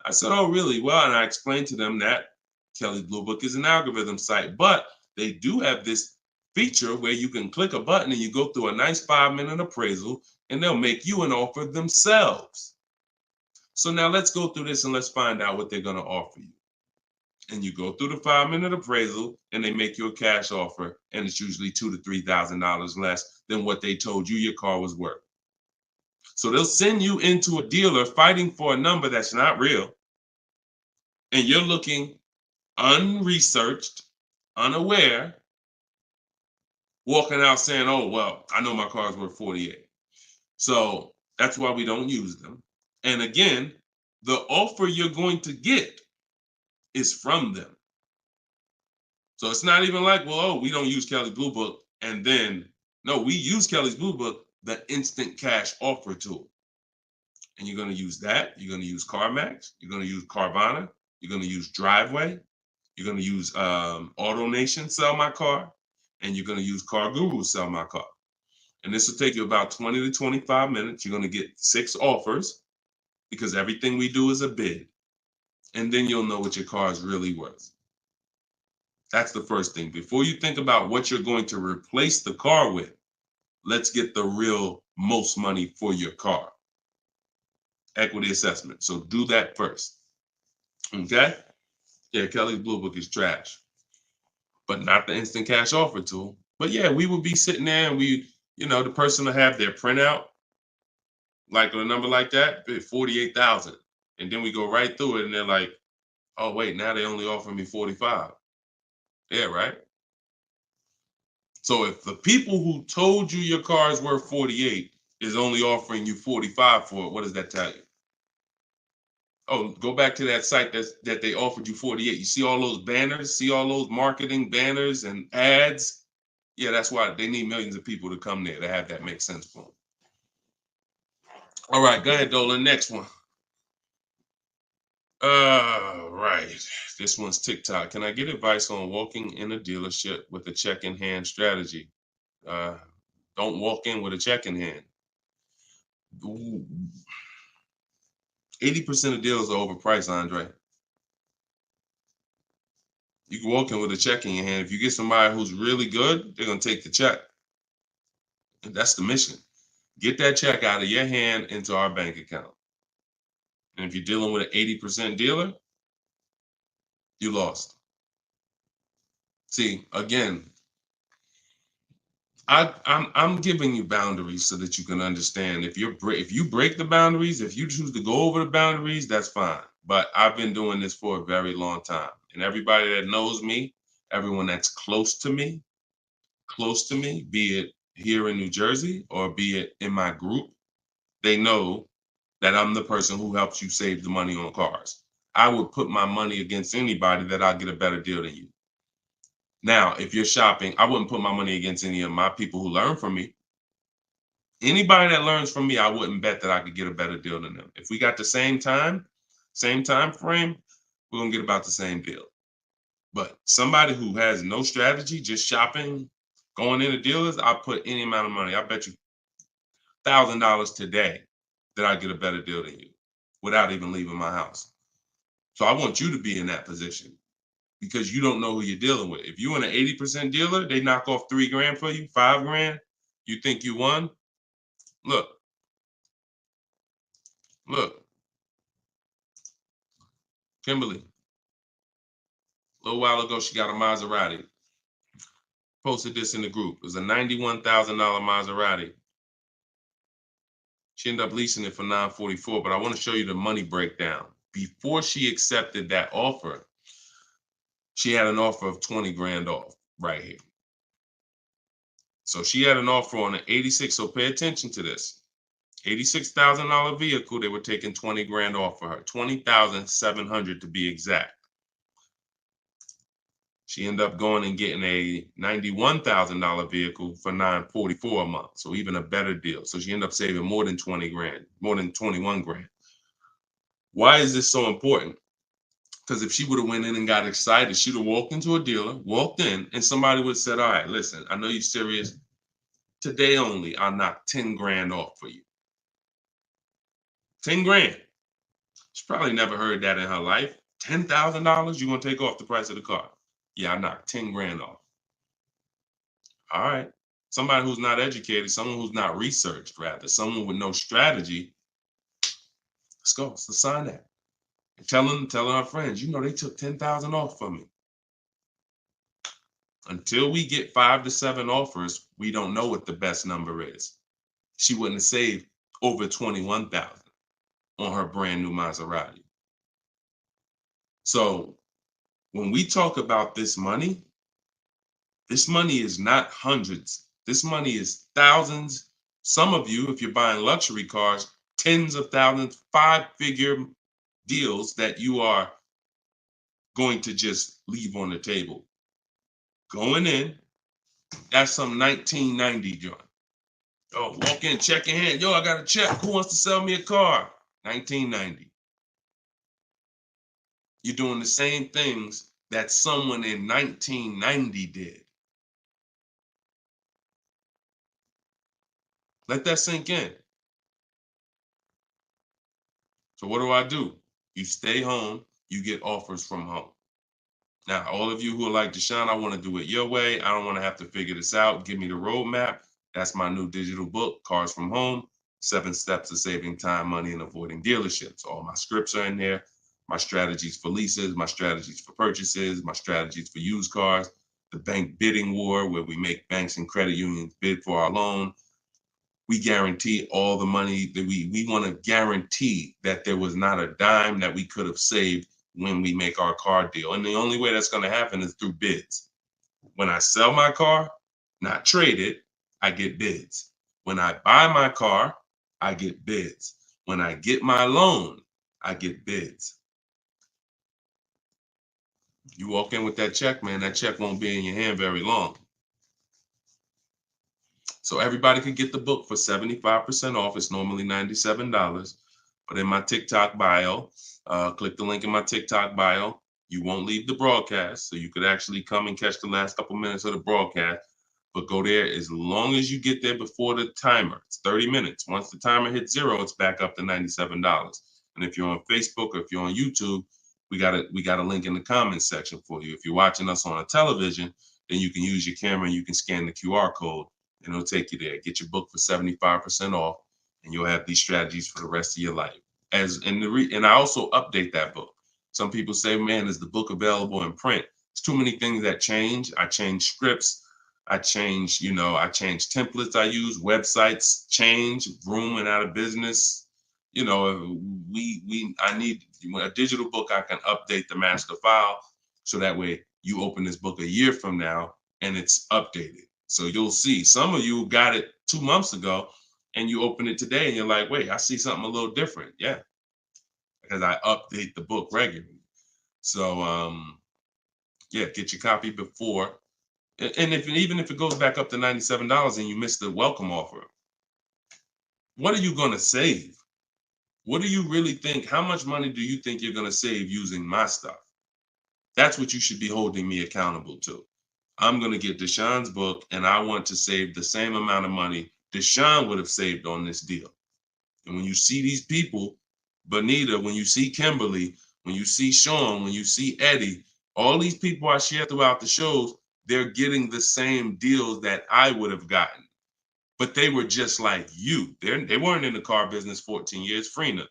I said, oh, really? Well, and I explained to them that Kelly's Blue Book is an algorithm site, but they do have this feature where you can click a button and you go through a nice 5-minute appraisal and they'll make you an offer themselves. So now let's go through this and let's find out what they're going to offer you. And you go through the 5-minute appraisal and they make you a cash offer, and it's usually $2,000 to $3,000 less than what they told you your car was worth. So they'll send you into a dealer fighting for a number that's not real, and you're looking unresearched, unaware, walking out saying, oh, well, I know my car's worth 48. So that's why we don't use them. And again, the offer you're going to get is from them. So it's not even like, well, oh, we don't use Kelly's Blue Book. And then, no, we use Kelly's Blue Book, the instant cash offer tool. And you're going to use that. You're going to use CarMax. You're going to use Carvana. You're going to use Driveway. You're going to use AutoNation, Sell My Car. And you're going to use Car Guru, Sell My Car. And this will take you about 20 to 25 minutes. You're going to get 6 offers because everything we do is a bid. And then you'll know what your car is really worth. That's the first thing. Before you think about what you're going to replace the car with, let's get the real most money for your car. Equity assessment. So do that first. Okay? Yeah, Kelly's Blue Book is trash, but not the instant cash offer tool. But yeah, we would be sitting there and the person will have their printout, like a number like that, 48,000. And then we go right through it and they're like, oh, wait, now they only offer me 45. Yeah, right? So if the people who told you your car is worth 48 is only offering you 45 for it, what does that tell you? Oh, go back to that site that they offered you 48. You see all those banners, see all those marketing banners and ads? Yeah, that's why they need millions of people to come there to have that make sense for them. All right, go ahead, Dolan. Next one. Right. This one's TikTok. Can I get advice on walking in a dealership with a check in hand strategy? Don't walk in with a check in hand. 80% of deals are overpriced, Andre. You can walk in with a check in your hand. If you get somebody who's really good, they're going to take the check. And that's the mission. Get that check out of your hand into our bank account. And if you're dealing with an 80% dealer, you lost. See, again, I'm giving you boundaries so that you can understand. If you break the boundaries, if you choose to go over the boundaries, that's fine. But I've been doing this for a very long time, and everybody that knows me, everyone that's close to me, be it here in New Jersey or be it in my group, they know that I'm the person who helps you save the money on cars. I would put my money against anybody that I'll get a better deal than you. Now, if you're shopping, I wouldn't put my money against any of my people who learn from me. Anybody that learns from me, I wouldn't bet that I could get a better deal than them. If we got the same time frame, we're gonna get about the same deal. But somebody who has no strategy, just shopping, going into dealers, I'll put any amount of money. I bet you $1,000 today that I get a better deal than you without even leaving my house. So I want you to be in that position because you don't know who you're dealing with. If you're in an 80% dealer, they knock off $3,000 for you, $5,000. You think you won? Look, Kimberly. A little while ago, she got a Maserati. Posted this in the group. It was a $91,000 Maserati. She ended up leasing it for $944, but I want to show you the money breakdown. Before she accepted that offer, she had an offer of 20 grand off right here. So she had an offer on an 86. So pay attention to this. $86,000 vehicle, they were taking 20 grand off for her. 20,700 to be exact. She ended up going and getting a $91,000 vehicle for $944 a month. So even a better deal. So she ended up saving more than 20 grand, more than 21 grand. Why is this so important? Because if she would have went in and got excited, she'd have walked into a dealer, walked in, and somebody would have said, all right, listen, I know you're serious. Today only, I'll knock 10 grand off for you. 10 grand. She probably never heard that in her life. $10,000 you're going to take off the price of the car. Yeah, I knocked 10 grand off. All right. Somebody who's not educated, someone who's not researched, rather, someone with no strategy. Let's go. Let's sign that. And telling our friends, you know, they took 10,000 off from me. Until we get 5 to 7 offers, we don't know what the best number is. She wouldn't have saved over 21,000 on her brand new Maserati. So when we talk about this money is not hundreds. This money is thousands. Some of you, if you're buying luxury cars, tens of thousands, 5-figure deals that you are going to just leave on the table. Going in, that's some 1990 joint. Oh, walk in, check in hand. Yo, I got a check. Who wants to sell me a car? 1990. You're doing the same things that someone in 1990 did. Let that sink in. So what do? You stay home, you get offers from home. Now, all of you who are like, Deshone, I want to do it your way. I don't want to have to figure this out. Give me the roadmap. That's my new digital book, Cars from Home, 7 Steps to Saving Time, Money, and Avoiding Dealerships. All my scripts are in there. My strategies for leases, my strategies for purchases, my strategies for used cars, the bank bidding war, where we make banks and credit unions bid for our loan. We guarantee all the money that we want to guarantee that there was not a dime that we could have saved when we make our car deal. And the only way that's going to happen is through bids. When I sell my car, not trade it, I get bids. When I buy my car, I get bids. When I get my loan, I get bids. You walk in with that check, man, that check won't be in your hand very long. So everybody could get the book for 75% off. It's normally $97. But in my TikTok bio, click the link in my TikTok bio. You won't leave the broadcast, so you could actually come and catch the last couple minutes of the broadcast. But go there as long as you get there before the timer. It's 30 minutes. Once the timer hits 0, it's back up to $97. And if you're on Facebook or if you're on YouTube, we got a link in the comments section for you. If you're watching us on a television, then you can use your camera and you can scan the QR code and it'll take you there. Get your book for 75% off, and you'll have these strategies for the rest of your life. And I also update that book. Some people say, man, is the book available in print? There's too many things that change. I change scripts. I change templates I use, websites change, Vroom went out of business. I need a digital book. I can update the master file so that way you open this book a year from now and it's updated. So you'll see some of you got it 2 months ago and you open it today and you're like, wait, I see something a little different. Yeah, because I update the book regularly. So yeah, get your copy before. And even if it goes back up to $97 and you miss the welcome offer, what are you going to save? What do you really think? How much money do you think you're going to save using my stuff? That's what you should be holding me accountable to. I'm going to get Deshone's book, and I want to save the same amount of money Deshone would have saved on this deal. And when you see these people, Bonita, when you see Kimberly, when you see Sean, when you see Eddie, all these people I share throughout the shows, they're getting the same deals that I would have gotten. But they were just like you. They weren't in the car business 14 years. Frina,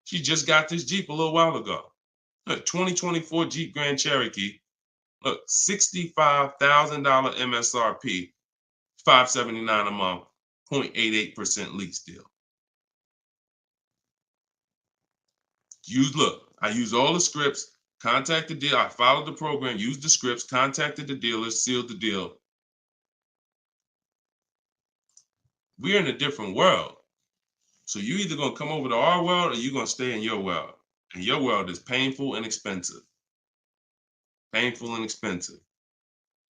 she just got this Jeep a little while ago. Look, 2024 Jeep Grand Cherokee. Look, $65,000 MSRP, $579 a month, 0.88% lease deal. I use all the scripts, contacted the dealer, I followed the program, used the scripts, contacted the dealer, sealed the deal. We're in a different world. So you either gonna come over to our world or you're gonna stay in your world. And your world is painful and expensive. Painful and expensive.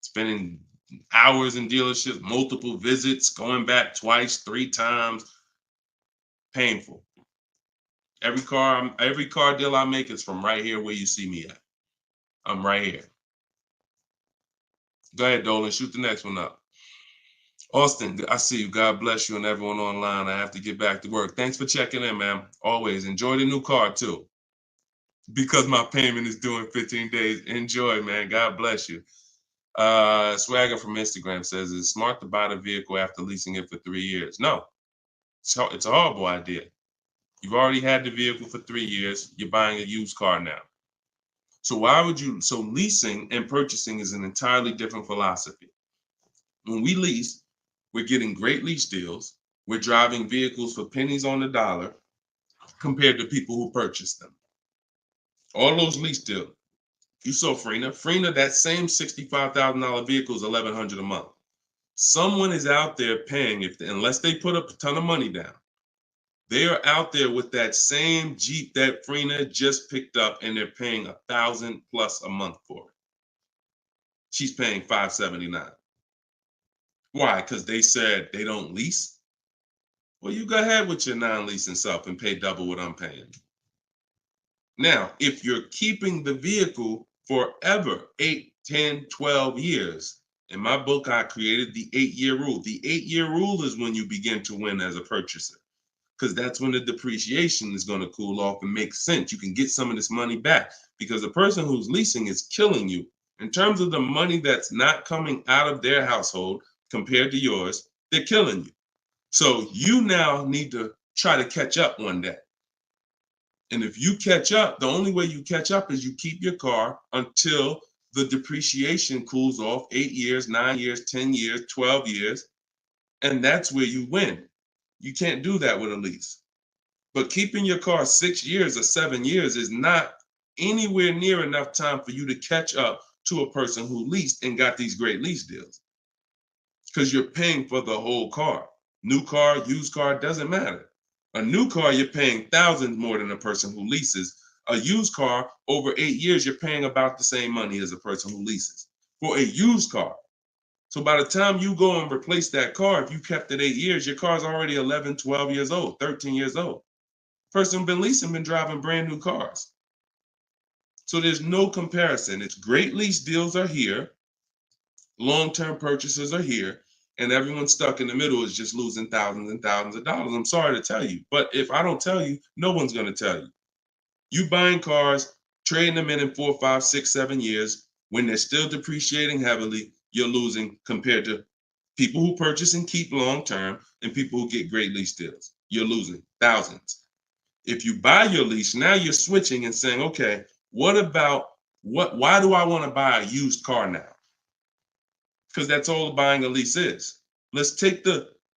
Spending hours in dealerships, multiple visits, going back twice, 3 times. Painful. Every car deal I make is from right here where you see me at. I'm right here. Go ahead, Dolan, shoot the next one up. Austin, I see you. God bless you and everyone online. I have to get back to work. Thanks for checking in, man. Always enjoy the new car too. Because my payment is due in 15 days. Enjoy, man. God bless you. Swagger from Instagram says, it's smart to buy the vehicle after leasing it for 3 years. No, it's a horrible idea. You've already had the vehicle for 3 years. You're buying a used car now. So leasing and purchasing is an entirely different philosophy. When we lease, we're getting great lease deals. We're driving vehicles for pennies on the dollar compared to people who purchase them. All those lease deals. You saw Frina, that same $65,000 vehicle is $1,100 a month. Someone is out there paying, unless they put up a ton of money down, they are out there with that same Jeep that Frina just picked up and they're paying $1,000 plus a month for it. She's paying $579. Why? Because they said they don't lease? Well, you go ahead with your non-leasing stuff and pay double what I'm paying. Now, if you're keeping the vehicle forever, 8, 10, 12 years, in my book, I created the 8-year rule. The 8-year rule is when you begin to win as a purchaser, because that's when the depreciation is going to cool off and make sense. You can get some of this money back because the person who's leasing is killing you. In terms of the money that's not coming out of their household compared to yours, they're killing you. So you now need to try to catch up one day. And if you catch up, the only way you catch up is you keep your car until the depreciation cools off 8 years, 9 years, 10 years, 12 years. And that's where you win. You can't do that with a lease. But keeping your car 6 years or 7 years is not anywhere near enough time for you to catch up to a person who leased and got these great lease deals. Because you're paying for the whole car. New car, used car, doesn't matter. A new car, you're paying thousands more than a person who leases. A used car, over 8 years, you're paying about the same money as a person who leases for a used car. So by the time you go and replace that car, if you kept it 8 years, your car's already 11, 12 years old, 13 years old. Person been leasing, been driving brand new cars. So there's no comparison. It's great lease deals are here, long-term purchases are here, and everyone stuck in the middle is just losing thousands and thousands of dollars. I'm sorry to tell you, but if I don't tell you, no one's going to tell you. You buying cars, trading them in 4, 5, 6, 7 years, when they're still depreciating heavily, you're losing compared to people who purchase and keep long-term and people who get great lease deals. You're losing thousands. If you buy your lease, now you're switching and saying, okay, why do I want to buy a used car now? Because that's all buying a lease is. Let's take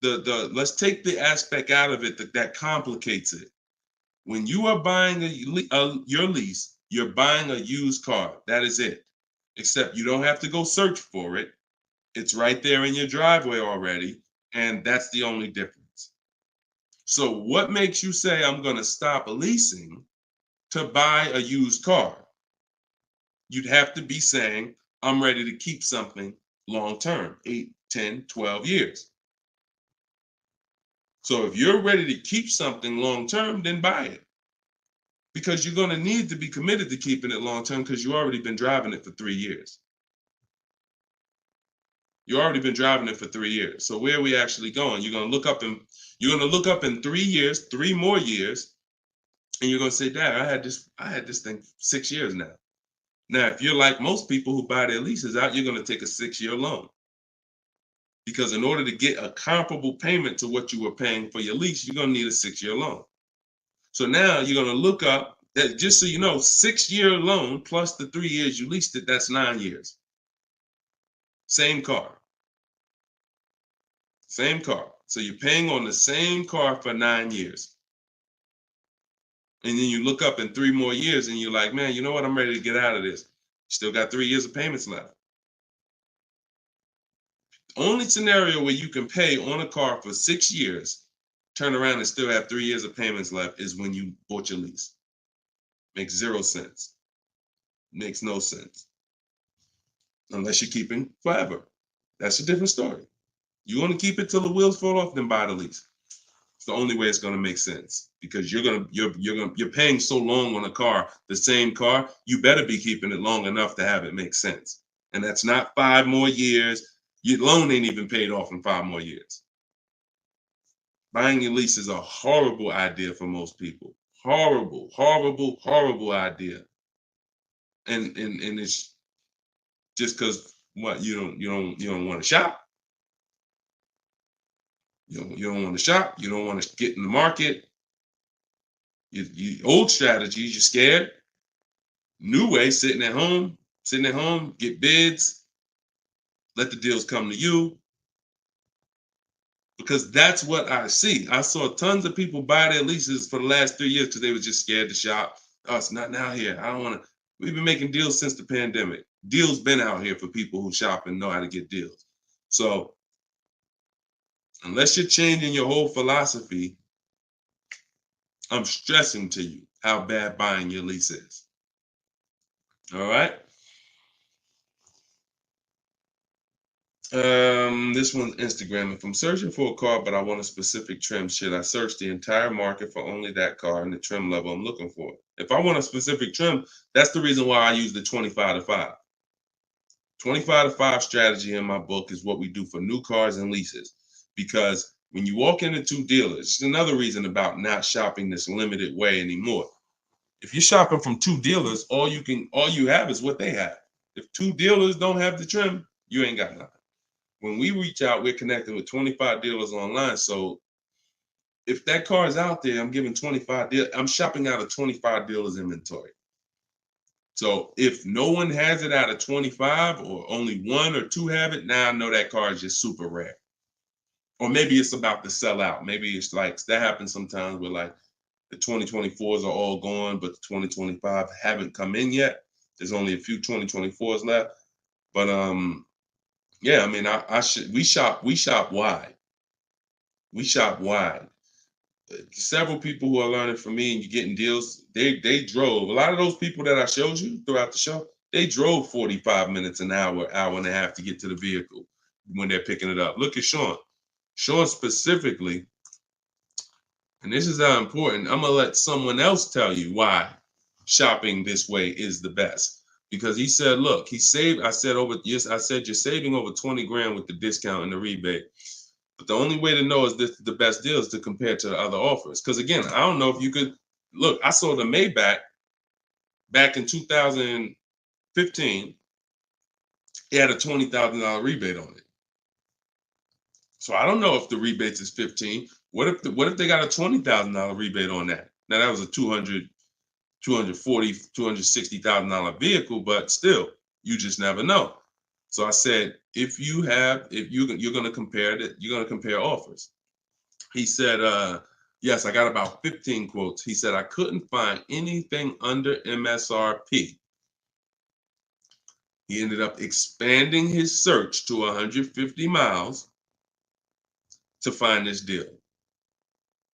let's take the aspect out of it that complicates it. When you are buying your lease, you're buying a used car. That is it. Except you don't have to go search for it. It's right there in your driveway already, and that's the only difference. So what makes you say I'm going to stop leasing to buy a used car? You'd have to be saying I'm ready to keep something long term, 8, 10, 12 years. So if you're ready to keep something long term, then buy it. Because you're going to need to be committed to keeping it long term because you've already been driving it for 3 years. You've already been driving it for 3 years. So where are we actually going? You're going to look up in 3 years, 3 more years, and you're going to say, Dad, I had this thing 6 years now. Now, if you're like most people who buy their leases out, you're going to take a 6-year loan. Because in order to get a comparable payment to what you were paying for your lease, you're going to need a 6-year loan. So now you're going to look up that, just so you know, 6-year loan plus the 3 years you leased it, that's 9 years. Same car. Same car. So you're paying on the same car for 9 years. And then you look up in 3 more years and you're like, man, you know what? I'm ready to get out of this. Still got 3 years of payments left. Only scenario where you can pay on a car for 6 years, turn around and still have 3 years of payments left is when you bought your lease. Makes 0 sense. Makes no sense. Unless you're keeping forever. That's a different story. You want to keep it till the wheels fall off, then buy the lease. It's the only way it's going to make sense because you're paying so long on a car, the same car, you better be keeping it long enough to have it make sense. And that's not 5 more years. Your loan ain't even paid off in 5 more years. Buying your lease is a horrible idea for most people. Horrible, horrible, horrible idea. And it's just because what you don't want to shop. You don't want to shop. You don't want to get in the market. Old strategies, you're scared. New way, sitting at home, get bids, let the deals come to you. Because that's what I see. I saw tons of people buy their leases for the last 3 years because they were just scared to shop. Oh, it's not now here. I don't want to. We've been making deals since the pandemic. Deals been out here for people who shop and know how to get deals. So unless you're changing your whole philosophy, I'm stressing to you how bad buying your lease is. All right. This one's Instagram. If I'm searching for a car, but I want a specific trim, should I search the entire market for only that car and the trim level I'm looking for? If I want a specific trim, that's the reason why I use the 25 to 5. 25 to 5 strategy in my book is what we do for new cars and leases. Because when you walk into 2 dealers, it's another reason about not shopping this limited way anymore. If you're shopping from 2 dealers, all you have is what they have. If 2 dealers don't have the trim, you ain't got nothing. When we reach out, we're connecting with 25 dealers online. So if that car is out there, I'm giving 25 dealers. I'm shopping out of 25 dealers inventory. So if no one has it out of 25 or only 1 or 2 have it, now I know that car is just super rare. Or maybe it's about to sell out. Maybe it's like that happens sometimes where like the 2024s are all gone, but the 2025 haven't come in yet. There's only a few 2024s left. But yeah, I mean, we shop wide. We shop wide. Several people who are learning from me and you're getting deals, they drove. A lot of those people that I showed you throughout the show, they drove 45 minutes, an hour and a half to get to the vehicle when they're picking it up. Look at Sean. Sean specifically And this is how important. I'm gonna let someone else tell you why shopping this way is the best. Because he said, look, he saved. I said I said you're saving over 20 grand with the discount and the rebate. But the only way to know is this the best deal is to compare to the other offers. Because again, I don't know if you could look. I sold a Maybach back in 2015. It had a $20,000 rebate on it. So I don't know if the rebates is 15. What if they got a $20,000 rebate on that? Now that was a $260,000 vehicle, but still, you just never know. So I said, if you're gonna compare it, you're gonna compare offers. He said, yes, I got about 15 quotes. He said I couldn't find anything under MSRP. He ended up expanding his search to 150 miles to find this deal.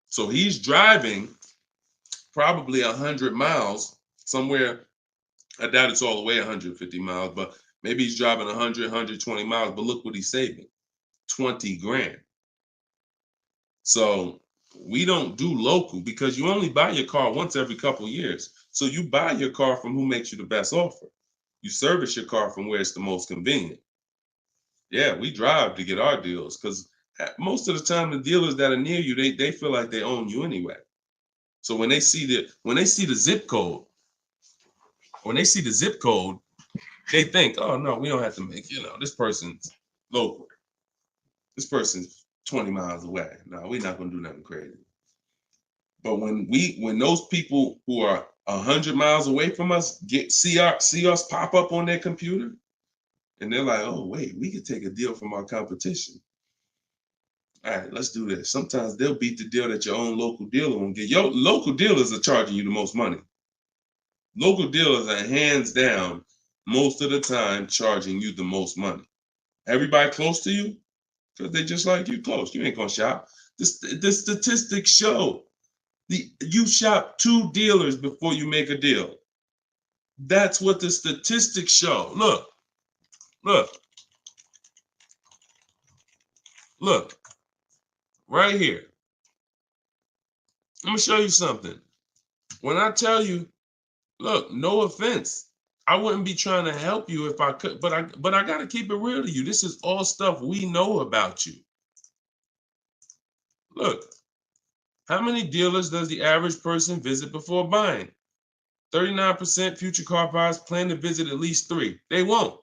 So he's driving probably 100 miles somewhere. I doubt it's all the way 150 miles, but maybe he's driving 100, 120 miles. But look what he's saving, 20 grand. So we don't do local because you only buy your car once every couple of years. So you buy your car from who makes you the best offer. You service your car from where it's the most convenient. Yeah, we drive to get our deals because most of the time the dealers that are near you, they feel like they own you anyway. So when they see the zip code, they think, oh no, we don't have to make, this person's local. This person's 20 miles away. No, we're not gonna do nothing crazy. But when those people who are 100 miles away from us see us pop up on their computer, and they're like, oh wait, we could take a deal from our competition. All right, let's do this. Sometimes they'll beat the deal that your own local dealer won't get. Your local dealers are charging you the most money. Local dealers are hands down most of the time charging you the most money. Everybody close to you, because they just like you close. You ain't gonna shop. The statistics show you shop 2 dealers before you make a deal. That's what the statistics show. Look, right here. Let me show you something. When I tell you, look, no offense, I wouldn't be trying to help you if I could, but I gotta keep it real to you. This is all stuff we know about you. Look, how many dealers does the average person visit before buying? 39% future car buyers plan to visit at least 3. They won't,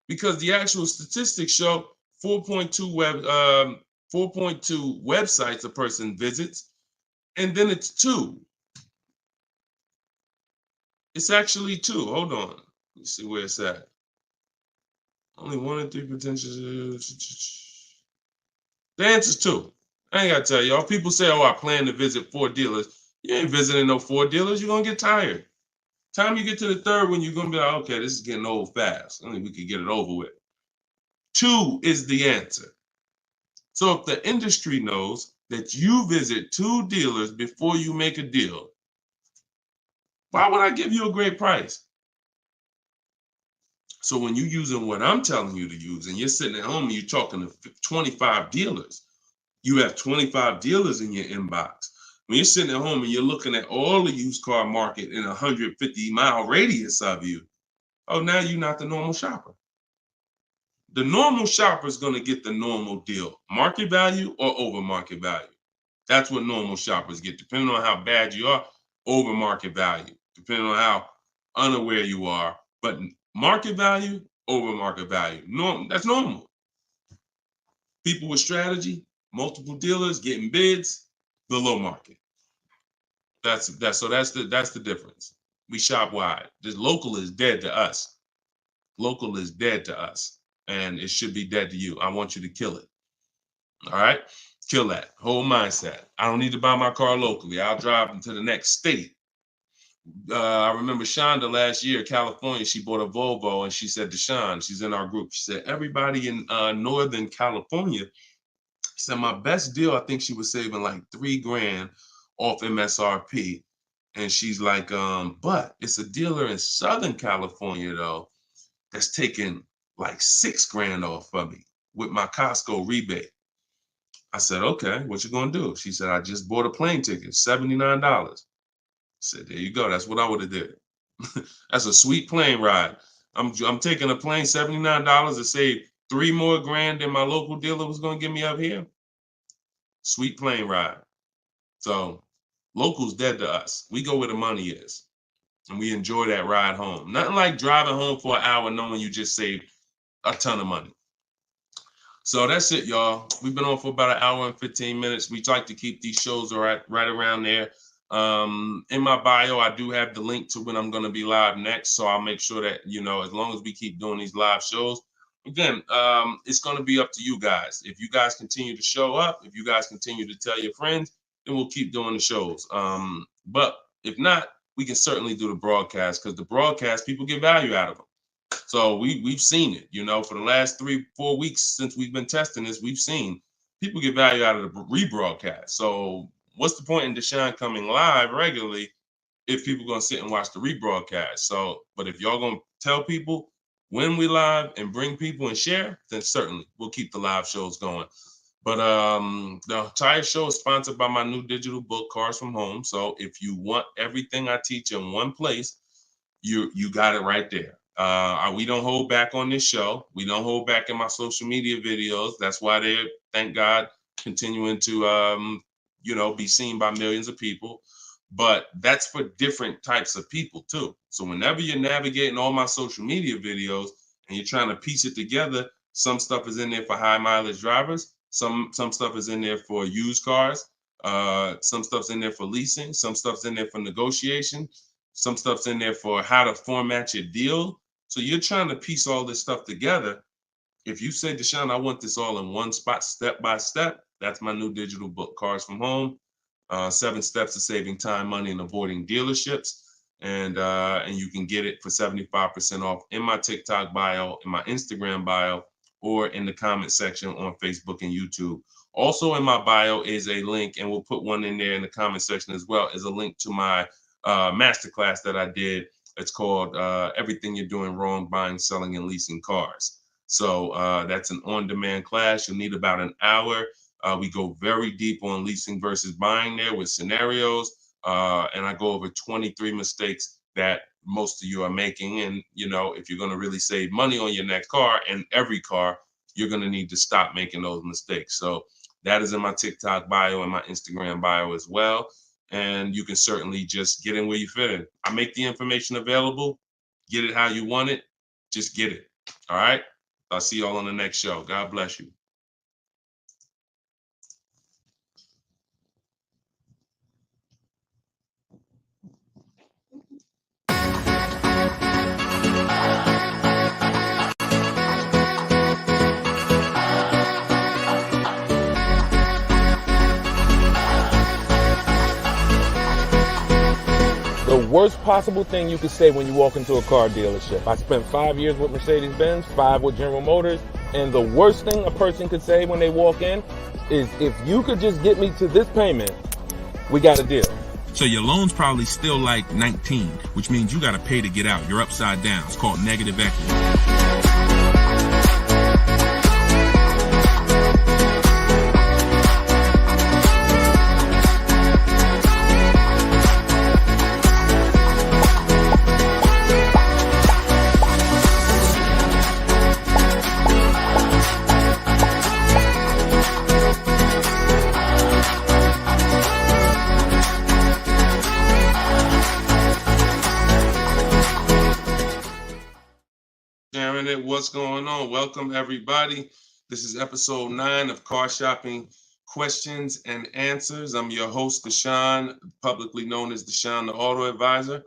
because the actual statistics show 4.2 websites a person visits, and then it's 2. It's actually 2. Hold on. Let's see where it's at. Only 1 in 3 potential. The answer's 2. I ain't got to tell y'all. People say, oh, I plan to visit 4 dealers. You ain't visiting no 4 dealers. You're going to get tired. Time you get to the 3rd one, you're going to be like, okay, this is getting old fast. I think we could get it over with. 2 is the answer. So if the industry knows that you visit 2 dealers before you make a deal, why would I give you a great price? So when you're using what I'm telling you to use and you're sitting at home and you're talking to 25 dealers, you have 25 dealers in your inbox. When you're sitting at home and you're looking at all the used car market in a 150-mile radius of you, oh, now you're not the normal shopper. The normal shopper is going to get the normal deal, market value or over market value. That's what normal shoppers get, depending on how bad you are, over market value, depending on how unaware you are. But market value, over market value, that's normal. People with strategy, multiple dealers getting bids, below market. That's the difference. We shop wide. This local is dead to us. Local is dead to us, and it should be dead to you. I want you to kill it. All right, kill that whole mindset. I don't need to buy my car locally. I'll drive into the next state. I remember Shonda last year, California. She bought a Volvo, and she said to Sean, she's in our group. She said everybody in Northern California. She said my best deal. I think she was saving like $3 grand off MSRP. And she's like, but it's a dealer in Southern California, though, that's taking like $6 grand off of me with my Costco rebate. I said, okay, what you gonna do? She said, I just bought a plane ticket, $79. I said, there you go. That's what I would have did. That's a sweet plane ride. I'm taking a plane, $79 to save 3 more grand than my local dealer was gonna give me up here. Sweet plane ride. So local's dead to us. We go where the money is. And we enjoy that ride home. Nothing like driving home for an hour knowing you just saved a ton of money. So that's it, y'all. We've been on for about an hour and 15 minutes. We like to keep these shows right around there. In my bio, I do have the link to when I'm going to be live next. So I'll make sure that, as long as we keep doing these live shows, again, it's going to be up to you guys. If you guys continue to show up, if you guys continue to tell your friends, then we'll keep doing the shows. But if not, we can certainly do the broadcast, because the broadcast, people get value out of them. So we've seen it, for the last 3-4 weeks since we've been testing this, we've seen people get value out of the rebroadcast. So what's the point in Deshone coming live regularly if people are going to sit and watch the rebroadcast? So, but if y'all going to tell people when we live and bring people and share, then certainly we'll keep the live shows going. But the entire show is sponsored by my new digital book, Cars from Home. So if you want everything I teach in one place, you got it right there. We don't hold back on this show. We don't hold back in my social media videos. That's why they're, thank God, continuing to be seen by millions of people. But that's for different types of people too. So whenever you're navigating all my social media videos and you're trying to piece it together, some stuff is in there for high mileage drivers. Some stuff is in there for used cars. Some stuff's in there for leasing. Some stuff's in there for negotiation. Some stuff's in there for how to format your deal. So you're trying to piece all this stuff together. If you say, Deshone, I want this all in one spot, step by step, that's my new digital book, Cars from Home. 7 steps to saving time, money, and avoiding dealerships. And you can get it for 75% off in my TikTok bio, in my Instagram bio, or in the comment section on Facebook and YouTube. Also in my bio is a link, and we'll put one in there in the comment section as well, is a link to my masterclass that I did. It's called Everything You're Doing Wrong Buying, Selling, and Leasing Cars. So that's an on-demand class. You'll need about an hour. We go very deep on leasing versus buying there with scenarios. And I go over 23 mistakes that most of you are making. And, if you're going to really save money on your next car and every car, you're going to need to stop making those mistakes. So that is in my TikTok bio and my Instagram bio as well. And you can certainly just get in where you fit in. I make the information available. Get it how you want it. Just get it. All right. I'll see y'all on the next show. God bless you. The worst possible thing you could say when you walk into a car dealership. I spent 5 years with Mercedes-Benz, 5 with General Motors, and the worst thing a person could say when they walk in is, if you could just get me to this payment, we got a deal. So your loan's probably still like 19, which means you got to pay to get out. You're upside down. It's called negative equity. What's going on? Welcome, everybody. This is episode 9 of Car Shopping Questions and Answers. I'm your host, Deshone, publicly known as Deshone the Auto Advisor.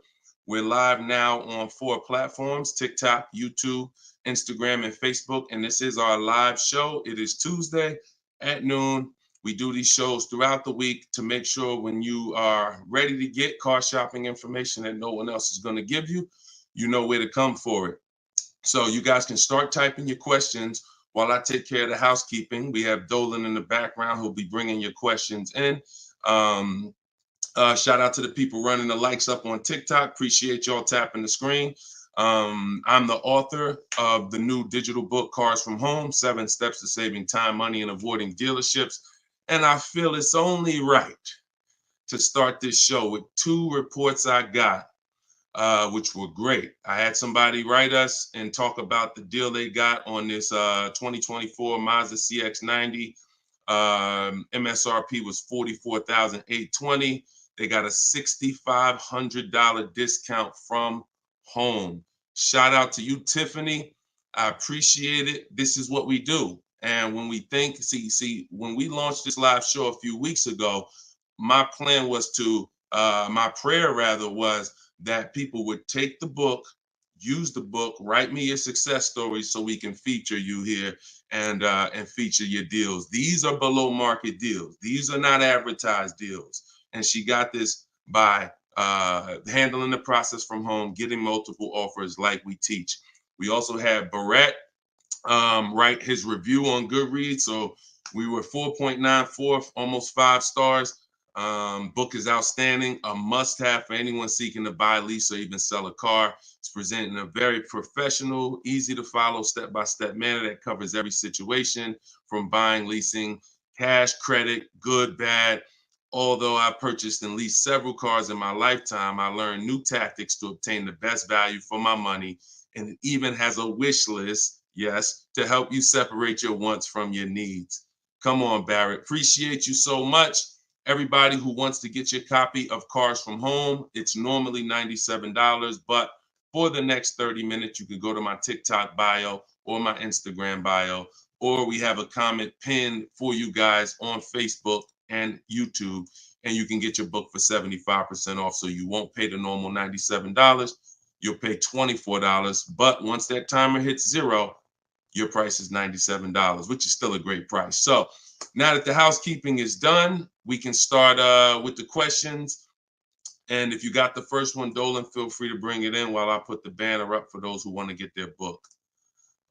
We're live now on 4 platforms: TikTok, YouTube, Instagram, and Facebook. And this is our live show. It is Tuesday at noon. We do these shows throughout the week to make sure when you are ready to get car shopping information that no one else is going to give you, you know where to come for it. So you guys can start typing your questions while I take care of the housekeeping. We have Dolan in the background who'll be bringing your questions in. Shout out to the people running the likes up on TikTok. Appreciate y'all tapping the screen. I'm the author of the new digital book, Cars from Home, 7 Steps to Saving Time, Money, and Avoiding Dealerships. And I feel it's only right to start this show with 2 reports I got, which were great. I had somebody write us and talk about the deal they got on this 2024 Mazda CX-90. MSRP was $44,820. They got a $6,500 discount from home. Shout out to you, Tiffany. I appreciate it. This is what we do. And when we think, when we launched this live show a few weeks ago, my plan was my prayer rather was that people would take the book, use the book, write me your success stories so we can feature you here and feature your deals. These are below market deals. These are not advertised deals. And she got this by handling the process from home, getting multiple offers like we teach. We also had Barrett write his review on Goodreads. So we were 4.94, almost 5 stars. Book is outstanding, a must-have for anyone seeking to buy, lease, or even sell a car. It's presented in a very professional, easy-to-follow, step-by-step manner that covers every situation from buying, leasing, cash, credit, good, bad. Although I've purchased and leased several cars in my lifetime, I learned new tactics to obtain the best value for my money, and it even has a wish list, yes, to help you separate your wants from your needs. Come on, Barrett. Appreciate you so much. Everybody who wants to get your copy of Cars from Home, it's normally $97, but for the next 30 minutes, you can go to my TikTok bio or my Instagram bio, or we have a comment pinned for you guys on Facebook and YouTube, and you can get your book for 75% off. So you won't pay the normal $97. You'll pay $24. But once that timer hits 0, your price is $97, which is still a great price. So now that the housekeeping is done, we can start with the questions. And if you got the first one, Dolan, feel free to bring it in while I put the banner up for those who want to get their book.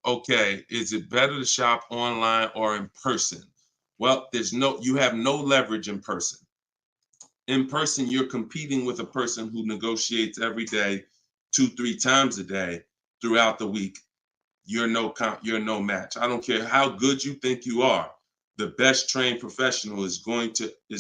Okay, is it better to shop online or in person? Well, you have no leverage in person. In person, you're competing with a person who negotiates every day, 2-3 times a day throughout the week. You're no match. I don't care how good you think you are. The best trained professional is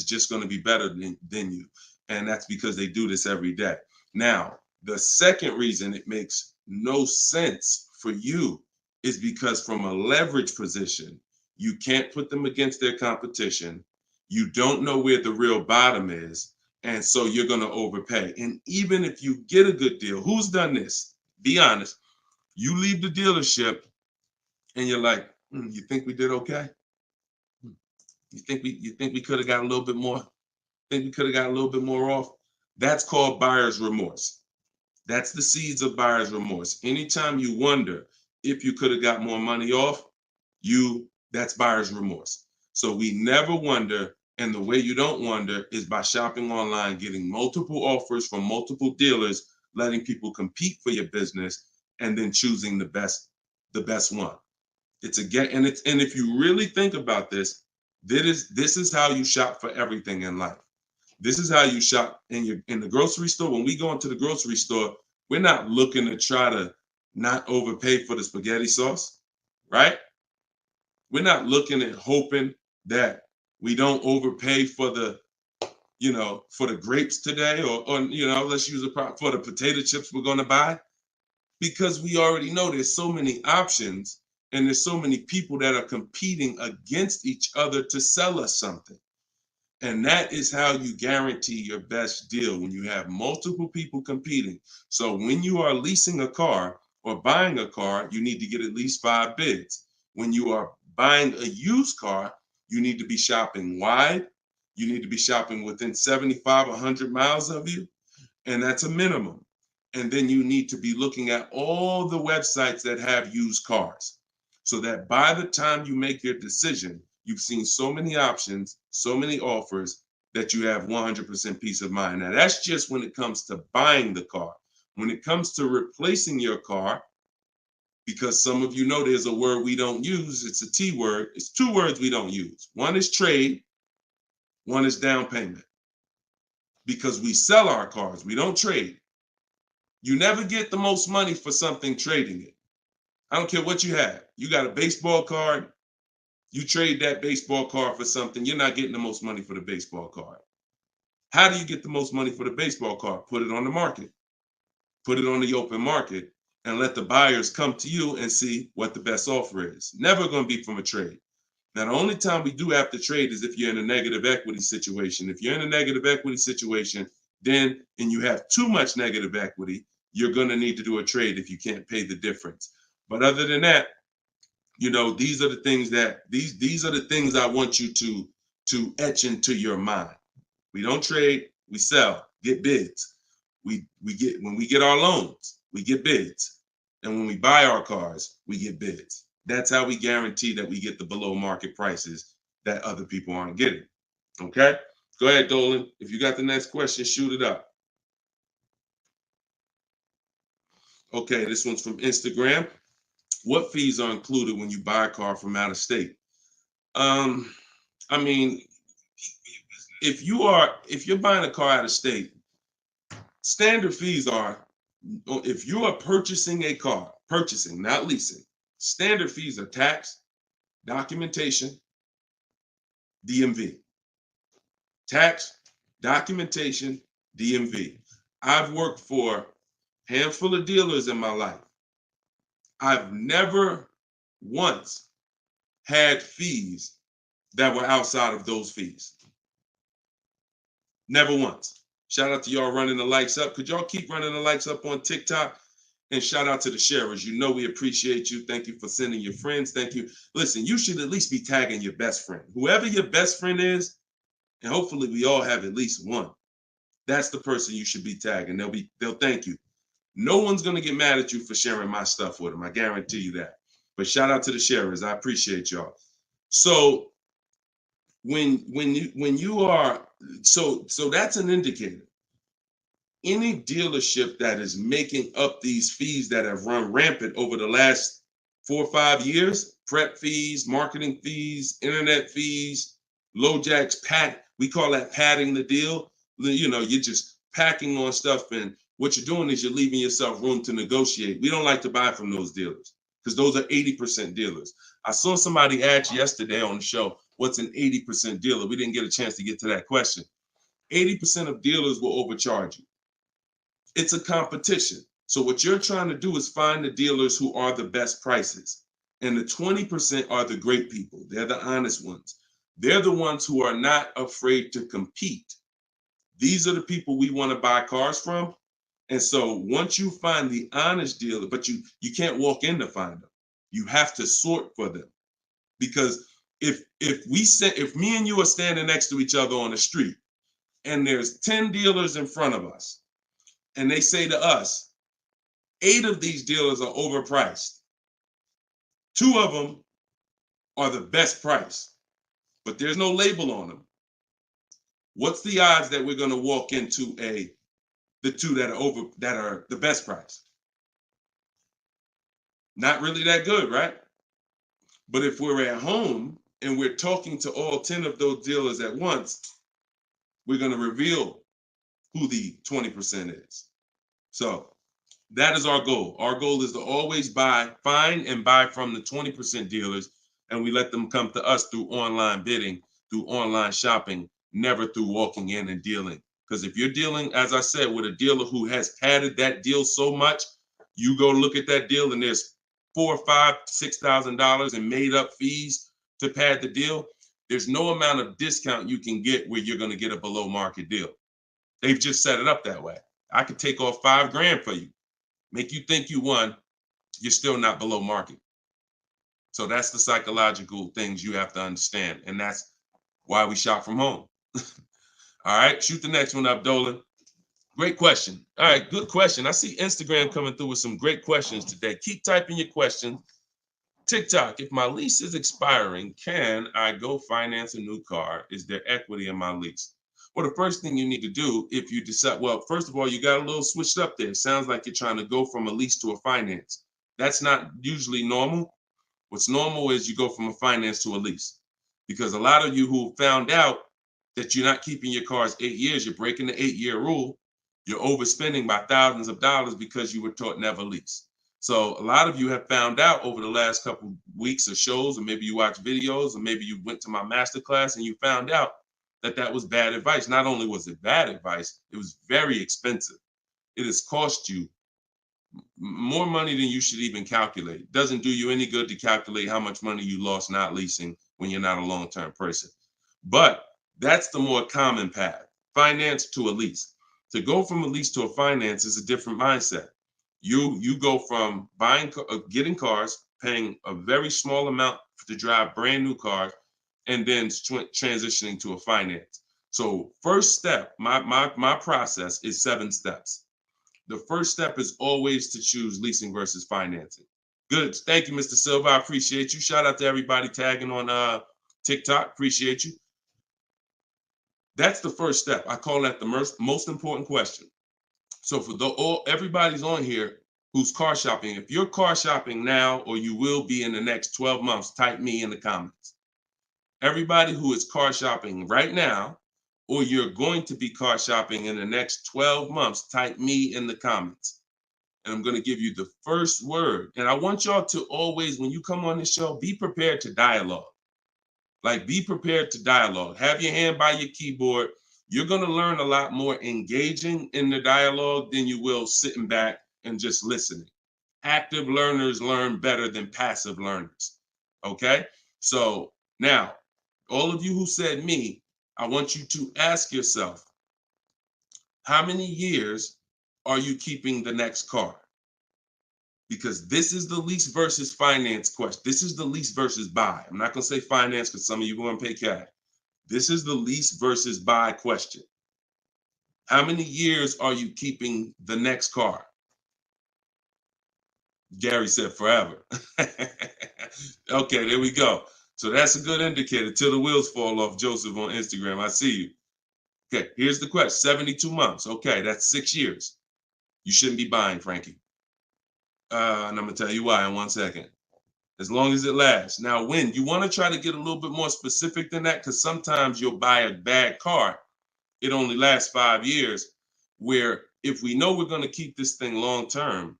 just going to be better than you. And that's because they do this every day. Now, the second reason it makes no sense for you is because from a leverage position, you can't put them against their competition. You don't know where the real bottom is. And so you're going to overpay. And even if you get a good deal, who's done this? Be honest. You leave the dealership and you're like, you think we did okay? You think we could have got a little bit more? Think we could have got a little bit more off? That's called buyer's remorse. That's the seeds of buyer's remorse. Anytime you wonder if you could have got more money off, that's buyer's remorse. So we never wonder, and the way you don't wonder is by shopping online, getting multiple offers from multiple dealers, letting people compete for your business, and then choosing the best one. And if you really think about this, this is how you shop for everything in life. This is how you shop in the grocery store. When we go into the grocery store, we're not looking to try to not overpay for the spaghetti sauce, right? We're not looking at hoping that we don't overpay for the grapes today, or let's use for the potato chips we're going to buy, because we already know there's so many options and there's so many people that are competing against each other to sell us something. And that is how you guarantee your best deal, when you have multiple people competing. So when you are leasing a car or buying a car, you need to get at least 5 bids. When you are buying a used car, you need to be shopping wide. You need to be shopping within 75, 100 miles of you. And that's a minimum. And then you need to be looking at all the websites that have used cars, so that by the time you make your decision, you've seen so many options, so many offers, that you have 100% peace of mind. Now, that's just when it comes to buying the car. When it comes to replacing your car, because some of you know there's a word we don't use, it's a T word. It's 2 words we don't use. One is trade, one is down payment. Because we sell our cars, we don't trade. You never get the most money for something trading it. I don't care what you have. You got a baseball card, You trade that baseball card for something, you're not getting the most money for the baseball card. How do you get the most money for the baseball card? Put it on the market. Put it on the open market and let the buyers come to you and see what the best offer is. Never going to be from a trade. Now, the only time we do have to trade is if you're in a negative equity situation. If you're in a negative equity situation, then, and you have too much negative equity, you're going to need to do a trade if you can't pay the difference. But other than that, you know, these are the things that these are the things I want you to etch into your mind. We don't trade, we sell, get bids. We get, when we get our loans, we get bids. And when we buy our cars, we get bids. That's how we guarantee that we get the below market prices that other people aren't getting. Okay? Go ahead, Dolan. If you got the next question, shoot it up. Okay, this one's from Instagram. What fees are included when you buy a car from out of state? I mean, if you're buying a car out of state, standard fees are, if you are purchasing a car, purchasing, not leasing, standard fees are tax, documentation, DMV. Tax, documentation, DMV. I've worked for a handful of dealers in my life. I've never once had fees that were outside of those fees. Never once. Shout out to y'all running the likes up. Could y'all keep running the likes up on TikTok? And shout out to the sharers. You know we appreciate you. Thank you for sending your friends. Thank you. Listen, you should at least be tagging your best friend. Whoever your best friend is, and hopefully we all have at least one. That's the person you should be tagging. They'll thank you. No one's gonna get mad at you for sharing my stuff with them. I guarantee you that. But shout out to the sharers. I appreciate y'all. So when you are, so that's an indicator. Any dealership that is making up these fees that have run rampant over the last 4 or 5 years, prep fees, marketing fees, internet fees, low jacks, we call that padding the deal. You know, you're just packing on stuff, and what you're doing is you're leaving yourself room to negotiate. We don't like to buy from those dealers because those are 80% dealers. I saw somebody ask yesterday on the show, what's an 80% dealer? We didn't get a chance to get to that question. 80% of dealers will overcharge you. It's a competition. So what you're trying to do is find the dealers who are the best prices. And the 20% are the great people. They're the honest ones. They're the ones who are not afraid to compete. These are the people we want to buy cars from. And so once you find the honest dealer, but you can't walk in to find them. You have to sort for them. Because if me and you are standing next to each other on the street and there's 10 dealers in front of us, and they say to us, 8 of these dealers are overpriced. 2 of them are the best price, but there's no label on them. What's the odds that we're going to walk into the 2 that are the best price? Not really that good, right? But if we're at home and we're talking to all 10 of those dealers at once, we're going to reveal who the 20% is. So that is our goal. Our goal is to always find and buy from the 20% dealers, and we let them come to us through online bidding, through online shopping, never through walking in and dealing. Because if you're dealing, as I said, with a dealer who has padded that deal so much, you go look at that deal and there's $4,000, $5,000, $6,000 in made up fees to pad the deal. There's no amount of discount you can get where you're going to get a below market deal. They've just set it up that way. I could take off $5,000 for you, make you think you won. You're still not below market. So that's the psychological things you have to understand. And that's why we shop from home. All right, shoot the next one up, Dolan. Great question. All right, good question. I see Instagram coming through with some great questions today. Keep typing your questions. TikTok, if my lease is expiring, can I go finance a new car? Is there equity in my lease? Well, the first thing you need to do if you decide, well, first of all, you got a little switched up there. It sounds like you're trying to go from a lease to a finance. That's not usually normal. What's normal is you go from a finance to a lease. Because a lot of you who found out that you're not keeping your cars 8 years, you're breaking the 8-year rule, you're overspending by thousands of dollars because you were taught never lease. So a lot of you have found out over the last couple weeks of shows, or maybe you watch videos, or maybe you went to my masterclass and you found out that that was bad advice. Not only was it bad advice, it was very expensive. It has cost you more money than you should even calculate. It doesn't do you any good to calculate how much money you lost not leasing when you're not a long-term person. But that's the more common path, finance to a lease. To go from a lease to a finance is a different mindset. You go from getting cars, paying a very small amount to drive brand new cars, and then transitioning to a finance. So first step, my process is 7 steps. The first step is always to choose leasing versus financing. Good. Thank you, Mr. Silva. I appreciate you. Shout out to everybody tagging on TikTok. Appreciate you. That's the first step. I call that the most important question. So for everybody's on here who's car shopping, if you're car shopping now or you will be in the next 12 months, type me in the comments. Everybody who is car shopping right now, or you're going to be car shopping in the next 12 months, type me in the comments. And I'm going to give you the first word. And I want y'all to always, when you come on this show, be prepared to dialogue. Like, be prepared to dialogue. Have your hand by your keyboard. You're going to learn a lot more engaging in the dialogue than you will sitting back and just listening. Active learners learn better than passive learners. Okay? So now, all of you who said me, I want you to ask yourself, how many years are you keeping the next car? Because this is the lease versus finance question. This is the lease versus buy. I'm not going to say finance because some of you are going to pay cash. This is the lease versus buy question. How many years are you keeping the next car? Gary said forever. Okay, there we go. So that's a good indicator till the wheels fall off, Joseph on Instagram. I see you. Okay, here's the question. 72 months. Okay, that's 6 years. You shouldn't be buying, Frankie. And I'm going to tell you why in 1 second. As long as it lasts. Now, when you want to try to get a little bit more specific than that, because sometimes you'll buy a bad car. It only lasts 5 years, where if we know we're going to keep this thing long term,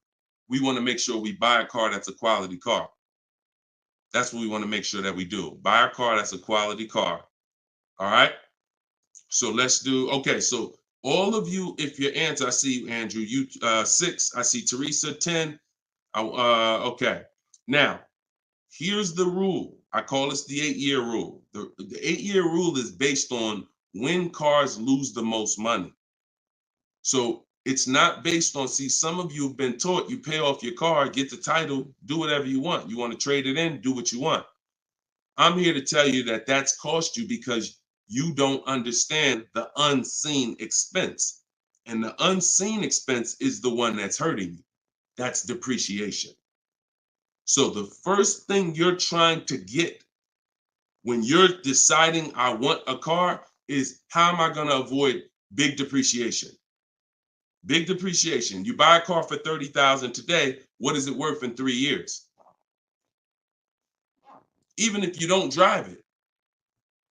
we want to make sure we buy a car that's a quality car. That's what we want to make sure that we do. Buy a car that's a quality car. All right. So let's do, okay. So all of you, if your answer, I see you, Andrew, you 6, I see Teresa 10. Okay. Now, here's the rule. I call this the 8-year rule. The 8-year rule is based on when cars lose the most money. So it's not based on, see, some of you have been taught you pay off your car, get the title, do whatever you want. You want to trade it in, do what you want. I'm here to tell you that that's cost you because you don't understand the unseen expense. And the unseen expense is the one that's hurting you. That's depreciation. So the first thing you're trying to get when you're deciding I want a car is, how am I going to avoid big depreciation? Big depreciation. You buy a car for $30,000 today. What is it worth in 3 years? Even if you don't drive it.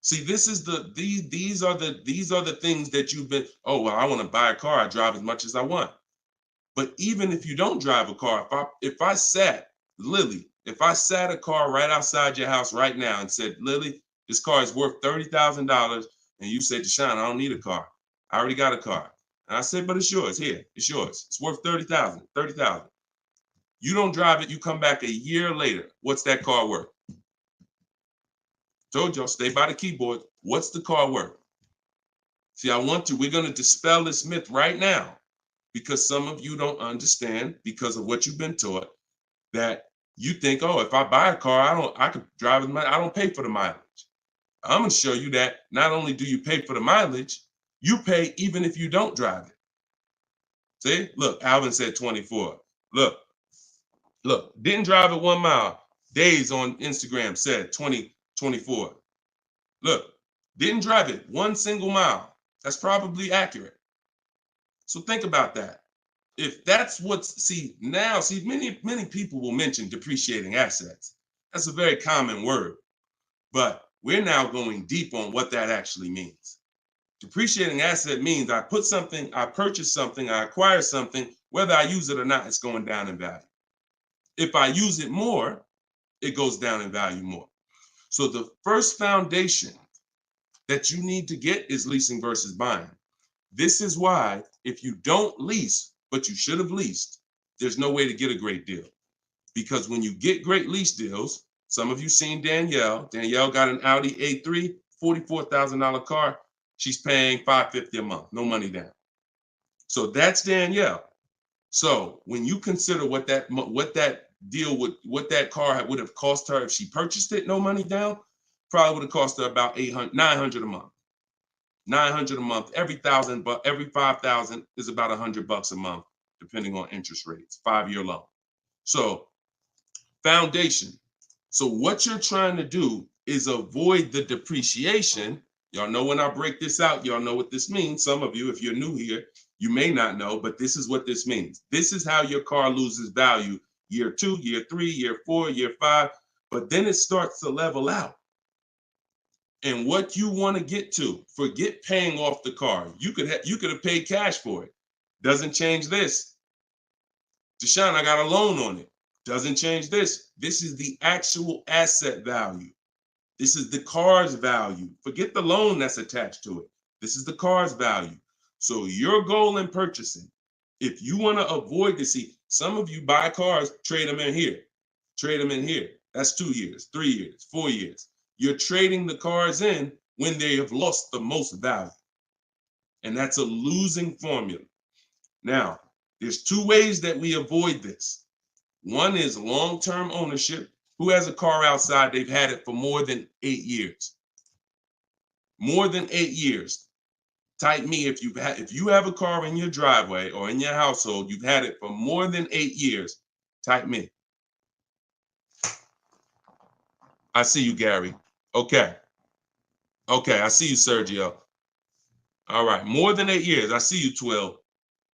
See, this is these are the things that you've been, oh, well, I want to buy a car. I drive as much as I want. But even if you don't drive a car, if I sat a car right outside your house right now and said, Lily, this car is worth $30,000, and you said, Deshone, I don't need a car. I already got a car. And I said, but it's yours. Here, it's yours. It's worth $30,000. You don't drive it. You come back a year later. What's that car worth? Told y'all, stay by the keyboard. What's the car worth? See, we're going to dispel this myth right now, because some of you don't understand, because of what you've been taught, that you think, oh, if I buy a car, I could drive it. I don't pay for the mileage. I'm going to show you that not only do you pay for the mileage, you pay even if you don't drive it. See, look, Alvin said 24. Look, didn't drive it 1 mile. Days on Instagram said 24. Look, didn't drive it 1 single mile. That's probably accurate. So think about that. If that's many people will mention depreciating assets. That's a very common word, but we're now going deep on what that actually means. Depreciating asset means I purchase something, I acquire something, whether I use it or not, it's going down in value. If I use it more, it goes down in value more. So the first foundation that you need to get is leasing versus buying. This is why if you don't lease, but you should have leased, there's no way to get a great deal. Because when you get great lease deals, some of you seen Danielle. Danielle got an Audi A3, $44,000 car. She's paying $550 a month, no money down. So that's Danielle. So when you consider what that deal would, what that car would have cost her if she purchased it, no money down, probably would have cost her about $900 a month. $900 a month. Every 1,000, but every 5,000 is about $100 a month, depending on interest rates. 5-year loan. So foundation. So what you're trying to do is avoid the depreciation. Y'all know when I break this out, y'all know what this means. Some of you, if you're new here, you may not know, but this is what this means. This is how your car loses value year 2, year 3, year 4, year 5, but then it starts to level out. And what you want to get to, forget paying off the car. You could have paid cash for it. Doesn't change this. Deshone, I got a loan on it. Doesn't change this. This is the actual asset value. This is the car's value. Forget the loan that's attached to it. This is the car's value. So your goal in purchasing, if you want to avoid this, see, some of you buy cars, trade them in here. Trade them in here. That's 2 years, 3 years, 4 years. You're trading the cars in when they have lost the most value. And that's a losing formula. Now, there's 2 ways that we avoid this. One is long-term ownership. Who has a car outside? They've had it for more than 8 years. More than 8 years. Type me if you have a car in your driveway or in your household, you've had it for more than 8 years. Type me. I see you, Gary. Okay. Okay, I see you, Sergio. All right, more than 8 years. I see you, Twill.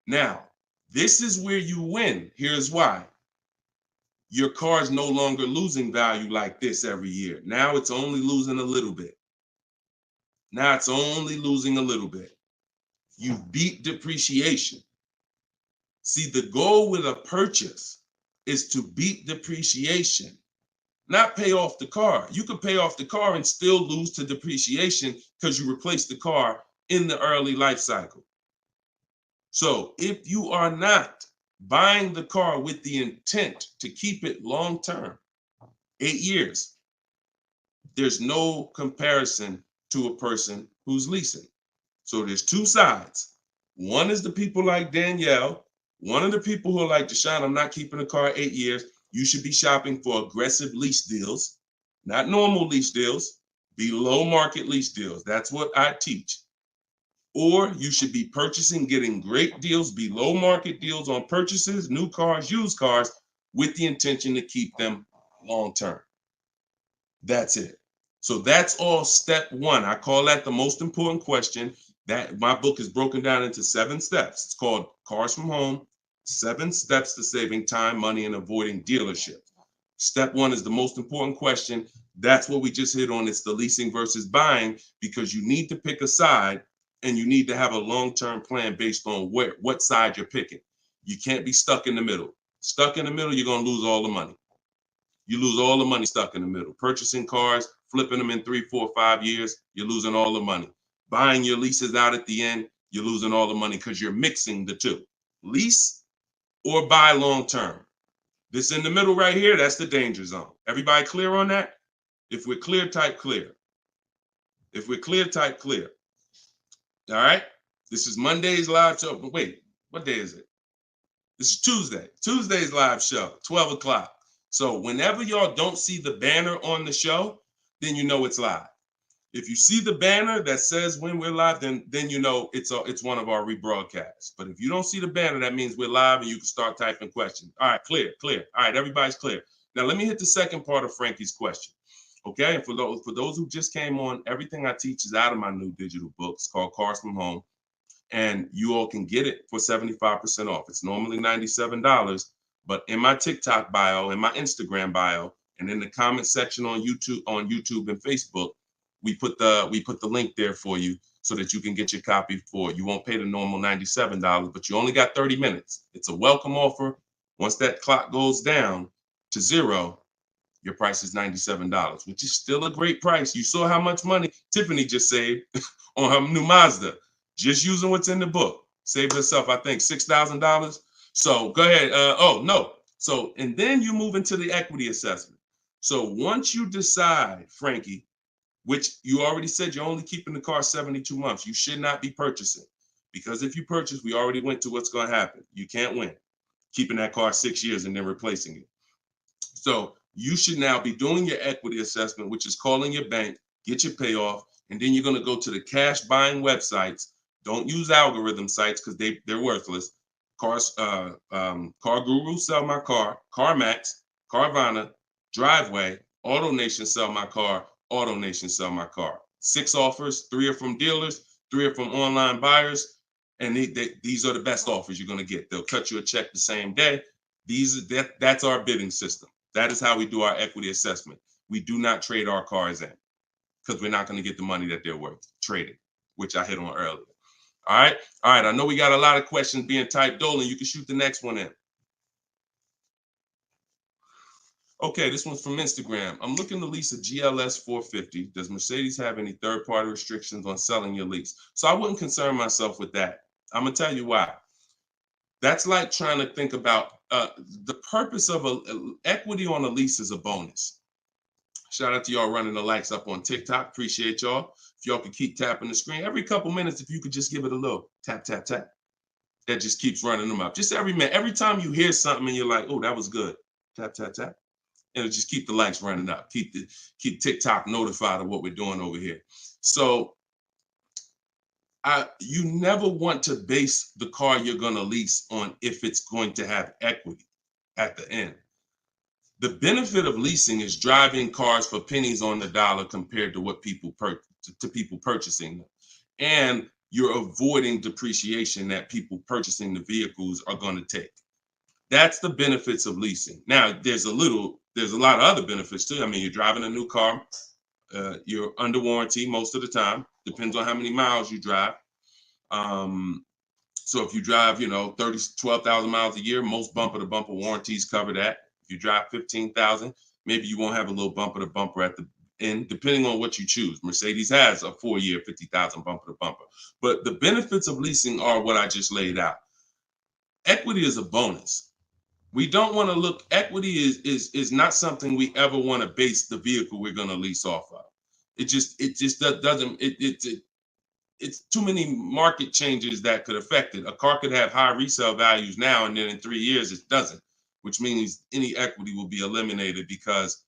Now, this is where you win. Here's why. Your car is no longer losing value like this every year. Now it's only losing a little bit. Now it's only losing a little bit. You beat depreciation. See, the goal with a purchase is to beat depreciation, not pay off the car. You could pay off the car and still lose to depreciation because you replaced the car in the early life cycle. So if you are not buying the car with the intent to keep it long term, 8 years, there's no comparison to a person who's leasing. So there's 2 sides. One is the people like Danielle. One of the people who are like, Deshone, I'm not keeping a car 8 years. You should be shopping for aggressive lease deals, not normal lease deals, below market lease deals. That's what I teach. Or you should be purchasing, getting great deals, below market deals on purchases, new cars, used cars, with the intention to keep them long term. That's it. So that's all step 1. I call that the most important question. That my book is broken down into 7 steps. It's called Cars from Home, 7 Steps to Saving Time, Money, and Avoiding Dealership. Step 1 is the most important question. That's what we just hit on. It's the leasing versus buying, because you need to pick a side and you need to have a long-term plan based on what side you're picking. You can't be stuck in the middle. Stuck in the middle, you're going to lose all the money. You lose all the money stuck in the middle. Purchasing cars, flipping them in 3, 4, 5 years, you're losing all the money. Buying your leases out at the end, you're losing all the money because you're mixing the 2. Lease or buy long-term. This in the middle right here, that's the danger zone. Everybody clear on that? If we're clear, type clear. If we're clear, type clear. All right? This is Monday's live show. But wait, what day is it? This is Tuesday. Tuesday's live show, 12 o'clock. So whenever y'all don't see the banner on the show, then you know it's live. If you see the banner that says when we're live, then you know it's one of our rebroadcasts. But if you don't see the banner, that means we're live and you can start typing questions. All right, clear. All right, everybody's clear. Now let me hit the second part of Frankie's question. Okay, and for those who just came on, everything I teach is out of my new digital book. It's called Cars from Home. And you all can get it for 75% off. It's normally $97, but in my TikTok bio, in my Instagram bio, and in the comment section on YouTube and Facebook, we put the link there for you so that you can get your copy for it. You won't pay the normal $97, but you only got 30 minutes. It's a welcome offer. Once that clock goes down, to 0, your price is $97, which is still a great price. You saw how much money Tiffany just saved on her new Mazda, just using what's in the book. Saved herself, I think, $6,000. So go ahead. Oh, no. So, and then you move into the equity assessment. So once you decide, Frankie, which you already said you're only keeping the car 72 months, you should not be purchasing. Because if you purchase, we already went to what's going to happen. You can't win keeping that car 6 years and then replacing it. So you should now be doing your equity assessment, which is calling your bank, get your payoff, and then you're going to go to the cash buying websites. Don't use algorithm sites because they're worthless. Car Guru, Sell My Car, CarMax, Carvana, Driveway, AutoNation, Sell My Car, AutoNation, Sell My Car. 6 offers, 3 are from dealers, 3 are from online buyers, and these are the best offers you're going to get. They'll cut you a check the same day. That's our bidding system. That is how we do our equity assessment. We do not trade our cars in because we're not going to get the money that they're worth trading, which I hit on earlier. All right. I know we got a lot of questions being typed. Dolan, you can shoot the next one in. Okay, this one's from Instagram. I'm looking to lease a GLS 450. Does Mercedes have any third-party restrictions on selling your lease? So I wouldn't concern myself with that. I'm going to tell you why. That's like trying to think about the purpose of equity on a lease is a bonus. Shout out to y'all running the likes up on TikTok. Appreciate y'all. If y'all could keep tapping the screen every couple minutes, if you could just give it a little tap, tap, tap. That just keeps running them up. Just every minute. Every time you hear something and you're like, oh, that was good. Tap, tap, tap. And it'll just keep the likes running up. Keep TikTok notified of what we're doing over here. So you never want to base the car you're going to lease on if it's going to have equity at the end. The benefit of leasing is driving cars for pennies on the dollar compared to what people purchasing them. And you're avoiding depreciation that people purchasing the vehicles are going to take. That's the benefits of leasing. Now, there's a lot of other benefits too. I mean, you're driving a new car. You're under warranty most of the time. Depends on how many miles you drive. So if you drive, 12,000 miles a year, most bumper to bumper warranties cover that. If you drive 15,000, maybe you won't have a little bumper to bumper at the end, depending on what you choose. Mercedes has a 4-year 50,000 bumper to bumper. But the benefits of leasing are what I just laid out. Equity is a bonus. We don't want to look, equity is not something we ever want to base the vehicle we're going to lease off of. It just doesn't, it's too many market changes that could affect it. A car could have high resale values now, and then in 3 years it doesn't, which means any equity will be eliminated because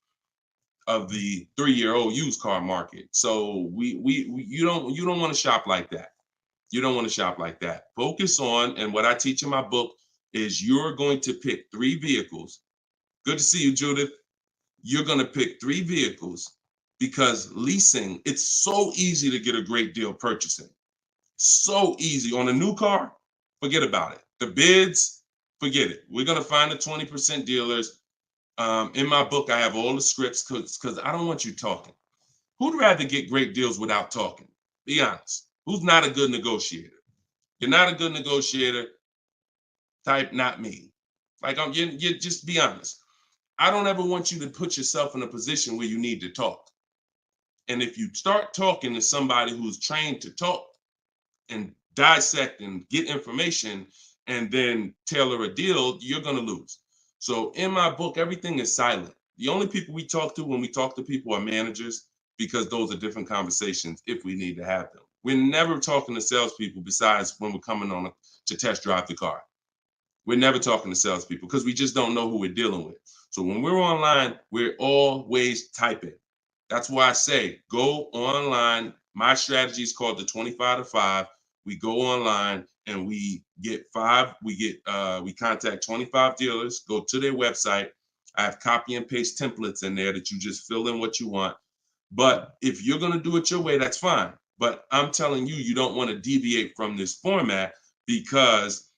of the 3-year-old used car market. So you don't want to shop like that. You don't want to shop like that. Focus on, and what I teach in my book is you're going to pick 3 vehicles. Good to see you, Judith. You're going to pick 3 vehicles because leasing, it's so easy to get a great deal purchasing. So easy. On a new car, forget about it. The bids, forget it. We're going to find the 20% dealers. In my book, I have all the scripts because I don't want you talking. Who'd rather get great deals without talking? Be honest. Who's not a good negotiator? You're not a good negotiator. Type not me. Like you just be honest. I don't ever want you to put yourself in a position where you need to talk. And if you start talking to somebody who's trained to talk and dissect and get information and then tailor a deal, you're going to lose. So in my book, everything is silent. The only people we talk to when we talk to people are managers, because those are different conversations if we need to have them. We're never talking to salespeople besides when we're coming on to test drive the car. We're never talking to salespeople because we just don't know who we're dealing with. So when we're online, we're always typing. That's why I say go online. My strategy is called the 25 to 5. We go online and we contact 25 dealers, go to their website. I have copy and paste templates in there that you just fill in what you want. But if you're going to do it your way, that's fine. But I'm telling you, you don't want to deviate from this format because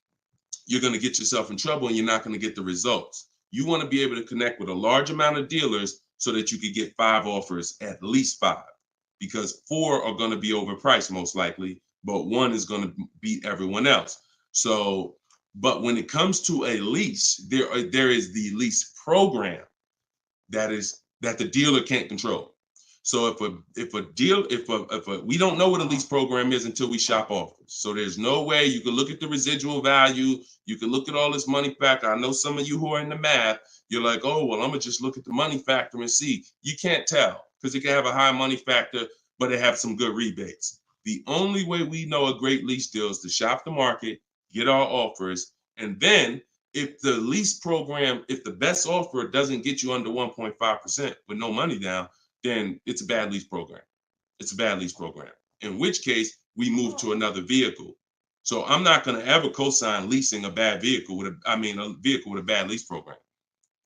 you're going to get yourself in trouble and you're not going to get the results. You want to be able to connect with a large amount of dealers so that you could get 5 offers, at least 5, because 4 are going to be overpriced most likely, but 1 is going to beat everyone else. So, but when it comes to a lease, there is the lease program. that the dealer can't control. So if we don't know what a lease program is until we shop offers. So there's no way you can look at the residual value. You can look at all this money factor. I know some of you who are in the math, you're like, oh, well, I'm gonna just look at the money factor and see. You can't tell because it can have a high money factor, but it have some good rebates. The only way we know a great lease deal is to shop the market, get our offers, and then if the lease program, if the best offer doesn't get you under 1.5% with no money down, then it's a bad lease program. It's a bad lease program. In which case, we move to another vehicle. So I'm not going to ever co-sign leasing a bad vehicle a vehicle with a bad lease program.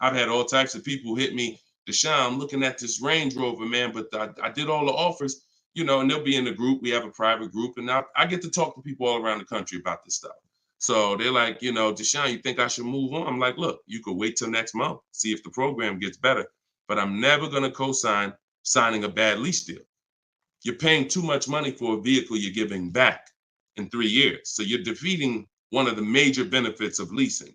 I've had all types of people hit me, Deshone, I'm looking at this Range Rover, man, but I did all the offers, and they'll be in the group. We have a private group, and I get to talk to people all around the country about this stuff. So they're like, Deshone, you think I should move on? I'm like, look, you could wait till next month, see if the program gets better, but I'm never going to co-sign signing a bad lease deal. You're paying too much money for a vehicle you're giving back in 3 years. So you're defeating one of the major benefits of leasing.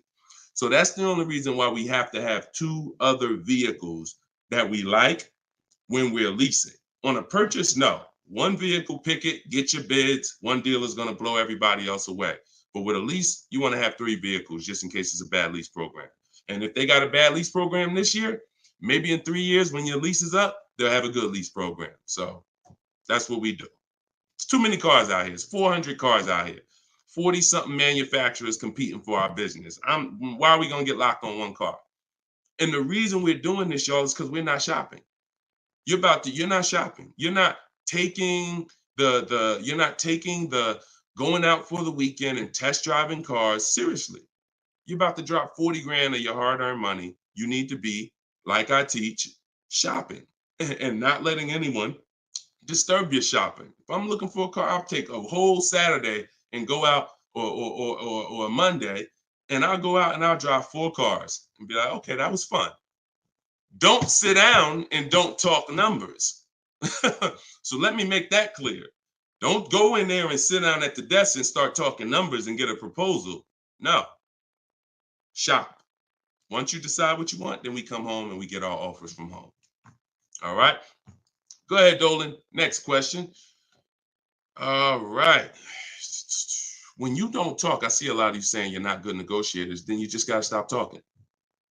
So that's the only reason why we have to have 2 other vehicles that we like when we're leasing. On a purchase, no. One vehicle, pick it, get your bids. One dealer is going to blow everybody else away. But with a lease, you want to have 3 vehicles just in case it's a bad lease program. And if they got a bad lease program this year, maybe in 3 years when your lease is up, they'll have a good lease program. So that's what we do. It's too many cars out here. It's 400 cars out here. 40-something manufacturers competing for our business. Why are we going to get locked on one car? And the reason we're doing this, y'all, is because we're not shopping. You're not shopping. You're not taking the going out for the weekend and test driving cars seriously. You're about to drop 40 grand of your hard-earned money. You need to be, like I teach, shopping and not letting anyone disturb your shopping. If I'm looking for a car, I'll take a whole Saturday and go out or a Monday, and I'll go out and I'll drive 4 cars and be like, okay, that was fun. Don't sit down and don't talk numbers. So let me make that clear. Don't go in there and sit down at the desk and start talking numbers and get a proposal. No. Shop. Once you decide what you want, then we come home and we get our offers from home. All right. Go ahead, Dolan. Next question. All right. When you don't talk, I see a lot of you saying you're not good negotiators. Then you just got to stop talking.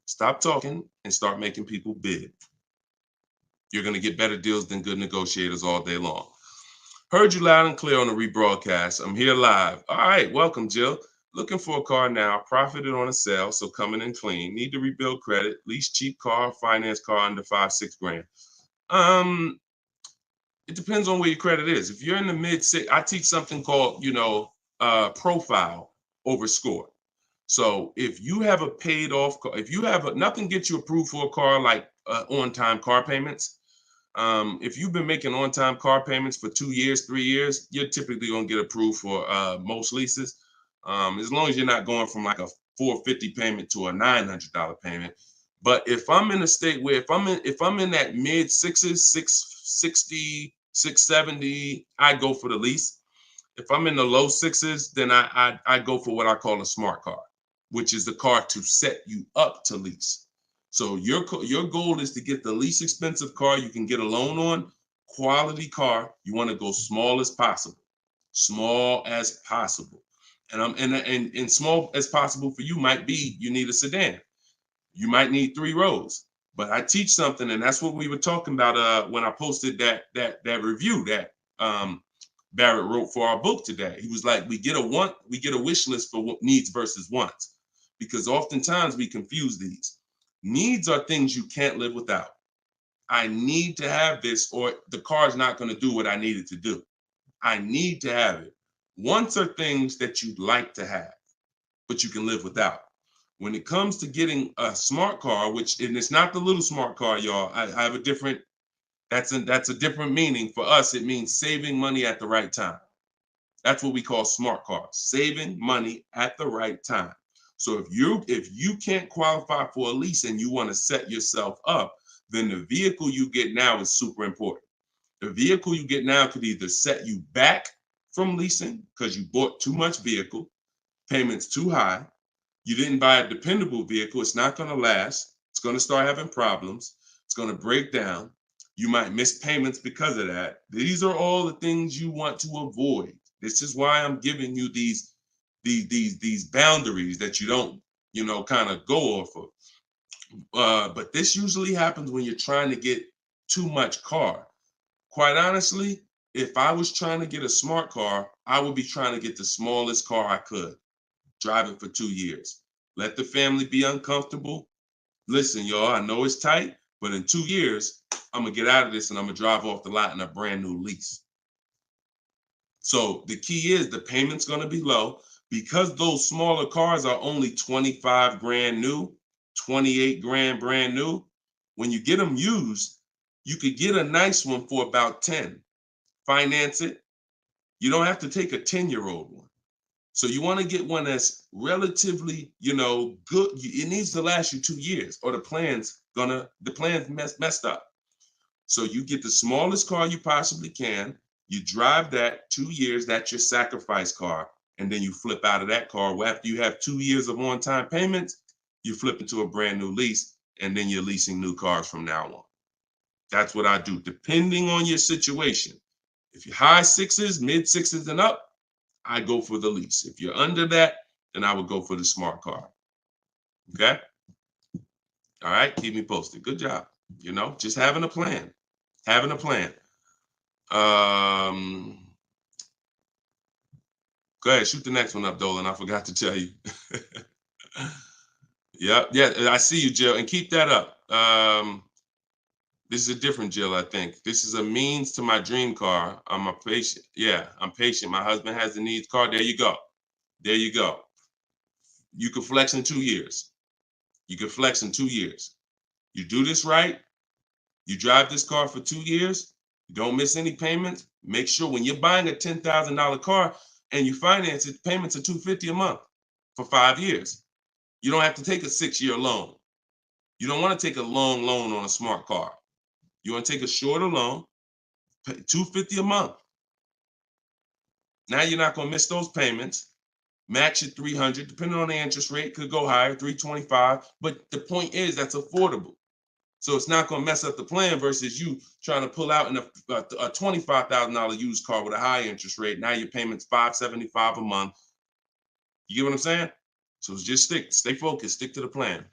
Stop talking and start making people bid. You're going to get better deals than good negotiators all day long. Heard you loud and clear on the rebroadcast. I'm here live. All right. Welcome, Jill. Looking for a car now. Profited on a sale, so coming in clean. Need to rebuild credit. Lease cheap car, finance car under 5-6 grand. It depends on where your credit is. If you're in the mid-6, I teach something called, profile over score. So if you have a paid off car, if you have nothing gets you approved for a car like on-time car payments. If you've been making on-time car payments for 2 years, 3 years, you're typically gonna get approved for most leases. As long as you're not going from like a $450 payment to a $900 payment. But if I'm in a state where if I'm in that mid-6s, 660, 670, I go for the lease. If I'm in the low 6s, then I go for what I call a smart car, which is the car to set you up to lease. So your goal is to get the least expensive car you can get a loan on, quality car. You want to go small as possible, and small as possible for you might be you need a sedan. You might need 3 rows. But I teach something, and that's what we were talking about when I posted that review that Barrett wrote for our book today. He was like, we get a wish list for needs versus wants, because oftentimes we confuse these. Needs are things you can't live without. I need to have this, or the car's not going to do what I need it to do. I need to have it. Wants are things that you'd like to have, but you can live without. When it comes to getting a smart car, and it's not the little smart car, y'all. I have a different. That's a different meaning for us. It means saving money at the right time. That's what we call smart cars. Saving money at the right time. So if you can't qualify for a lease and you want to set yourself up, then the vehicle you get now is super important. The vehicle you get now could either set you back from leasing because you bought too much vehicle, payments too high. You didn't buy a dependable vehicle. It's not going to last. It's going to start having problems. It's going to break down. You might miss payments because of that. These are all the things you want to avoid. This is why I'm giving you these boundaries that you don't, kind of go off of. But this usually happens when you're trying to get too much car. Quite honestly, if I was trying to get a smart car, I would be trying to get the smallest car I could, drive it for 2 years. Let the family be uncomfortable. Listen, y'all, I know it's tight, but in 2 years, I'm gonna get out of this and I'm gonna drive off the lot in a brand new lease. So the key is the payment's gonna be low because those smaller cars are only 25 grand new, 28 grand brand new. When you get them used, you could get a nice one for about 10. Finance it. You don't have to take a 10-year-old one. So you want to get one that's relatively, good. It needs to last you 2 years, or the plan's messed up. So you get the smallest car you possibly can. You drive that 2 years. That's your sacrifice car, and then you flip out of that car. Well, after you have 2 years of on-time payments, you flip into a brand new lease, and then you're leasing new cars from now on. That's what I do, depending on your situation. If you're high sixes, mid sixes, and up, I go for the lease. If you're under that, then I would go for the smart car. Okay? All right, keep me posted. Good job. Just having a plan. Having a plan. Go ahead, shoot the next one up, Dolan. I forgot to tell you. Yeah, I see you, Jill, and keep that up. This is a different Jill, I think. This is a means to my dream car. I'm a patient. Yeah, I'm patient. My husband has the needs car. There you go. There you go. You can flex in 2 years. You can flex in 2 years. You do this right. You drive this car for 2 years. You don't miss any payments. Make sure when you're buying a $10,000 car and you finance it, payments are $250 a month for 5 years. You don't have to take a 6-year loan. You don't want to take a long loan on a smart car. You want to take a shorter loan, pay $250 a month. Now you're not going to miss those payments. Max at 300, depending on the interest rate, could go higher, 325. But the point is that's affordable. So it's not going to mess up the plan versus you trying to pull out in a $25,000 used car with a high interest rate. Now your payment's $575 a month. You get what I'm saying? So just stay focused, stick to the plan.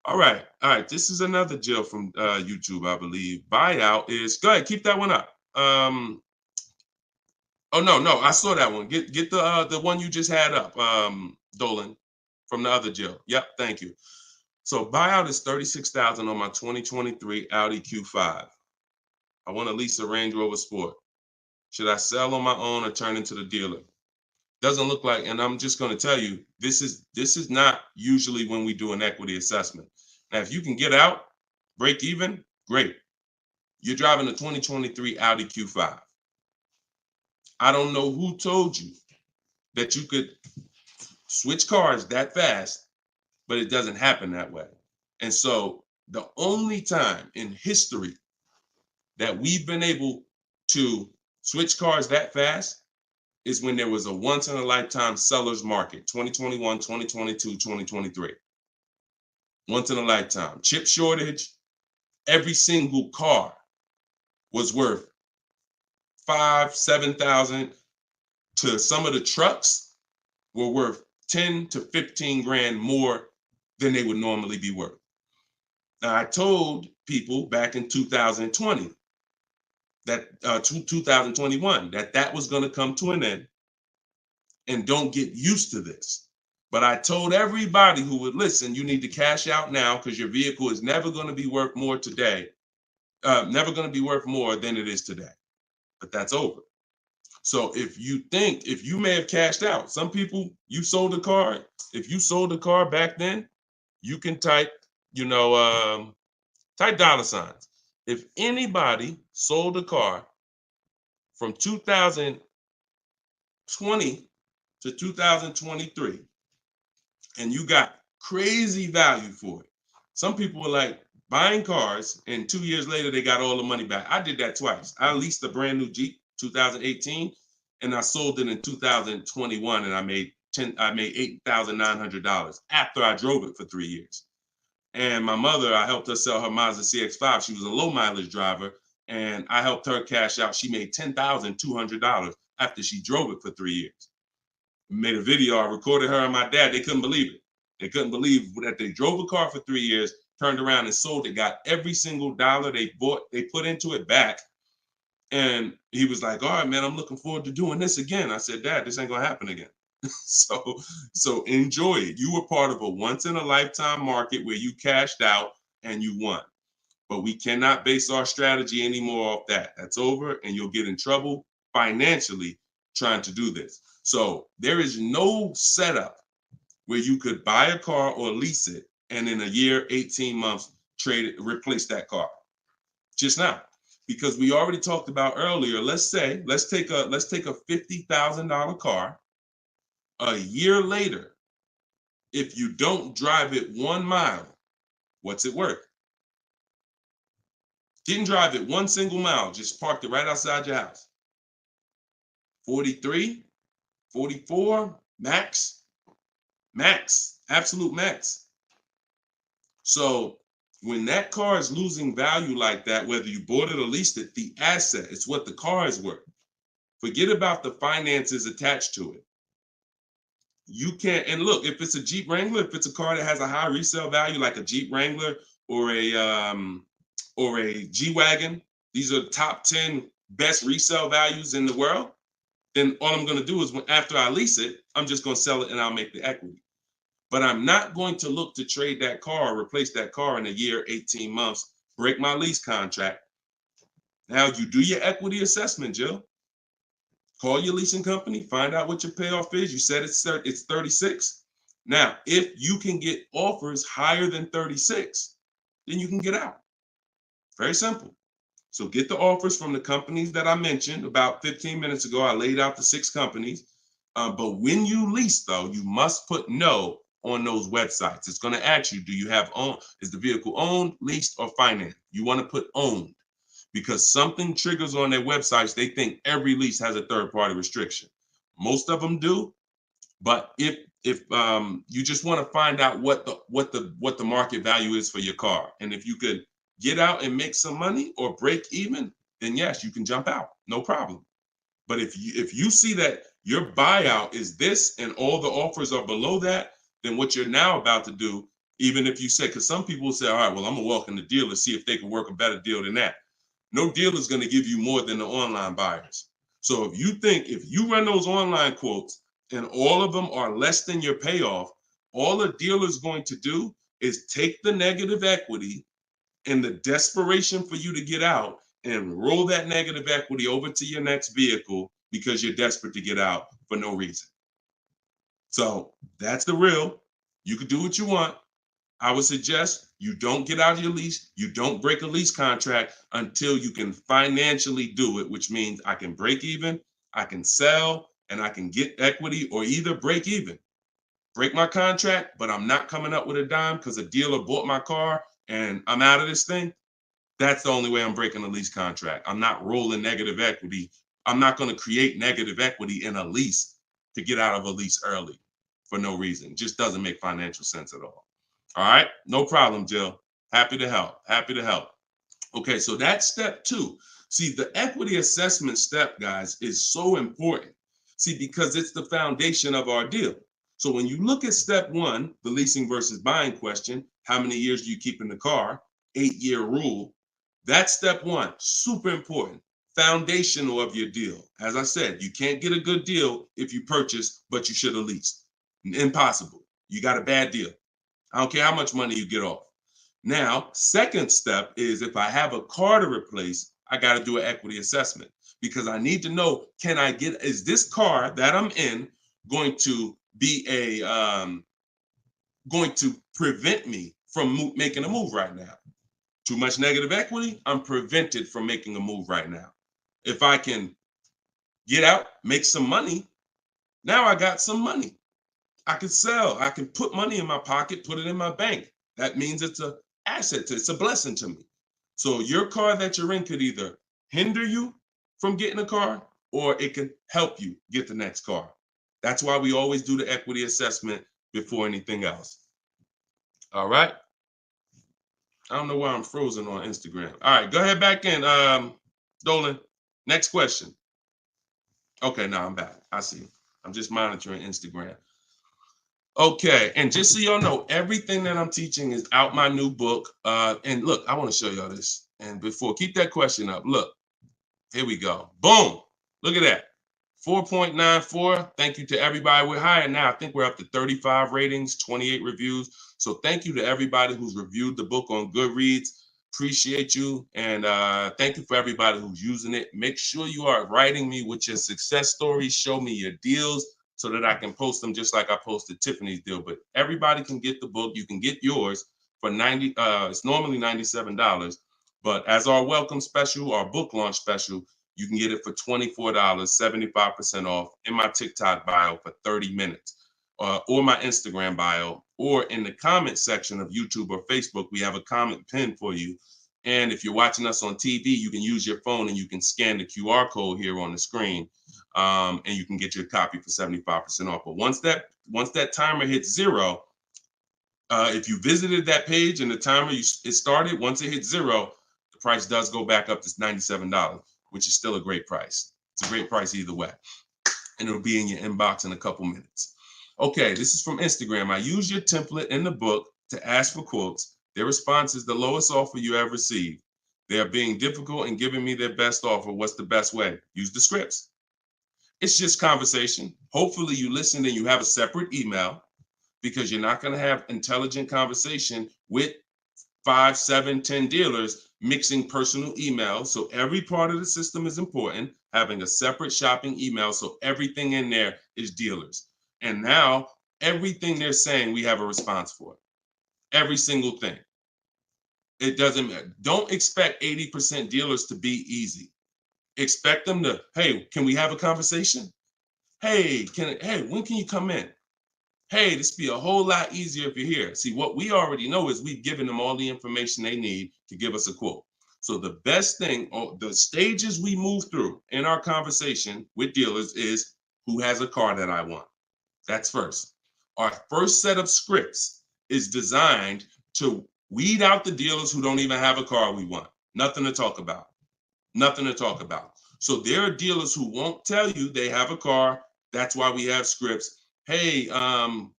All right. This is another Jill from YouTube, I believe. Buyout is, go ahead, keep that one up. Oh no, I saw that one. Get the one you just had up, Dolan, from the other Jill. Yep, thank you. So buyout is $36,000 on my 2023 Audi Q5. I want to lease a Range Rover Sport. Should I sell on my own or turn into the dealer? Doesn't look like, and I'm just going to tell you, this is not usually when we do an equity assessment. Now, if you can get out, break even, great. You're driving a 2023 Audi Q5. I don't know who told you that you could switch cars that fast, but it doesn't happen that way. And so the only time in history that we've been able to switch cars that fast is when there was a once in a lifetime seller's market, 2021, 2022, 2023. Once in a lifetime. Chip shortage, every single car was worth 5,000, 7,000. To some of the trucks were worth 10 to 15 grand more than they would normally be worth. Now, I told people back in 2020 that 2021 that was going to come to an end, and don't get used to this. But I told everybody who would listen, you need to cash out now because your vehicle is never going to be worth more today, never going to be worth more than it is today. But that's over. So if you may have cashed out, some people, you sold a car. If you sold a car back then, you can type, type dollar signs. If anybody sold a car from 2020 to 2023, and you got crazy value for it. Some people were like buying cars, and 2 years later, they got all the money back. I did that twice. I leased a brand new Jeep, 2018, and I sold it in 2021, and I made $8,900 after I drove it for 3 years. And my mother, I helped her sell her Mazda CX-5. She was a low mileage driver, and I helped her cash out. She made $10,200 after she drove it for 3 years. Made a video. I recorded her and my dad. They couldn't believe it. They couldn't believe that they drove a car for 3 years, turned around and sold it, got every single dollar they put into it back. And he was like, all right, man, I'm looking forward to doing this again. I said, Dad, this ain't gonna happen again. So enjoy it. You were part of a once in a lifetime market where you cashed out and you won. But we cannot base our strategy anymore off that. That's over, and you'll get in trouble financially trying to do this. So there is no setup where you could buy a car or lease it and in a year, 18 months, trade it, replace that car. Just not. Because we already talked about earlier, let's take a $50,000 car. A year later, if you don't drive it 1 mile, what's it worth? Didn't drive it 1 single mile, just parked it right outside your house. 43, 44, max, absolute max. So when that car is losing value like that, whether you bought it or leased it, the asset, it's what the car is worth. Forget about the finances attached to it. You can't, and look, if it's a Jeep Wrangler, if it's a car that has a high resale value, like a Jeep Wrangler or a G-Wagon, these are top 10 best resale values in the world, then all I'm gonna do is after I lease it, I'm just gonna sell it and I'll make the equity. But I'm not going to look to trade that car or replace that car in a year, 18 months, break my lease contract. Now you do your equity assessment, Jill. Call your leasing company, find out what your payoff is. You said it's 36. Now, if you can get offers higher than 36, then you can get out. Very simple. So get the offers from the companies that I mentioned about 15 minutes ago. I laid out the 6 companies. But when you lease, though, you must put no on those websites. It's going to ask you, do you have is the vehicle owned, leased, or financed? You want to put owned, because something triggers on their websites. They think every lease has a third-party restriction. Most of them do, but if you just want to find out what the market value is for your car, and if you could get out and make some money or break even, then yes, you can jump out, no problem. But if you see that your buyout is this and all the offers are below that, then what you're now about to do, even if you say, because some people will say, all right, well, I'm gonna walk in the dealer, see if they can work a better deal than that. No dealer is going to give you more than the online buyers. So if you run those online quotes and all of them are less than your payoff, all a dealer is going to do is take the negative equity and the desperation for you to get out and roll that negative equity over to your next vehicle because you're desperate to get out for no reason. So that's the real. You can do what you want. I would suggest you don't get out of your lease. You don't break a lease contract until you can financially do it, which means I can break even, I can sell, and I can get equity, or either break even. Break my contract, but I'm not coming up with a dime because a dealer bought my car and I'm out of this thing. That's the only way I'm breaking a lease contract. I'm not rolling negative equity. I'm not going to create negative equity in a lease to get out of a lease early for no reason. It just doesn't make financial sense at all. All right, no problem, Jill. Happy to help. Happy to help. Okay, so that's step 2. See, the equity assessment step, guys, is so important. See, because it's the foundation of our deal. So when you look at step 1, the leasing versus buying question, how many years do you keep in the car? 8-year rule. That's step 1, super important. Foundational of your deal. As I said, you can't get a good deal if you purchase, but you should have leased. Impossible. You got a bad deal. I don't care how much money you get off. Now, second step is if I have a car to replace, I got to do an equity assessment because I need to know, is this car that I'm in going to be going to prevent me from making a move right now? Too much negative equity, I'm prevented from making a move right now. If I can get out, make some money, now I got some money. I can sell. I can put money in my pocket, put it in my bank. That means it's an asset. It's a blessing to me. So your car that you're in could either hinder you from getting a car or it can help you get the next car. That's why we always do the equity assessment before anything else. All right. I don't know why I'm frozen on Instagram. All right, go ahead back in, Dolan. Next question. Okay, now I'm back. I see. I'm just monitoring Instagram. Okay, and just so y'all know, everything that I'm teaching is out my new book. And look, I want to show y'all this. And before, keep that question up. Look, here we go. Boom. Look at that. 4.94. Thank you to everybody. We're higher now. I think we're up to 35 ratings, 28 reviews. So thank you to everybody who's reviewed the book on Goodreads. Appreciate you. And thank you for everybody who's using it. Make sure you are writing me with your success stories. Show me your deals so that I can post them just like I posted Tiffany's deal. But everybody can get the book. You can get yours for $90. It's normally $97. But as our welcome special, our book launch special, you can get it for $24, 75% off in my TikTok bio for 30 minutes, or my Instagram bio, or in the comment section of YouTube or Facebook. We have a comment pin for you. And if you're watching us on TV, you can use your phone and you can scan the QR code here on the screen, and you can get your copy for 75% off. But once that timer hits 0, if you visited that page and the timer it started, once it hits 0, the price does go back up to $97, which is still a great price. It's a great price either way. And it'll be in your inbox in a couple minutes. Okay, this is from Instagram. I use your template in the book to ask for quotes. Their response is the lowest offer you ever received. They are being difficult and giving me their best offer. What's the best way? Use the scripts. It's just conversation. Hopefully you listen and you have a separate email, because you're not going to have intelligent conversation with 5, 7, 10 dealers mixing personal emails. So every part of the system is important, having a separate shopping email. So everything in there is dealers. And now everything they're saying, we have a response for. Every single thing. It doesn't matter. Don't expect 80% dealers to be easy. Expect them to, hey, can we have a conversation? Hey, when can you come in? Hey, this be a whole lot easier if you're here. See, what we already know is we've given them all the information they need to give us a quote. So the best thing, or the stages we move through in our conversation with dealers, is who has a car that I want. That's first. Our first set of scripts is designed to weed out the dealers who don't even have a car we want. Nothing to talk about. Nothing to talk about. So there are dealers who won't tell you they have a car. That's why we have scripts. Hey,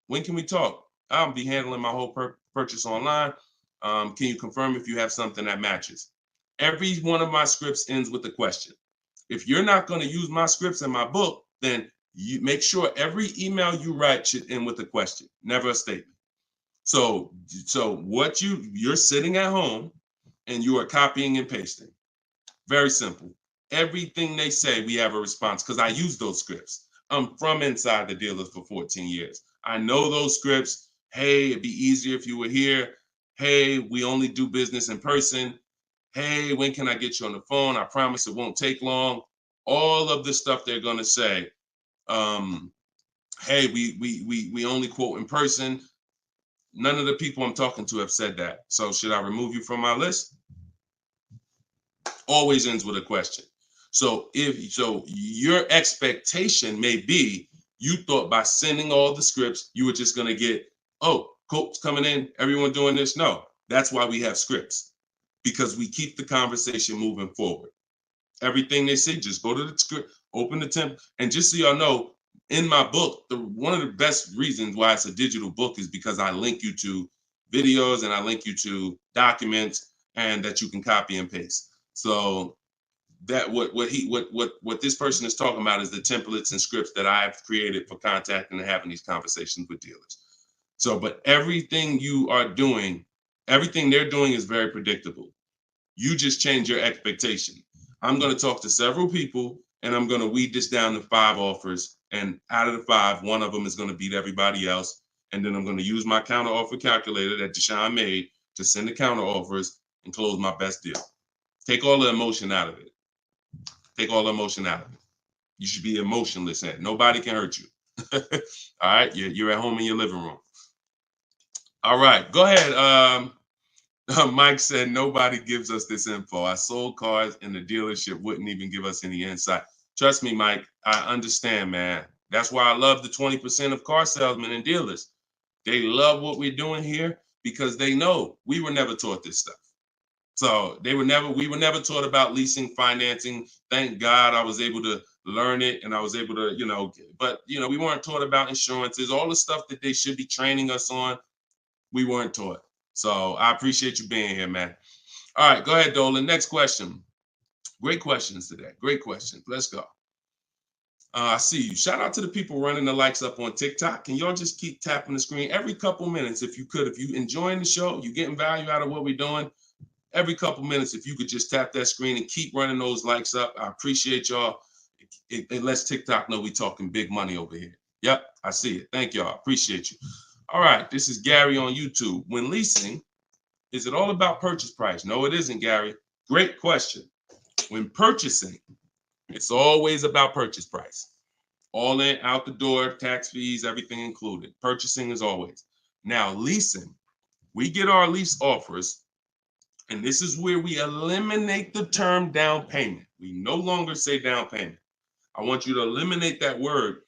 when can we talk? I'll be handling my whole purchase online. Can you confirm if you have something that matches? Every one of my scripts ends with a question. If you're not going to use my scripts in my book, then you make sure every email you write should end with a question, never a statement. So what you're sitting at home and you are copying and pasting. Very simple. Everything they say, we have a response, because I use those scripts. I'm from inside the dealers for 14 years. I know those scripts. Hey, it'd be easier if you were here. Hey, we only do business in person. Hey, when can I get you on the phone? I promise it won't take long. All of the stuff they're going to say. Hey, we only quote in person. None of the people I'm talking to have said that. So should I remove you from my list? Always ends with a question. So your expectation may be, you thought by sending all the scripts, you were just going to get, oh, quotes coming in, everyone doing this. No, that's why we have scripts, because we keep the conversation moving forward. Everything they say, just go to the script, open the template. And just so y'all know, in my book, one of the best reasons why it's a digital book is because I link you to videos and I link you to documents, and that you can copy and paste. So that what this person is talking about is the templates and scripts that I've created for contacting and having these conversations with dealers. So, but everything you are doing, everything they're doing is very predictable. You just change your expectation. I'm going to talk to several people and I'm going to weed this down to 5 offers. And out of the 5, one of them is going to beat everybody else. And then I'm going to use my counter offer calculator that Deshone made to send the counter offers and close my best deal. Take all the emotion out of it. Take all the emotion out of it. You should be emotionless. Nobody can hurt you. All right, you're at home in your living room. All right, go ahead. Mike said nobody gives us this info. I sold cars and the dealership wouldn't even give us any insight. Trust me, Mike, I understand, man. That's why I love the 20% of car salesmen and dealers. They love what we're doing here because they know we were never taught this stuff. So we were never taught about leasing, financing. Thank God I was able to learn it, and I was able to, but we weren't taught about insurances, all the stuff that they should be training us on. We weren't taught. So I appreciate you being here, man. All right, go ahead, Dolan. Next question. Great questions today. Great questions. Let's go. I see you. Shout out to the people running the likes up on TikTok. Can y'all just keep tapping the screen every couple minutes if you could? If you enjoying the show, you getting value out of what we're doing, every couple minutes, if you could just tap that screen and keep running those likes up. I appreciate y'all. It lets TikTok know we talking big money over here. Yep, I see it. Thank y'all. Appreciate you. All right, this is Gary on YouTube. When leasing, is it all about purchase price? No, it isn't, Gary. Great question. When purchasing, it's always about purchase price. All in, out the door, tax fees, everything included. Purchasing is always. Now, leasing, we get our lease offers, and this is where we eliminate the term down payment. We no longer say down payment. I want you to eliminate that word,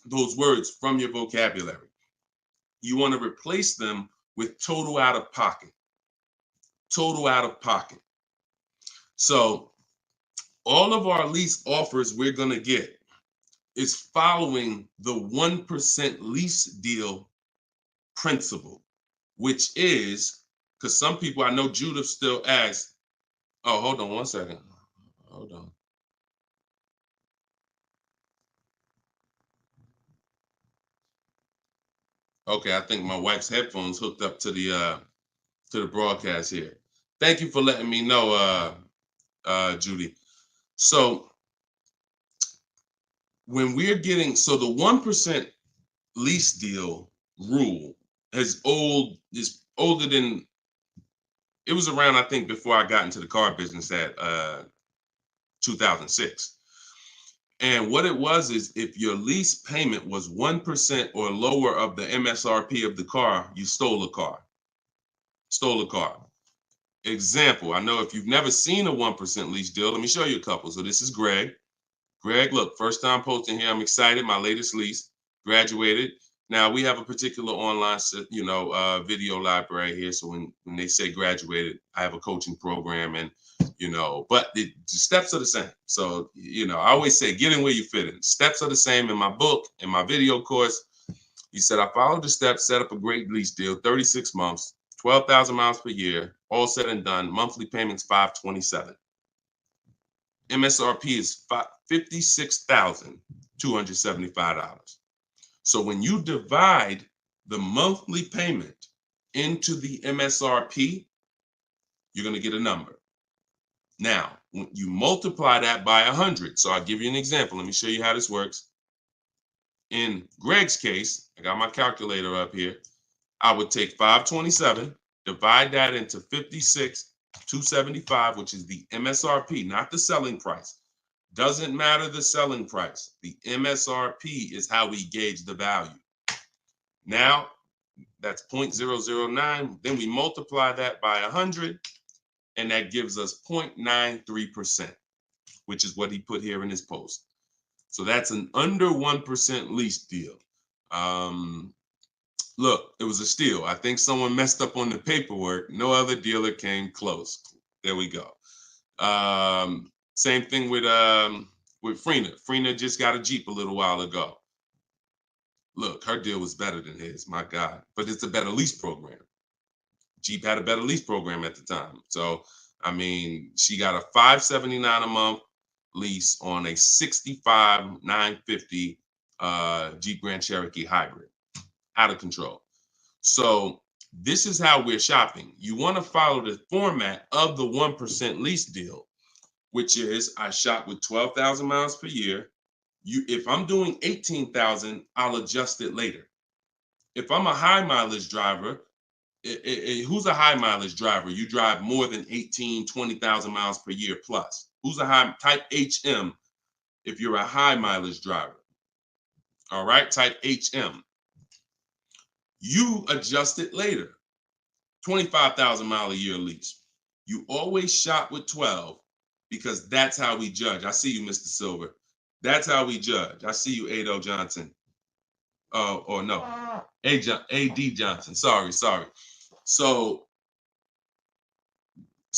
those words from your vocabulary. You want to replace them with total out of pocket. Total out of pocket. So all of our lease offers we're going to get is following the 1% lease deal principle, which is, because some people, I know Judith still asks, oh, hold on one second. Hold on. Okay, I think my wife's headphones hooked up to the broadcast here. Thank you for letting me know, Judy. So when we're getting, so the 1% lease deal rule is older than, it was around, I think, before I got into the car business at 2006. And what it was is if your lease payment was 1% or lower of the MSRP of the car, you stole a car. Stole a car. Example, I know if you've never seen a 1% lease deal, let me show you a couple. So this is Greg. Greg, look, first time posting here. I'm excited. My latest lease, graduated. Now we have a particular online, video library here. So when they say graduated, I have a coaching program, and but the steps are the same. So I always say, get in where you fit in. Steps are the same in my book, in my video course. He said, I followed the steps, set up a great lease deal, 36 months, 12,000 miles per year, all said and done. Monthly payments $527. MSRP is $56,275. So when you divide the monthly payment into the MSRP, you're going to get a number. Now, when you multiply that by 100, so I'll give you an example. Let me show you how this works. In Greg's case, I got my calculator up here. I would take 527, divide that into 56,275, which is the MSRP, not the selling price. Doesn't matter the selling price. The MSRP is how we gauge the value. Now, that's 0.009. Then we multiply that by 100, and that gives us 0.93%, which is what he put here in his post. So that's an under 1% lease deal. Look, it was a steal. I think someone messed up on the paperwork. No other dealer came close. There we go. Same thing with Freena. Freena just got a Jeep a little while ago. Look, her deal was better than his, my God. But it's a better lease program. Jeep had a better lease program at the time. So, I mean, she got a $579 a month lease on a 65,950 Jeep Grand Cherokee hybrid. Out of control. So this is how we're shopping. You want to follow the format of the 1% lease deal, which is I shop with 12,000 miles per year. If I'm doing 18,000, I'll adjust it later. If I'm a high mileage driver, who's a high mileage driver? You drive more than 20,000 miles per year plus. Who's a high type HM if you're a high mileage driver? All right, type HM. You adjust it later. 25,000 mile a year lease. You always shop with 12 because that's how we judge. I see you, Mr. Silver. That's how we judge. I see you, Ado Johnson. Or no, AD Johnson. Sorry. So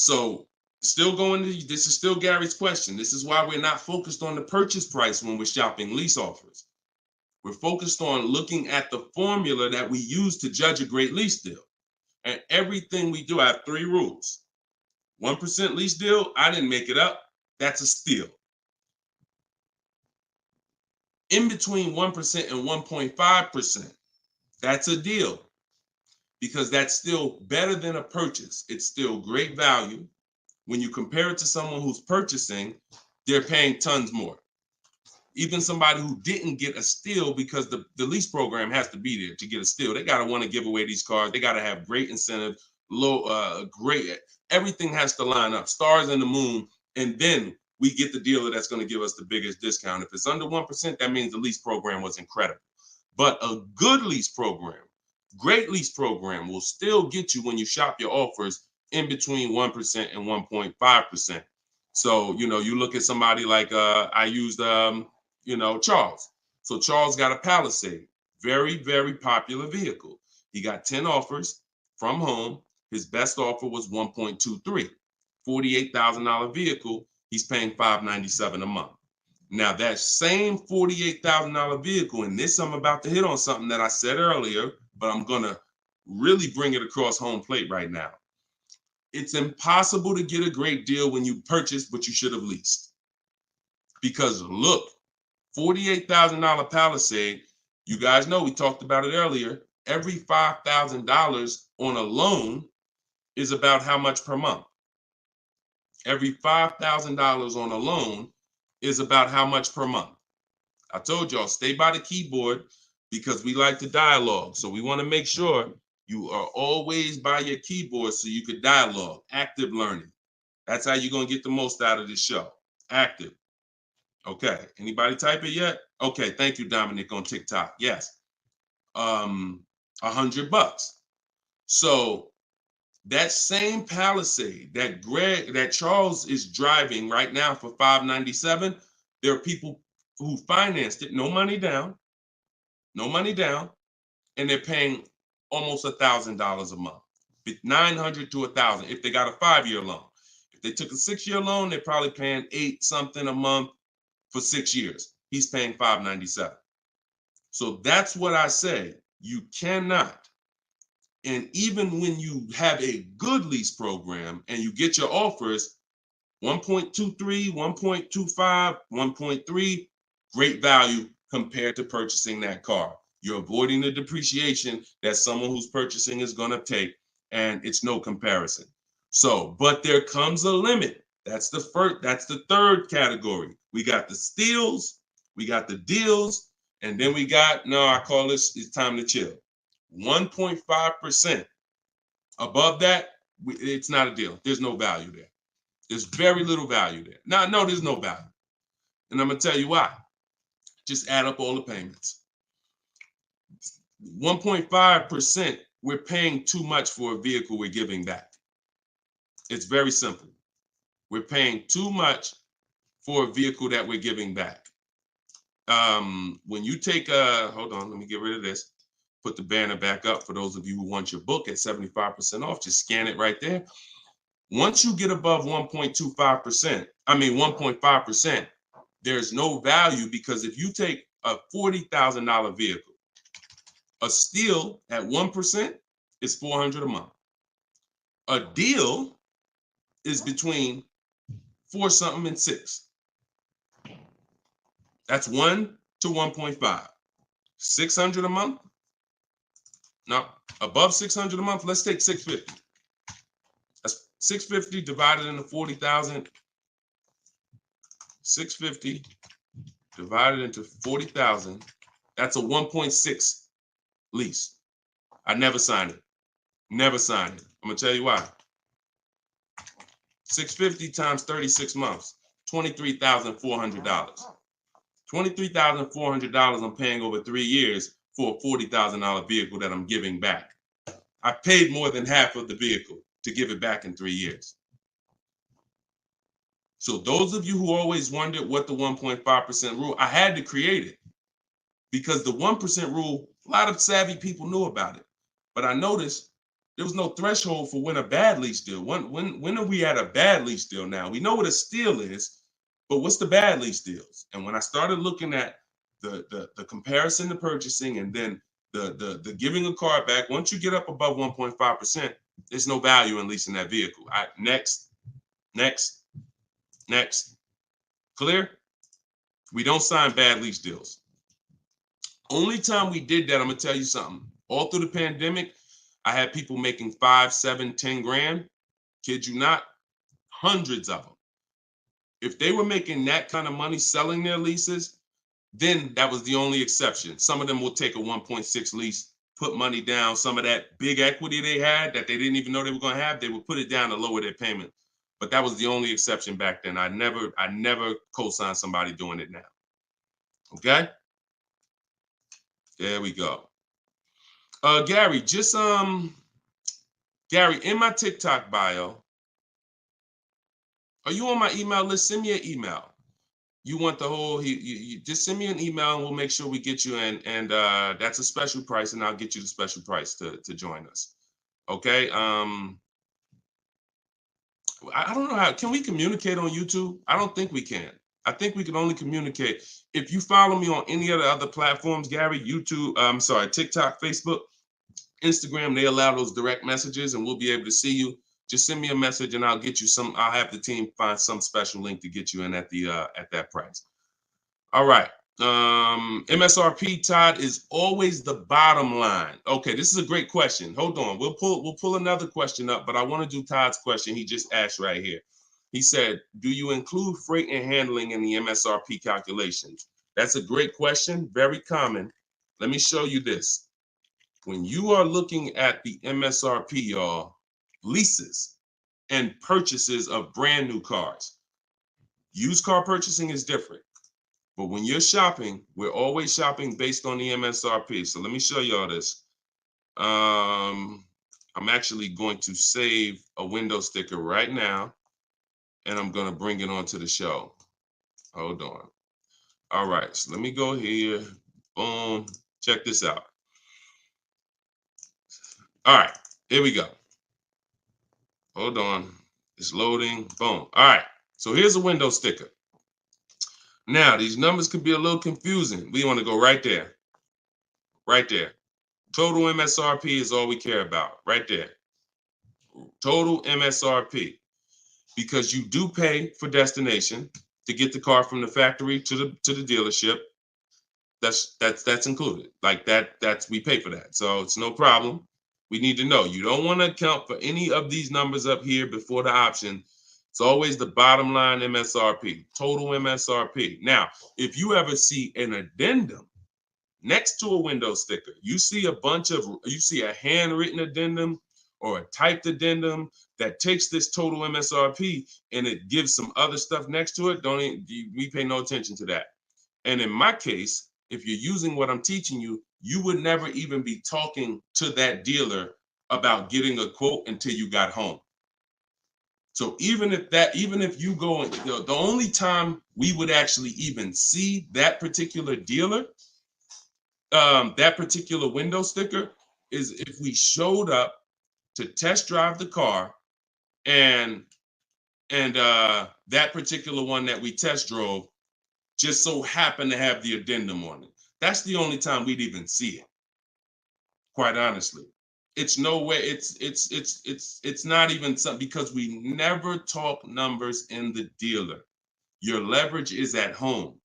still going to, this is still Gary's question. This is why we're not focused on the purchase price when we're shopping lease offers. We're focused on looking at the formula that we use to judge a great lease deal. And everything we do, I have 3 rules. 1% lease deal, I didn't make it up. That's a steal. In between 1% and 1.5%, that's a deal, because that's still better than a purchase. It's still great value. When you compare it to someone who's purchasing, they're paying tons more. Even somebody who didn't get a steal, because the lease program has to be there to get a steal. They got to want to give away these cars. They got to have great incentive, great, everything has to line up, stars in the moon, and then we get the dealer that's going to give us the biggest discount. If it's under 1%, that means the lease program was incredible. But a good lease program, great lease program, will still get you, when you shop your offers, in between 1% and 1.5%. So, you look at somebody like, I used, Charles. So Charles got a Palisade, very, very popular vehicle. He got 10 offers from home. His best offer was 1.23, $48,000 vehicle. He's paying $597 a month. Now that same $48,000 vehicle, and this, I'm about to hit on something that I said earlier, but I'm gonna really bring it across home plate right now. It's impossible to get a great deal when you purchase, but you should have leased. Because look, $48,000 Palisade, you guys know, we talked about it earlier, every $5,000 on a loan is about how much per month? Every $5,000 on a loan is about how much per month? I told y'all, stay by the keyboard, because we like to dialogue. So we want to make sure you are always by your keyboard so you could dialogue. Active learning. That's how you're going to get the most out of this show. Active. Okay. Anybody type it yet? Okay. Thank you, Dominic, on TikTok. Yes. $100. So that same Palisade that Charles is driving right now for $597, there are people who financed it, no money down, and they're paying almost $1,000 a month, $900 to $1,000 if they got a 5-year loan. If they took a 6-year loan, they're probably paying $8 something a month for 6 years. He's paying $597. So that's what I say. You cannot. And even when you have a good lease program and you get your offers, 1.23, 1.25, 1.3, great value compared to purchasing that car. You're avoiding the depreciation that someone who's purchasing is going to take, and it's no comparison. So, but there comes a limit. That's the third category. We got the steals, we got the deals, and then we got, I call this, it's time to chill. 1.5%. Above that, it's not a deal. There's no value there. There's very little value there. Now, no, there's no value. And I'm going to tell you why. Just add up all the payments. 1.5%, we're paying too much for a vehicle we're giving back. It's very simple. We're paying too much for a vehicle that we're giving back. When you take hold on, let me get rid of this. Put the banner back up for those of you who want your book at 75% off. Just scan it right there. Once you get above 1.5%, there's no value, because if you take a $40,000 vehicle, a steal at 1% is $400 a month. A deal is between 4 something and 6. That's 1 to 1.5. 600 a month. Now, above 600 a month, let's take 650. That's 650 divided into 40,000. 650 divided into 40,000. That's a 1.6 lease. I never signed it. Never signed it. I'm gonna tell you why. 650 times 36 months, $23,400. $23,400 I'm paying over 3 years for a $40,000 vehicle that I'm giving back. I paid more than half of the vehicle to give it back in 3 years. So those of you who always wondered what the 1.5% rule, I had to create it, because the 1% rule, a lot of savvy people knew about it. But I noticed There was no threshold for when a bad lease deal. When are we at a bad lease deal now? We know what a steal is, but what's the bad lease deals? And when I started looking at the comparison to purchasing and then the giving a car back, once you get up above 1.5%, there's no value in leasing that vehicle. Next. Clear? We don't sign bad lease deals. Only time we did that, I'm gonna tell you something. All through the pandemic, I had people making 5, 7, 10 grand. Kid you not, hundreds of them. If they were making that kind of money selling their leases, then that was the only exception. Some of them will take a 1.6 lease, put money down. Some of that big equity they had that they didn't even know they were going to have, they would put it down to lower their payment. But that was the only exception back then. I never co-signed somebody doing it now. Okay? There we go. Gary, Gary, in my TikTok bio, are you on my email list? Send me an email. You want the whole, you just send me an email and we'll make sure we get you in. And that's a special price, and I'll get you the special price to join us. Okay. I don't know how, can we communicate on YouTube? I don't think we can. I think we can only communicate. If you follow me on any of the other platforms, Gary, YouTube, TikTok, Facebook, Instagram, they allow those direct messages and we'll be able to see you. Just send me a message and I'll get you I'll have the team find some special link to get you in at that price. All right. MSRP, Todd, is always the bottom line. Okay, this is a great question. Hold on. We'll pull another question up, but I want to do Todd's question he just asked right here. He said, do you include freight and handling in the MSRP calculations? That's a great question. Very common. Let me show you this. When you are looking at the MSRP, y'all, leases and purchases of brand new cars, used car purchasing is different. But when you're shopping, we're always shopping based on the MSRP. So let me show y'all this. I'm actually going to save a window sticker right now, and I'm going to bring it onto the show. Hold on. All right, so let me go here. Boom. Check this out. All right, here we go. Hold on. It's loading. Boom. All right, so here's a window sticker. Now, these numbers can be a little confusing. We want to go right there. Right there. Total MSRP is all we care about. Right there. Total MSRP. Because you do pay for destination to get the car from the factory to the dealership. That's included. Like that's we pay for that. So it's no problem. We need to know. You don't want to account for any of these numbers up here before the option. It's always the bottom line MSRP, total MSRP. Now, if you ever see an addendum next to a window sticker, you see a handwritten addendum or a typed addendum that takes this total MSRP and it gives some other stuff next to it, we pay no attention to that. And in my case, if you're using what I'm teaching you, you would never even be talking to that dealer about getting a quote until you got home. So even if you go, the only time we would actually even see that particular dealer, that particular window sticker, is if we showed up to test drive the car and that particular one that we test drove just so happened to have the addendum on it. That's the only time we'd even see it. Quite honestly. It's no way, it's not even something, because we never talk numbers in the dealer. Your leverage is at home.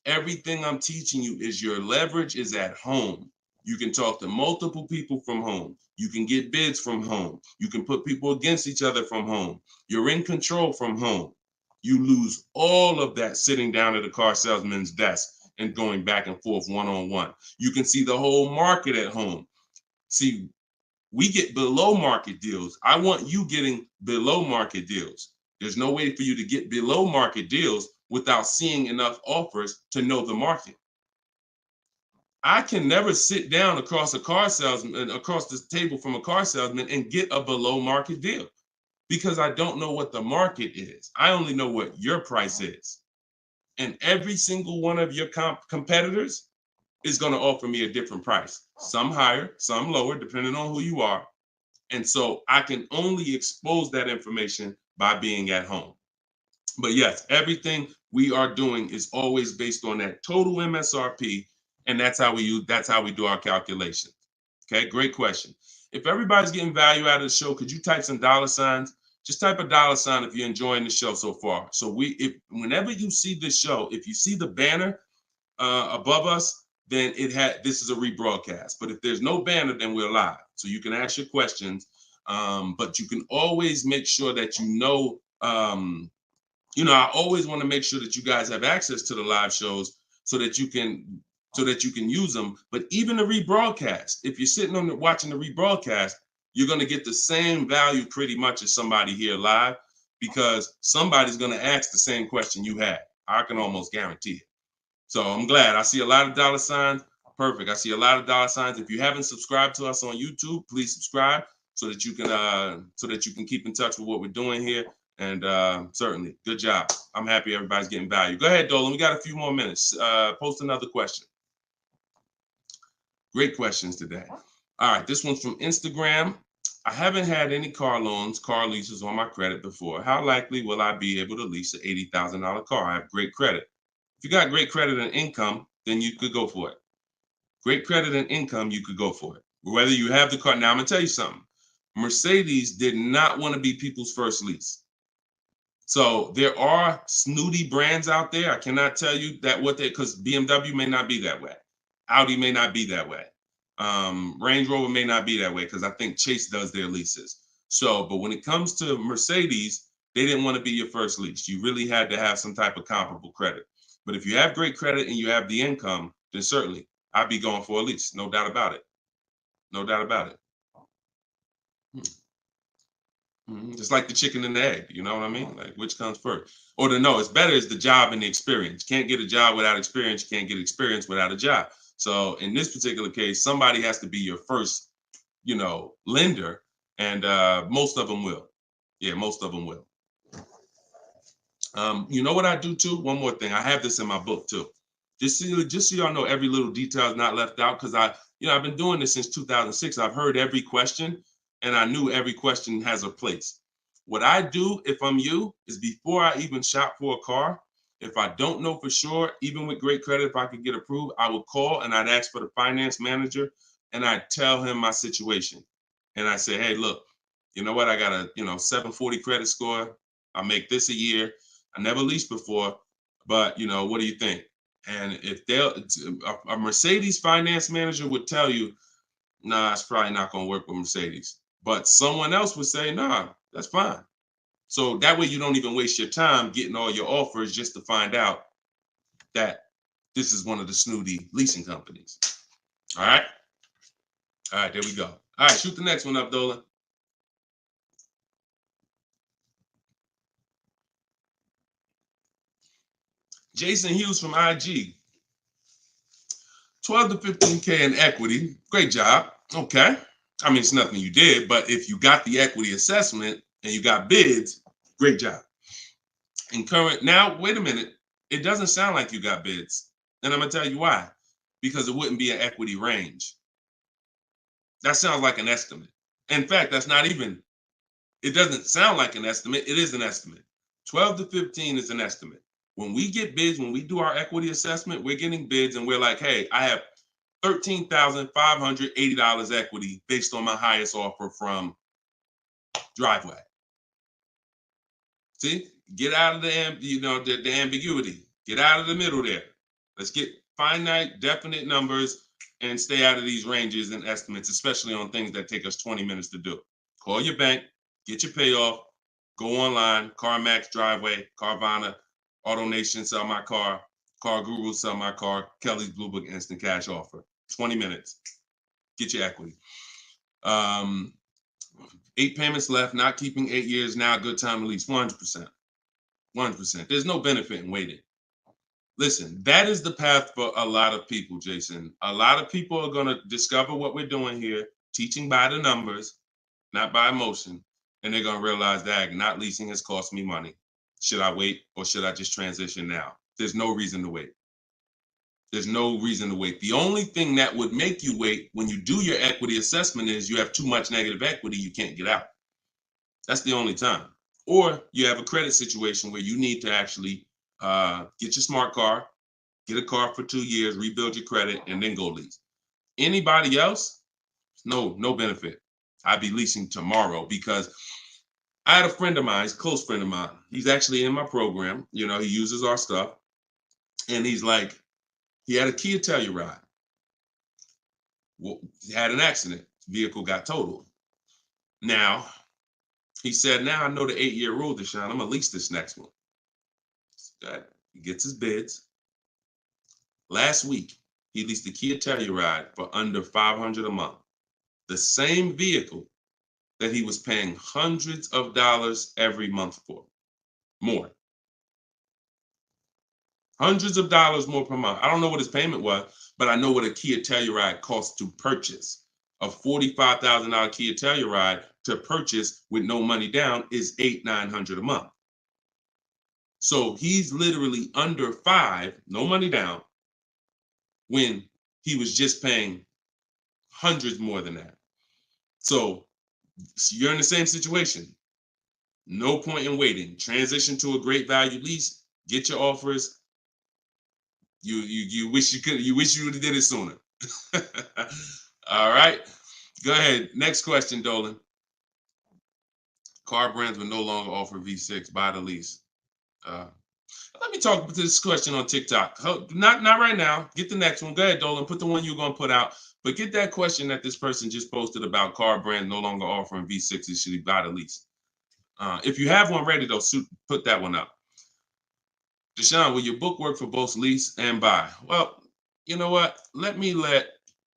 Everything I'm teaching you is your leverage is at home. You can talk to multiple people from home. You can get bids from home. You can put people against each other from home. You're in control from home. You lose all of that sitting down at a car salesman's desk and going back and forth one-on-one. You can see the whole market at home. See, we get below market deals. I want you getting below market deals. There's no way for you to get below market deals without seeing enough offers to know the market. I can never sit down across the table from a car salesman and get a below market deal because I don't know what the market is. I only know what your price is. And every single one of your competitors is going to offer me a different price. Some higher, some lower, depending on who you are. And so I can only expose that information by being at home. But yes, everything we are doing is always based on that total MSRP, and that's how we do our calculations. Okay, great question. If everybody's getting value out of the show, could you type some dollar signs? Just type a dollar sign if you're enjoying the show so far. So if whenever you see this show, if you see the banner above us, then this is a rebroadcast. But if there's no banner, then we're live. So you can ask your questions, but you can always make sure that I always want to make sure that you guys have access to the live shows so that you can use them. But even the rebroadcast, if you're sitting on watching the rebroadcast, you're going to get the same value pretty much as somebody here live, because somebody's going to ask the same question you had. I can almost guarantee it. So I'm glad. I see a lot of dollar signs. Perfect. I see a lot of dollar signs. If you haven't subscribed to us on YouTube, please subscribe so that you can keep in touch with what we're doing here. And certainly, good job. I'm happy everybody's getting value. Go ahead, Dolan. We got a few more minutes. Post another question. Great questions today. All right, this one's from Instagram. I haven't had any car leases on my credit before. How likely will I be able to lease an $80,000 car? I have great credit. If you got great credit and income, then you could go for it. Great credit and income, you could go for it. Whether you have the car. Now, I'm going to tell you something. Mercedes did not want to be people's first lease. So there are snooty brands out there. I cannot tell you that because BMW may not be that way. Audi may not be that way. Range Rover may not be that way, because I think Chase does their leases. So, but when it comes to Mercedes, they didn't want to be your first lease. You really had to have some type of comparable credit. But if you have great credit and you have the income, then certainly I'd be going for a lease. No doubt about it. No doubt about it. Just like the chicken and the egg, you know what I mean? Like, which comes first? Or it's better is the job and the experience. You can't get a job without experience. You can't get experience without a job. So in this particular case, somebody has to be your first, lender, and most of them will. Yeah, most of them will. You know what I do too? One more thing. I have this in my book too. Just so y'all know, every little detail is not left out, because I've been doing this since 2006. I've heard every question, and I knew every question has a place. What I do, if I'm you, is before I even shop for a car, if I don't know for sure, even with great credit, if I could get approved, I would call and I'd ask for the finance manager, and I'd tell him my situation. And I say, hey, look, you know what? I got a 740 credit score. I make this a year. I never leased before, but what do you think? And if a Mercedes finance manager would tell you, nah, it's probably not going to work with Mercedes. But someone else would say, nah, that's fine. So that way you don't even waste your time getting all your offers just to find out that this is one of the snooty leasing companies. All right. All right, there we go. All right, shoot the next one up, Dolan. Jason Hughes from IG. 12 to 15K in equity. Great job. Okay. I mean, it's nothing you did, but if you got the equity assessment and you got bids, great job. Now, wait a minute. It doesn't sound like you got bids. And I'm going to tell you why. Because it wouldn't be an equity range. That sounds like an estimate. In fact, it doesn't sound like an estimate. It is an estimate. 12 to 15 is an estimate. When we get bids, when we do our equity assessment, we're getting bids and we're like, hey, I have $13,580 equity based on my highest offer from Driveway. See, get out of the ambiguity. Get out of the middle there. Let's get finite, definite numbers and stay out of these ranges and estimates, especially on things that take us 20 minutes to do. Call your bank, get your payoff, go online, CarMax, Driveway, Carvana, AutoNation, sell my car, Car Guru, sell my car, Kelly's Blue Book, instant cash offer. 20 minutes. Get your equity. 8 payments left, not keeping 8 years, now a good time to lease. 100%. 100%. There's no benefit in waiting. Listen, that is the path for a lot of people, Jason. A lot of people are going to discover what we're doing here, teaching by the numbers, not by emotion. And they're going to realize that not leasing has cost me money. Should I wait or should I just transition now? There's no reason to wait. There's no reason to wait. The only thing that would make you wait when you do your equity assessment is you have too much negative equity, you can't get out. That's the only time. Or you have a credit situation where you need to actually get your smart car, get a car for 2 years, rebuild your credit, and then go lease. Anybody else, no benefit. I'd be leasing tomorrow because I had a friend of mine, he's a close friend of mine. He's actually in my program. You know, he uses our stuff. And he's like, he had a Kia Telluride. Well, he had an accident. Vehicle got totaled. Now, he said, now I know the 8-year rule, Deshone. I'm going to lease this next one. He gets his bids. Last week, he leased the Kia Telluride for under $500 a month. The same vehicle that he was paying hundreds of dollars every month for. More. Hundreds of dollars more per month. I don't know what his payment was, but I know what a Kia Telluride costs to purchase. A $45,000 Kia Telluride to purchase with no money down is $800-900 a month. So he's literally under $5, no money down, when he was just paying hundreds more than that. So you're in the same situation. No point in waiting. Transition to a great value lease. Get your offers. You wish you could. You wish you would have did it sooner. All right. Go ahead. Next question, Dolan. Car brands will no longer offer V6. Buy the lease. Let me talk to this question on TikTok. Not right now. Get the next one. Go ahead, Dolan. Put the one you're going to put out. But get that question that this person just posted about car brands no longer offering V6s. Should he buy the lease? If you have one ready, though, put that one up. Deshone, will your book work for both lease and buy? Well, you know what? Let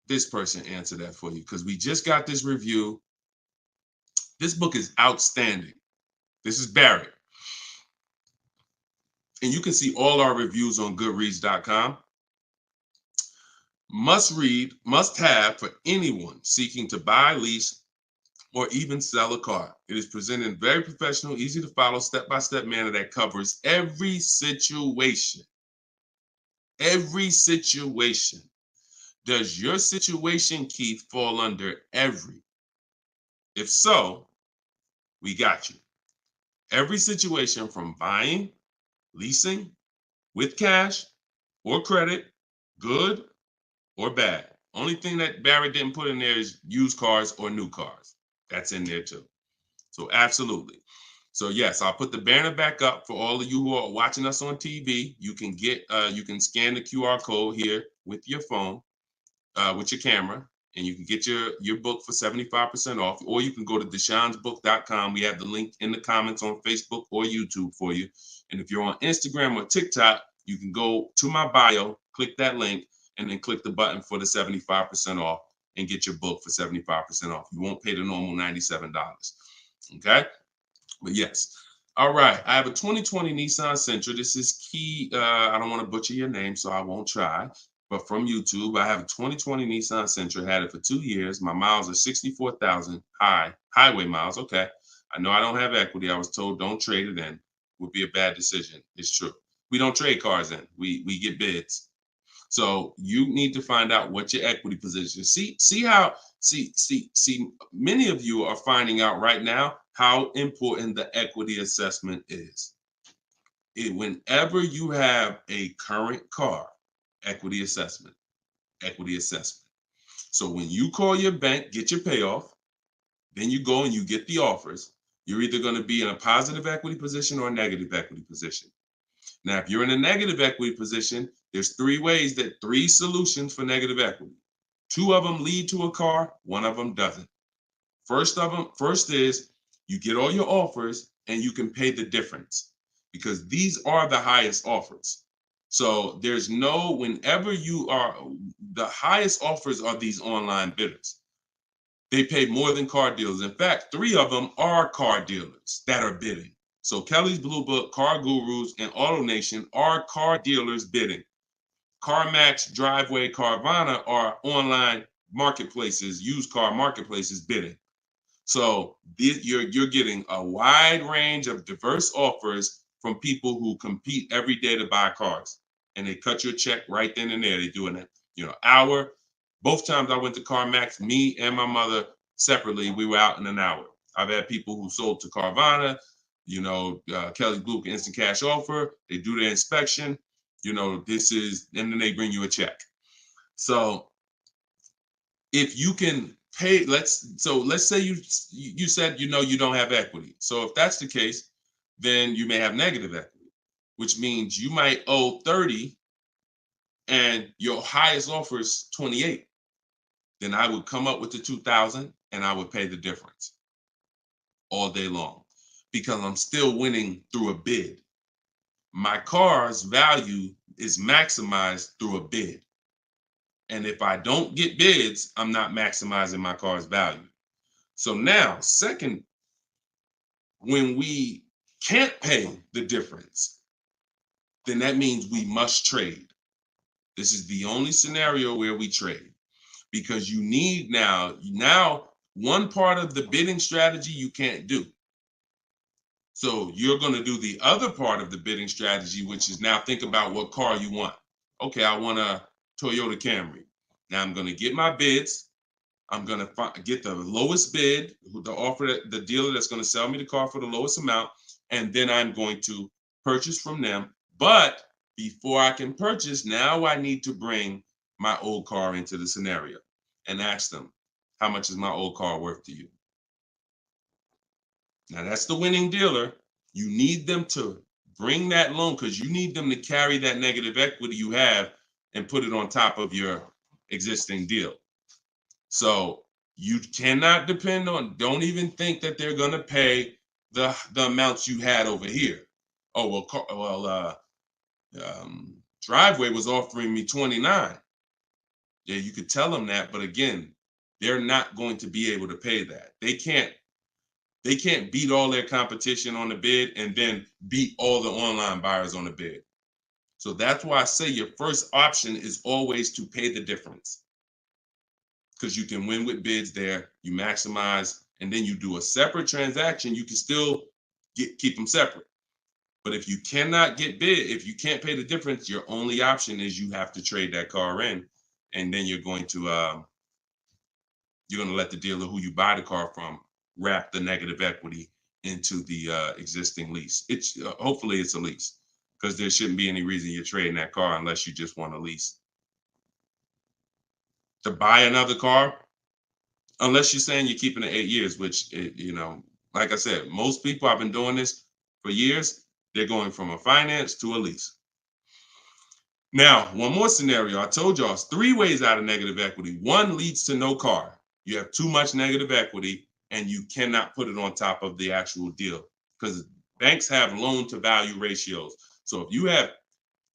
this person answer that for you because we just got this review. This book is outstanding. This is Barrett. And you can see all our reviews on goodreads.com. Must read, must have for anyone seeking to buy, lease, or even sell a car. It is presented in very professional, easy to follow, step-by-step manner that covers every situation. Every situation. Does your situation, Keith, fall under every? If so, we got you. Every situation from buying, leasing, with cash or credit, good or bad. Only thing that Barrett didn't put in there is used cars or new cars. That's in there too. So absolutely. So yes, I'll put the banner back up for all of you who are watching us on TV. You can you can scan the QR code here with your phone, with your camera, and you can get your book for 75% off, or you can go to deshonesbook.com. We have the link in the comments on Facebook or YouTube for you. And if you're on Instagram or TikTok, you can go to my bio, click that link, and then click the button for the 75% off and get your book for 75% off. You won't pay the normal $97. Okay? But yes. All right. I have a 2020 Nissan Sentra. This is Key. I don't want to butcher your name, so I won't try. But from YouTube, I have a 2020 Nissan Sentra. Had it for 2 years. My miles are 64,000 highway miles. Okay. I know I don't have equity. I was told don't trade it in. Would be a bad decision. It's true. We don't trade cars in. We get bids. So you need to find out what your equity position is. See, many of you are finding out right now how important the equity assessment is. Whenever you have a current car, equity assessment. So when you call your bank, get your payoff, then you go and you get the offers, you're either going to be in a positive equity position or a negative equity position. Now, if you're in a negative equity position, there's three solutions for negative equity. 2 of them lead to a car, 1 of them doesn't. First is you get all your offers and you can pay the difference because these are the highest offers. So whenever you are, the highest offers are these online bidders. They pay more than car dealers. In fact, 3 of them are car dealers that are bidding. So Kelly's Blue Book, Car Gurus, and AutoNation are car dealers bidding. CarMax, Driveway, Carvana are online marketplaces, used car marketplaces bidding. So you're getting a wide range of diverse offers from people who compete every day to buy cars. and they cut your check right then and there. They do an hour. Both times I went to CarMax, me and my mother separately, we were out in an hour. I've had people who sold to Carvana, Kelly Blue Instant Cash Offer. They do their inspection. And then they bring you a check. So if you can pay, let's say you said you don't have equity. So if that's the case, then you may have negative equity, which means you might owe 30 and your highest offer is 28. Then I would come up with the 2,000 and I would pay the difference all day long because I'm still winning through a bid. My car's value is maximized through a bid. And if I don't get bids, I'm not maximizing my car's value. So now, second, when we can't pay the difference, then that means we must trade. This is the only scenario where we trade because you need now one part of the bidding strategy you can't do. So you're going to do the other part of the bidding strategy, which is now think about what car you want. Okay, I want a Toyota Camry. Now I'm going to get my bids. I'm going to get the lowest bid, the dealer that's going to sell me the car for the lowest amount, and then I'm going to purchase from them. But before I can purchase, now I need to bring my old car into the scenario and ask them, how much is my old car worth to you? Now that's the winning dealer. You need them to bring that loan because you need them to carry that negative equity you have and put it on top of your existing deal. So you cannot depend on, don't even think that they're going to pay the amounts you had over here. Oh, Driveway was offering me 29. Yeah, you could tell them that, but again, they're not going to be able to pay that. They can't beat all their competition on the bid and then beat all the online buyers on the bid. So that's why I say your first option is always to pay the difference. Because you can win with bids there, you maximize, and then you do a separate transaction, you can still keep them separate. But if you cannot get bid, if you can't pay the difference, your only option is you have to trade that car in, and then you're going to let the dealer who you buy the car from wrap the negative equity into the existing lease. It's hopefully it's a lease because there shouldn't be any reason you're trading that car unless you just want a lease. To buy another car, unless you're saying you're keeping it 8 years, which, like I said, most people, I've been doing this for years, they're going from a finance to a lease. Now, one more scenario. I told y'all it's 3 ways out of negative equity. One leads to no car. You have too much negative equity and you cannot put it on top of the actual deal because banks have loan to value ratios. So if you have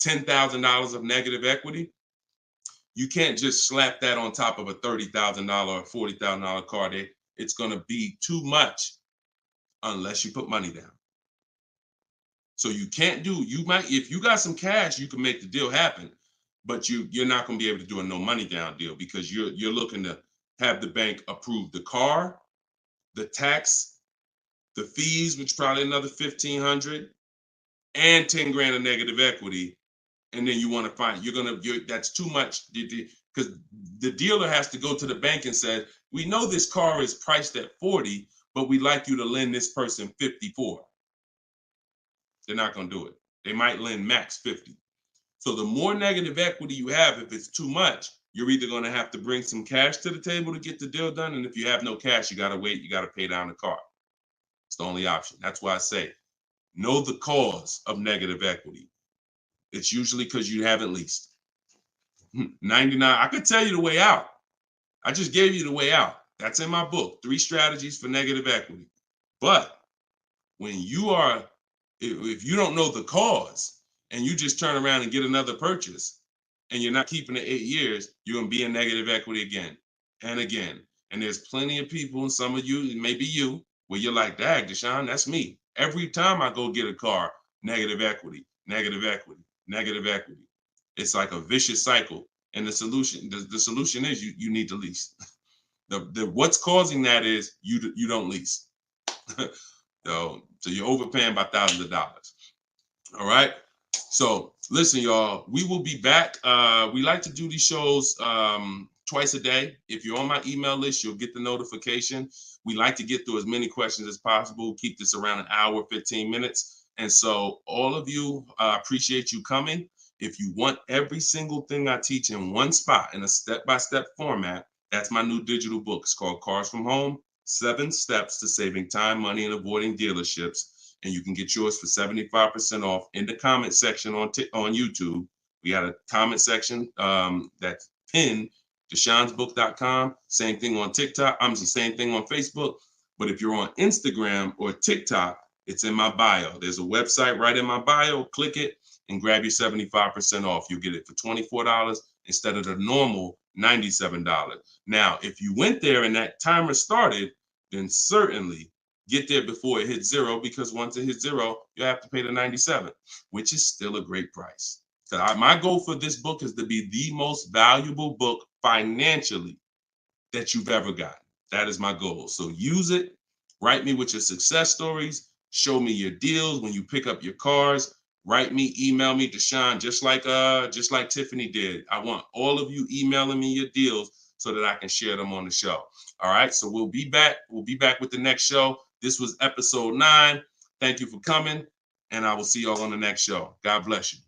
$10,000 of negative equity, you can't just slap that on top of a $30,000 or $40,000 car. It's going to be too much unless you put money down. So you can't if you got some cash, you can make the deal happen, but you're not going to be able to do a no money down deal because you're looking to have the bank approve the car, the tax, the fees, which probably another $1,500, and 10 grand of negative equity. And then you want to find that's too much because the dealer has to go to the bank and say, we know this car is priced at 40, but we'd like you to lend this person 54. They're not going to do it. They might lend max 50. So the more negative equity you have, if it's too much, you're either going to have to bring some cash to the table to get the deal done. And if you have no cash, you got to wait. You got to pay down the car. It's the only option. That's why I say, know the cause of negative equity. It's usually because you haven't leased. 99, I could tell you the way out. I just gave you the way out. That's in my book, 3 strategies for negative equity. But when if you don't know the cause and you just turn around and get another purchase and you're not keeping it 8 years, you're going to be in negative equity again and again. And there's plenty of people, and some of you, it may be you, where you're like, dag, Deshone, that's me. Every time I go get a car, negative equity, negative equity, negative equity. It's like a vicious cycle. And the solution is you need to lease. What's causing that is you don't lease. So you're overpaying by thousands of dollars. All right. So listen, y'all, we will be back. We like to do these shows twice a day. If you're on my email list, you'll get the notification. We like to get through as many questions as possible, keep this around an hour, 15 minutes. And so all of you, appreciate you coming. If you want every single thing I teach in one spot in a step-by-step format, that's my new digital book. It's called Cars from Home, 7 Steps to Saving Time, Money, and Avoiding Dealerships. And you can get yours for 75% off in the comment section on YouTube. We got a comment section that's pinned, deshonsbook.com. Same thing on TikTok. I'm the same thing on Facebook. But if you're on Instagram or TikTok, it's in my bio. There's a website right in my bio. Click it and grab your 75% off. You'll get it for $24 instead of the normal $97. Now, if you went there and that timer started, then certainly get there before it hits zero, because once it hits zero, you have to pay the $97, which is still a great price. So my goal for this book is to be the most valuable book financially that you've ever gotten. That is my goal. So use it. Write me with your success stories. Show me your deals when you pick up your cars. Write me, email me, Deshone, just like Tiffany did. I want all of you emailing me your deals so that I can share them on the show. All right. So we'll be back. We'll be back with the next show. This was episode 9. Thank you for coming, and I will see y'all on the next show. God bless you.